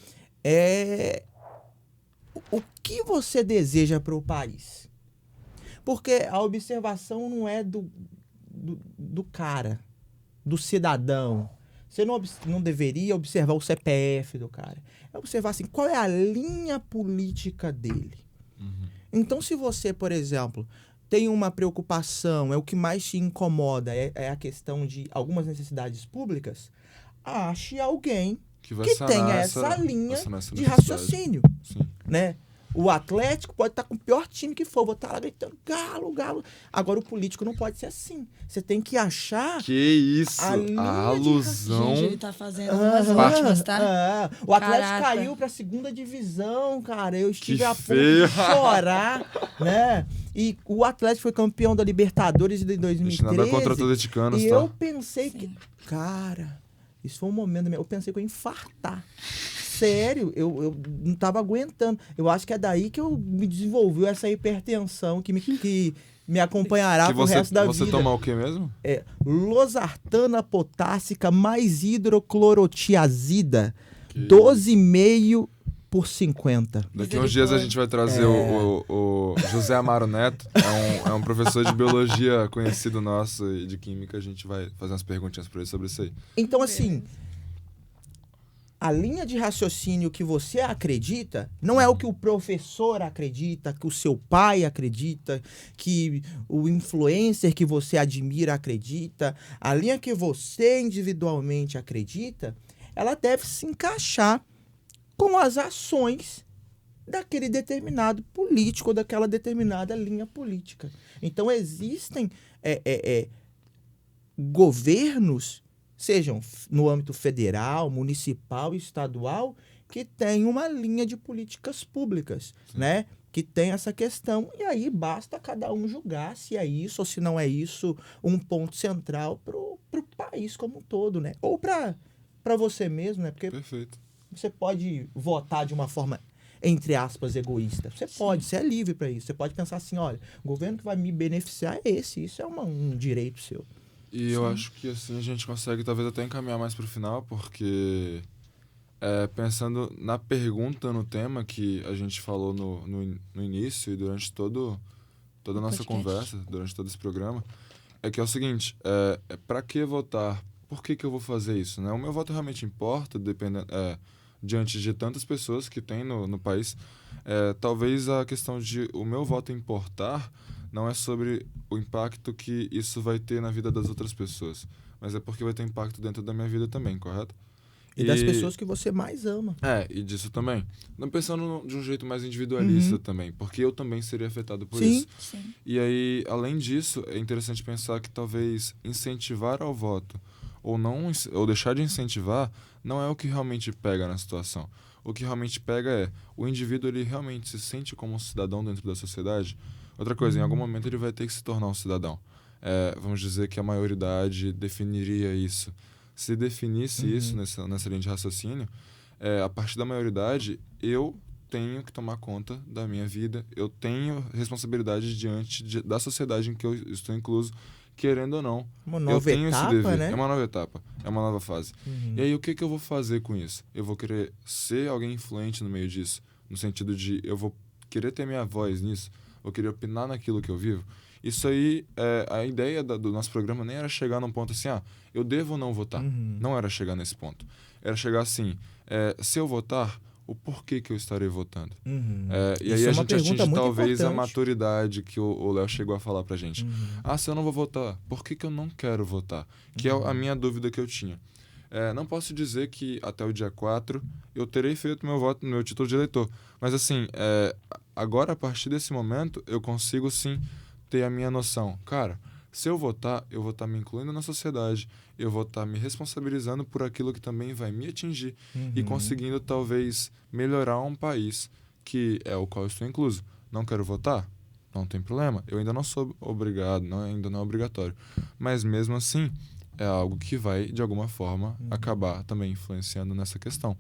o que você deseja para o país. Porque a observação não é do cara, do cidadão. Você não deveria observar o CPF do cara. É observar assim, qual é a linha política dele. Então, se você, por exemplo, tem uma preocupação, é o que mais te incomoda, é a questão de algumas necessidades públicas, ache alguém Que vai que sanar tenha essa linha sanar essa de necessidade. raciocínio, Sim. né? O Atlético pode estar com o pior time que for, vou estar lá gritando, galo, galo. Agora, o político não pode ser assim. Você tem que achar... Que isso? A linha de A alusão. Gente, ele tá fazendo umas Aham, ótimas, tá? O Atlético Caraca. caiu pra segunda divisão, cara. Eu estive Que a ponto feio. de chorar, né? E o Atlético foi campeão da Libertadores de Gente, 2013. nada contra atleticanos, E tá? eu pensei que... Sim. Cara, isso foi um momento... Eu pensei que eu ia infartar. Sério, eu não tava aguentando. Eu acho que é daí que eu me desenvolveu essa hipertensão que me acompanhará Que pro você, resto da você vida. toma o que mesmo? Losartana potássica mais hidroclorotiazida, Que 12,5 por 50. Daqui uns dias a gente vai trazer o José Amaro Neto, é um professor de biologia conhecido nosso e de química. A gente vai fazer umas perguntinhas pra ele sobre isso aí. Então, assim, a linha de raciocínio que você acredita não é o que o professor acredita, que o seu pai acredita, que o influencer que você admira acredita. A linha que você individualmente acredita, ela deve se encaixar com as ações daquele determinado político ou daquela determinada linha política. Então, existem governos, sejam no âmbito federal, municipal, estadual, que têm uma linha de políticas públicas, né? Que tem essa questão. E aí basta cada um julgar se é isso ou se não é isso um ponto central pro país como um todo, né? Ou para você mesmo, né? Porque Perfeito. você pode votar de uma forma, entre aspas, egoísta. Você pode, você é livre para isso. Você pode pensar assim, olha, o governo que vai me beneficiar é esse. Isso é um direito seu. E eu acho que assim a gente consegue talvez até encaminhar mais pro final, porque pensando na pergunta, no tema que a gente falou no início e durante toda a nossa podcast. conversa, durante todo esse programa, é que é o seguinte, para que votar? Por que eu vou fazer isso? Né? O meu voto realmente importa, diante de tantas pessoas que tem no país, talvez a questão de o meu voto importar não é sobre o impacto que isso vai ter na vida das outras pessoas, mas é porque vai ter impacto dentro da minha vida também, correto? E das pessoas que você mais ama. E disso também. Não pensando de um jeito mais individualista também, porque eu também seria afetado por isso. Sim. E aí, além disso, é interessante pensar que talvez incentivar ao voto ou deixar de incentivar não é o que realmente pega na situação. O que realmente pega é o indivíduo, ele realmente se sente como um cidadão dentro da sociedade. Outra coisa, em algum momento ele vai ter que se tornar um cidadão. Vamos dizer que a maioridade definiria isso. Se definisse isso nessa linha de raciocínio, a partir da maioridade, eu tenho que tomar conta da minha vida, eu tenho responsabilidade diante da sociedade em que eu estou incluso, querendo ou não. Uma nova etapa, né? É uma nova etapa, é uma nova fase. E aí, o que eu vou fazer com isso? Eu vou querer ser alguém influente no meio disso, no sentido de eu vou querer ter minha voz nisso, vou querer opinar naquilo que eu vivo. Isso aí, a ideia do nosso programa nem era chegar num ponto assim, eu devo ou não votar. Não era chegar nesse ponto. Era chegar assim, se eu votar, o porquê que eu estarei votando. E aí a gente atinge talvez a maturidade que o Léo chegou a falar pra gente. Se eu não vou votar, por que eu não quero votar? Que é a minha dúvida que eu tinha. Não posso dizer que até o dia 4 eu terei feito meu voto no meu título de eleitor. Mas assim, agora a partir desse momento eu consigo sim ter a minha noção. Cara, se eu votar me incluindo na sociedade, eu vou estar me responsabilizando por aquilo que também vai me atingir e conseguindo talvez melhorar um país que é o qual eu estou incluso. Não quero votar? Não tem problema. Eu ainda não sou obrigado, ainda não é obrigatório. Mas mesmo assim, é algo que vai, de alguma forma, acabar também influenciando nessa questão.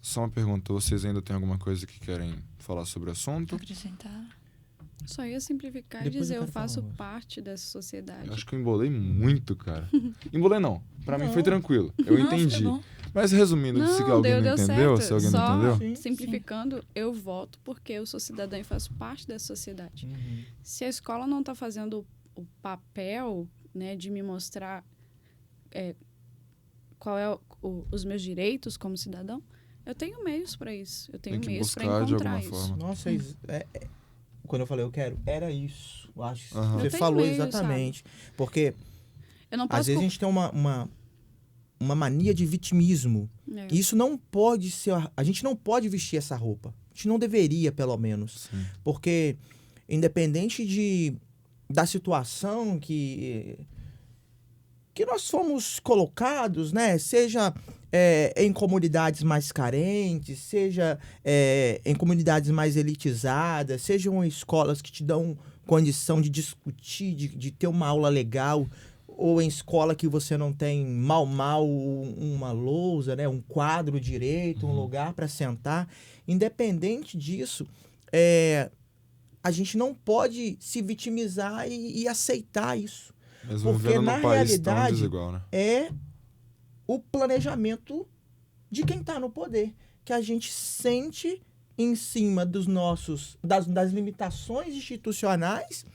Só uma pergunta, vocês ainda têm alguma coisa que querem falar sobre o assunto? Acrescentar? Só ia simplificar e Depois dizer, eu faço falar. parte dessa sociedade. Eu acho que eu embolei muito, cara. Embolei não. Pra mim foi tranquilo. Eu Não, entendi. foi bom. Mas resumindo, se alguém não deu entendeu, certo. se alguém Só não entendeu. simplificando, eu voto porque eu sou cidadã e faço parte dessa sociedade. Se a escola não está fazendo o papel, né, de me mostrar qual é os meus direitos como cidadão, eu tenho meios para isso. Eu tenho Tem que meios para buscar de encontrar alguma isso. forma. Nossa, quando eu falei eu quero, era isso. Eu acho que Aham. você Eu tenho falou meio, exatamente. Porque Eu não posso às vezes a gente tem uma mania de vitimismo. E isso não pode ser... A gente não pode vestir essa roupa. A gente não deveria, pelo menos. Sim. Porque, independente da situação que nós fomos colocados, né? Seja em comunidades mais carentes, seja em comunidades mais elitizadas, sejam escolas que te dão condição de discutir, de ter uma aula legal, ou em escola que você não tem mal uma lousa, né? Um quadro direito, um lugar para sentar. Independente disso, a gente não pode se vitimizar e aceitar isso. Mesmo Porque, vivendo na num país tão realidade, desigual, né? é o planejamento de quem está no poder, que a gente sente em cima das limitações institucionais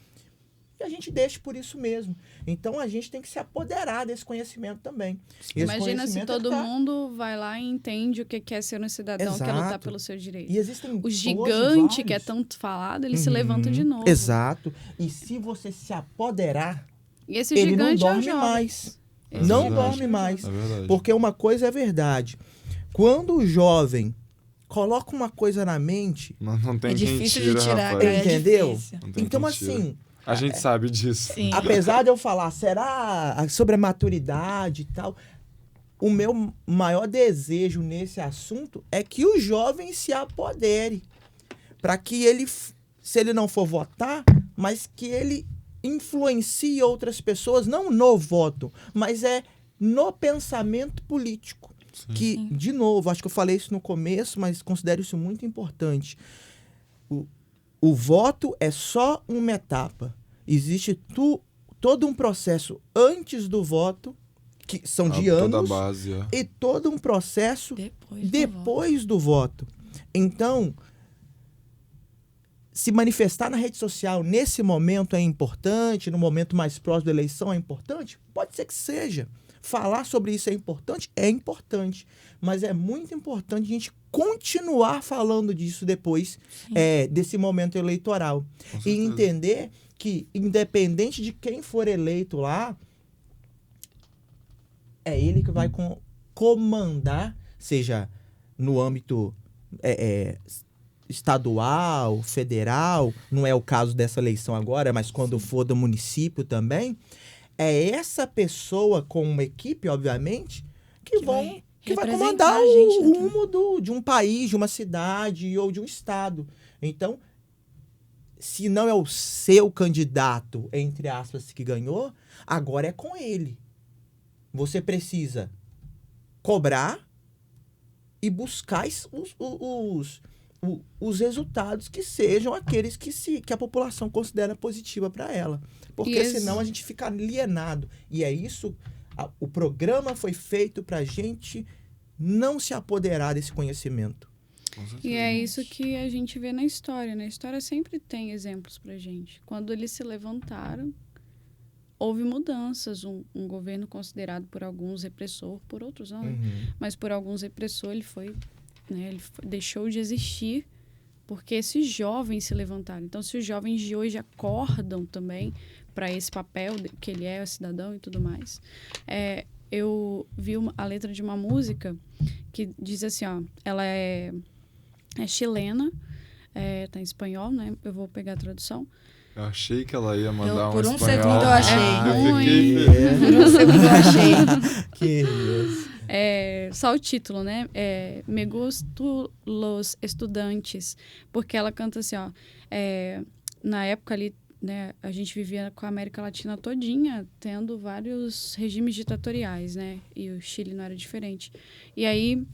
e a gente deixa por isso mesmo. Então, a gente tem que se apoderar desse conhecimento também. E esse Imagina se conhecimento todo tá- mundo vai lá e entende o que é ser um cidadão, que é lutar Exato. pelo seu direito. E existem O hoje gigante, que é vários. tanto falado, ele se levanta de novo. Exato. E se você se apoderar, E esse ele não gigante é o dorme jovem. mais. É Não verdade. dorme mais. É verdade. Porque uma coisa é verdade. Quando o jovem coloca uma coisa na mente, Não tem É quem difícil tira, de tirar, rapaz. cara. Entendeu? É difícil. Não tem então quem tira. assim, A gente sabe disso. Sim. apesar de eu falar, será sobre a maturidade e tal, o meu maior desejo nesse assunto é que o jovem se apodere. Para que ele, se ele não for votar, mas que ele influencie outras pessoas, não no voto, mas no pensamento político. Sim. Que, de novo, acho que eu falei isso no começo, mas considero isso muito importante. O voto é só uma etapa. Existe todo um processo antes do voto, que são de Toda a anos, base, e todo um processo depois do voto. Então, se manifestar na rede social nesse momento é importante, no momento mais próximo da eleição é importante? Pode ser que seja. Falar sobre isso é importante? É importante. Mas é muito importante a gente continuar falando disso depois desse momento eleitoral. Com E certeza. entender que, independente de quem for eleito lá, é ele que vai comandar, seja no âmbito estadual, federal, não é o caso dessa eleição agora, mas quando for do município também, é essa pessoa com uma equipe, obviamente, que vai comandar a gente, o rumo de um país, de uma cidade ou de um estado. Então, se não é o seu candidato, entre aspas, que ganhou, agora é com ele. Você precisa cobrar e buscar os resultados que sejam aqueles que a população considera positiva para ela. Porque senão a gente fica alienado. E é isso, o programa foi feito para a gente não se apoderar desse conhecimento. E é isso que a gente vê na história. Na história sempre tem exemplos pra gente. Quando eles se levantaram, houve mudanças. Um governo considerado por alguns repressor, por outros não, mas por alguns repressor, ele deixou de existir porque esses jovens se levantaram. Então, se os jovens de hoje acordam também para esse papel que ele é cidadão e tudo mais, eu vi a letra de uma música que diz assim, ó, ela é chilena, tá em espanhol, né? Eu vou pegar a tradução. Eu achei que ela ia mandar por um um espanhol. segundo eu achei. Eu Por um segundo eu achei. Que isso. Só o título, né? Me gusto los estudantes. Porque ela canta assim, ó. Na época ali, né, a gente vivia com a América Latina todinha, tendo vários regimes ditatoriais, né? E o Chile não era diferente. E aí,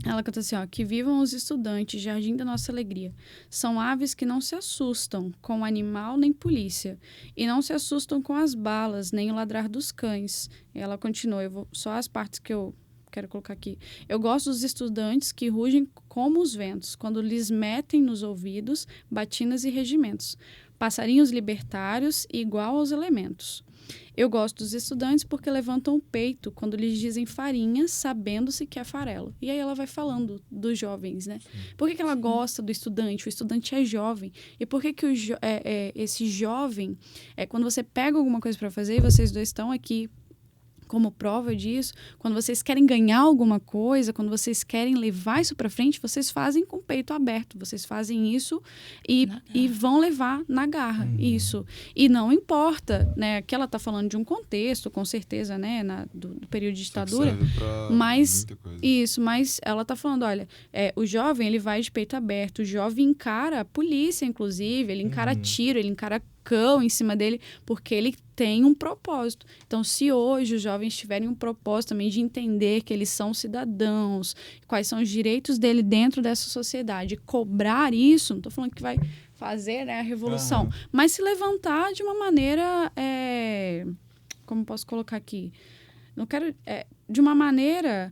ela canta assim, ó. Que vivam os estudantes, jardim da nossa alegria. São aves que não se assustam com animal nem polícia. E não se assustam com as balas, nem o ladrar dos cães. E ela continua, só as partes que eu quero colocar aqui. Eu gosto dos estudantes que rugem como os ventos, quando lhes metem nos ouvidos batinas e regimentos. Passarinhos libertários igual aos elementos. Eu gosto dos estudantes porque levantam o peito quando lhes dizem farinha, sabendo-se que é farelo. E aí ela vai falando dos jovens, né? Por que ela gosta do estudante? O estudante é jovem. E por que esse jovem, quando você pega alguma coisa para fazer, e vocês dois estão aqui como prova disso, quando vocês querem ganhar alguma coisa, quando vocês querem levar isso para frente, vocês fazem com o peito aberto, vocês fazem isso e vão levar na garra, isso. E não importa, né, que ela está falando de um contexto, com certeza, né, do período de ditadura, mas ela está falando, olha, o jovem, ele vai de peito aberto, o jovem encara a polícia, inclusive, ele encara tiro, ele encara cão em cima dele, porque ele tem um propósito. Então, se hoje os jovens tiverem um propósito também de entender que eles são cidadãos, quais são os direitos dele dentro dessa sociedade, cobrar isso, não estou falando que vai fazer, né, a revolução, mas se levantar de uma maneira, como posso colocar aqui? Não quero... de uma maneira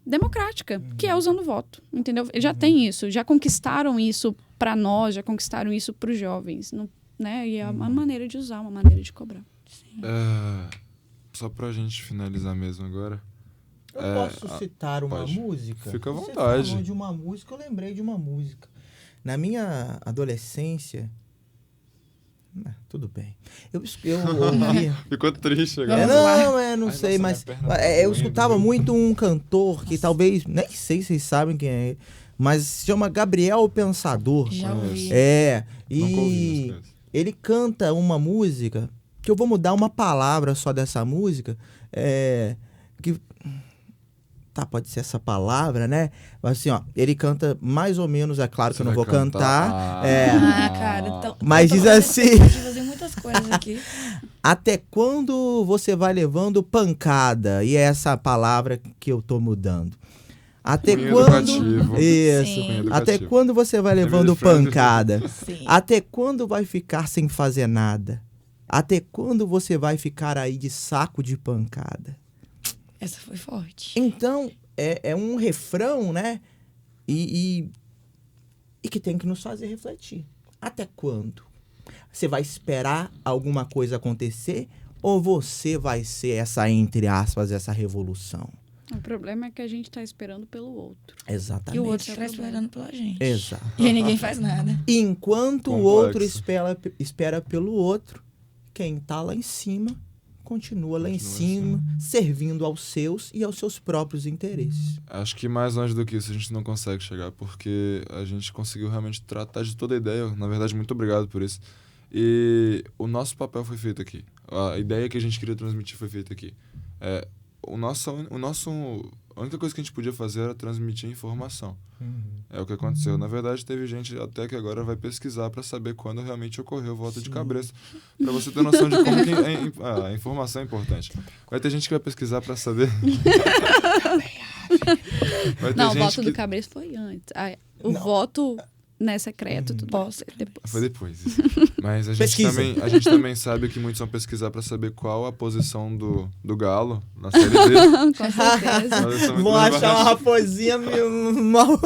democrática, que é usando o voto, entendeu? Já tem isso, já conquistaram isso para nós, já conquistaram isso para os jovens, não, né? E é uma maneira de usar, uma maneira de cobrar. Sim. Só pra gente finalizar mesmo agora. Eu posso citar uma música? Fica à Você vontade. falou de uma música, eu lembrei de uma música. Na minha adolescência... tudo bem. Eu ouvia... Ficou triste agora. Não sei, nossa, mas... minha perna tá eu doendo, escutava viu? muito um cantor que talvez... Nem sei se vocês sabem quem é. Mas se chama Gabriel o Pensador. Já ouvi. Nunca ouvi, mas Ele canta uma música, que eu vou mudar uma palavra só dessa música, que... Tá, pode ser essa palavra, né? Mas assim, ó, ele canta mais ou menos, é claro que eu não vou cantar. Cara, então... Mas diz assim... Eu tô fazer muitas coisas aqui. Até quando você vai levando pancada? E é essa palavra que eu tô mudando. Até Cunho quando... educativo. Isso. Sim. Cunho Até educativo. quando você vai levando Family friendly. pancada? Sim. Até quando vai ficar sem fazer nada? Até quando você vai ficar aí de saco de pancada? Essa foi forte. Então, é um refrão, né? E que tem que nos fazer refletir. Até quando? Você vai esperar alguma coisa acontecer Ou você vai ser essa, entre aspas, essa revolução? O problema é que a gente tá esperando pelo outro. Exatamente. E o outro Esse é o está problema. esperando pela gente. Exato. E aí ninguém faz nada. Enquanto o Complexo. outro espera pelo outro, quem tá lá em cima continua lá em Continua cima, servindo aos seus e aos seus próprios interesses. Acho que mais longe do que isso a gente não consegue chegar, porque a gente conseguiu realmente tratar de toda a ideia. Na verdade, muito obrigado por isso. E o nosso papel foi feito aqui. A ideia que a gente queria transmitir foi feita aqui. A única coisa que a gente podia fazer era transmitir informação. É o que aconteceu. Na verdade, teve gente até que agora vai pesquisar para saber quando realmente ocorreu o voto de cabresto. Para você ter noção de como que a informação é importante. Vai ter gente que vai pesquisar para saber. Vai ter Não, o gente voto que... do Cabresto foi antes. O voto né, secreto, tudo Posso. depois. Foi depois. Isso. Mas a gente, Pesquisa. a gente também sabe que muitos vão pesquisar para saber qual a posição do Galo na Série D. Com certeza. Eles são muito Vão mais achar uma baixos. raposinha mal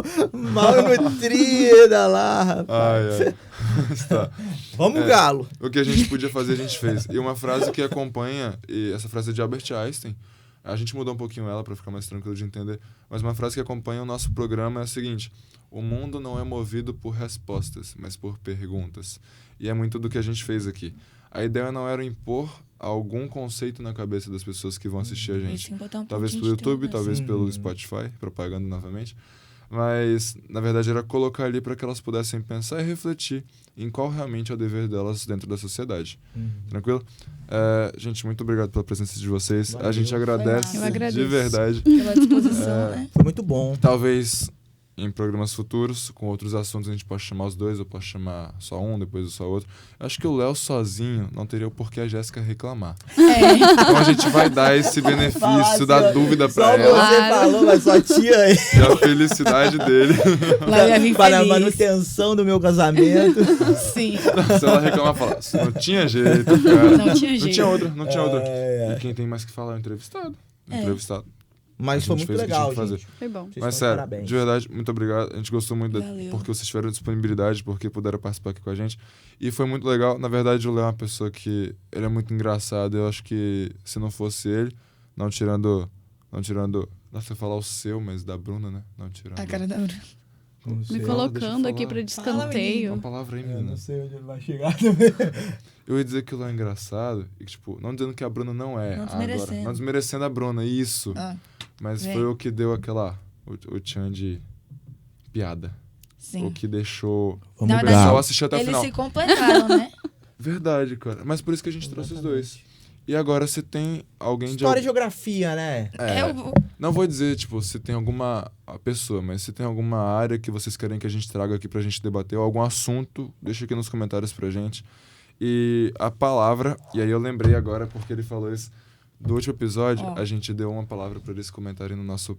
nutrida lá, rapaz. Ai, ai. Tá. Vamos, Galo. O que a gente podia fazer, a gente fez. E uma frase que acompanha, e essa frase é de Albert Einstein, a gente mudou um pouquinho ela para ficar mais tranquilo de entender, mas uma frase que acompanha o nosso programa é a seguinte: o mundo não é movido por respostas, mas por perguntas. E é muito do que a gente fez aqui. A ideia não era impor algum conceito na cabeça das pessoas que vão assistir a gente. Sim, botar um Talvez pouquinho pelo de YouTube, talvez Sim. pelo Spotify, propaganda novamente. Mas, na verdade, era colocar ali para que elas pudessem pensar e refletir em qual realmente é o dever delas dentro da sociedade. Tranquilo? Gente, muito obrigado pela presença de vocês. Valeu. A gente agradece Foi massa. Eu agradeço. de verdade. pela disposição, né? Foi muito bom. Talvez em programas futuros, com outros assuntos, a gente pode chamar os dois, ou pode chamar só um, depois só outro. Eu acho que o Léo sozinho não teria o porquê a Jéssica reclamar. É. Então a gente vai dar esse benefício da dúvida Só pra ela você falou, mas só tinha aí. e a felicidade dele. Lá ia vir Para a feliz. manutenção do meu casamento. Sim. Se ela reclamar, fala, não tinha jeito, cara. Não tinha jeito. Não tinha outra, não tinha outra. É. E quem tem mais que falar é o entrevistado. É. Entrevistado. Mas A foi gente muito fez o que tinha legal, que fazer. gente. Foi bom. Vocês Mas estão de sério, parabéns. de verdade, muito obrigado. A gente gostou muito Valeu. porque vocês tiveram disponibilidade, porque puderam participar aqui com a gente. E foi muito legal. Na verdade, o Léo é uma pessoa que... Ele é muito engraçado. Eu acho que se não fosse ele, não tirando... Nossa, eu ia falar o seu, mas da Bruna, né? Não tirando... A cara da Bruna. Não sei. Me deixa eu colocando aqui falar. pra Uma descanteio. palavra aí, Eu menina. não sei onde ele vai chegar também. Eu ia dizer que o Léo é engraçado. E, tipo, não dizendo que a Bruna não é. Não agora. desmerecendo. Não desmerecendo a Bruna, isso. Ah, Mas vem. foi o que deu aquela... O tchan de piada. sim. O que deixou Na o verdade, pessoal assistir até o Eles final. se completaram, né? Verdade, cara. Mas por isso que a gente trouxe os dois. E agora, se tem alguém História e de... geografia, né? Não vou dizer, tipo, se tem alguma pessoa, mas se tem alguma área que vocês querem que a gente traga aqui pra gente debater, ou algum assunto, deixa aqui nos comentários pra gente. E a palavra, e aí eu lembrei agora, porque ele falou isso, do último episódio, Ó. a gente deu uma palavra pra eles comentarem no nosso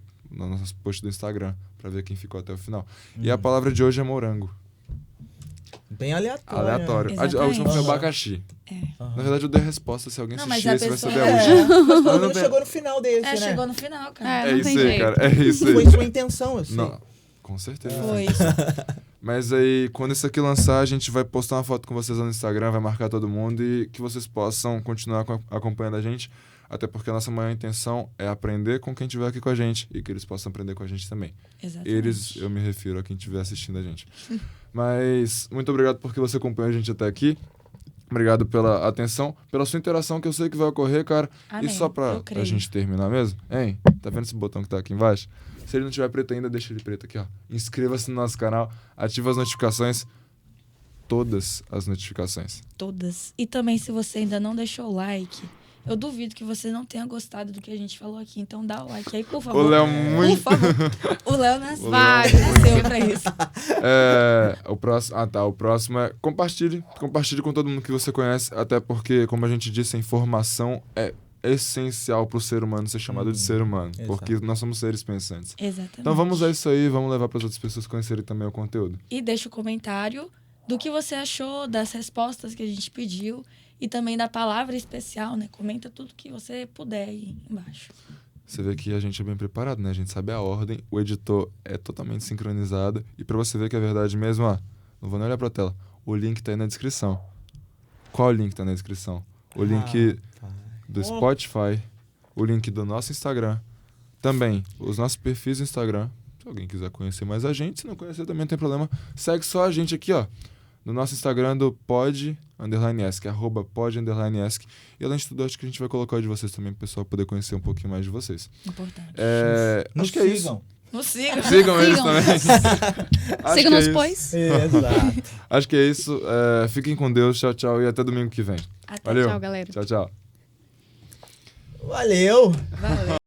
post do Instagram, pra ver quem ficou até o final. E a palavra de hoje é morango. Bem aleatório. Aleatório. A última foi Exatamente. abacaxi. É. Na verdade, eu dei a resposta. Se alguém Não, mas assistir, a esse vai pessoa- saber a É, última. mas pelo Não menos tem- chegou no final desse, É, né? chegou no final, cara. É, É não isso tem aí, jeito. cara. É isso aí. Foi sua intenção, eu sei. Não, com certeza. Foi isso. Mas aí, quando isso aqui lançar, a gente vai postar uma foto com vocês lá no Instagram, vai marcar todo mundo e que vocês possam continuar acompanhando a gente. Até porque a nossa maior intenção é aprender com quem estiver aqui com a gente e que eles possam aprender com a gente também. Exatamente. Eles, eu me refiro a quem estiver assistindo a gente. Mas muito obrigado porque você acompanhou a gente até aqui. Obrigado pela atenção, pela sua interação que eu sei que vai ocorrer, cara. Amém. E só pra Eu creio. gente terminar mesmo, hein? Tá vendo esse botão que tá aqui embaixo? Se ele não tiver preto ainda, deixa ele preto aqui, ó. Inscreva-se no nosso canal, ativa as notificações. Todas as notificações. Todas. E também, se você ainda não deixou o like, eu duvido que você não tenha gostado do que a gente falou aqui. Então dá o like aí, por favor. O Léo Por muito... favor. O Léo nasceu, O Léo- nasceu pra isso. O próximo... Ah, tá. O próximo é compartilhe. Compartilhe com todo mundo que você conhece. Até porque, como a gente disse, a informação é essencial pro ser humano ser chamado de ser humano. Exato. Porque nós somos seres pensantes. Exatamente. Então vamos a isso aí. Vamos levar para as outras pessoas conhecerem também o conteúdo. E deixa o comentário do que você achou das respostas que a gente pediu e também da palavra especial, né? Comenta tudo que você puder aí embaixo. Você vê que a gente é bem preparado, né? A gente sabe a ordem. O editor é totalmente sincronizado. E para você ver que é verdade mesmo, ó. Não vou nem olhar pra tela. O link tá aí na descrição. Qual link tá na descrição? O link... do Spotify, o link do nosso Instagram, também os nossos perfis do Instagram. Se alguém quiser conhecer mais a gente, se não conhecer também não tem problema. Segue só a gente aqui, ó, no nosso Instagram do pod_esc, @pod_esc. E além de tudo, acho que a gente vai colocar o de vocês também, para o pessoal poder conhecer um pouquinho mais de vocês. Importante. Acho que é isso. Nos sigam. Sigam eles também. Sigam-nos, pois. Exato. Acho que é isso. Fiquem com Deus. Tchau, tchau. E até domingo que vem. Até. Valeu. Tchau, galera. Tchau, tchau. Valeu! Valeu.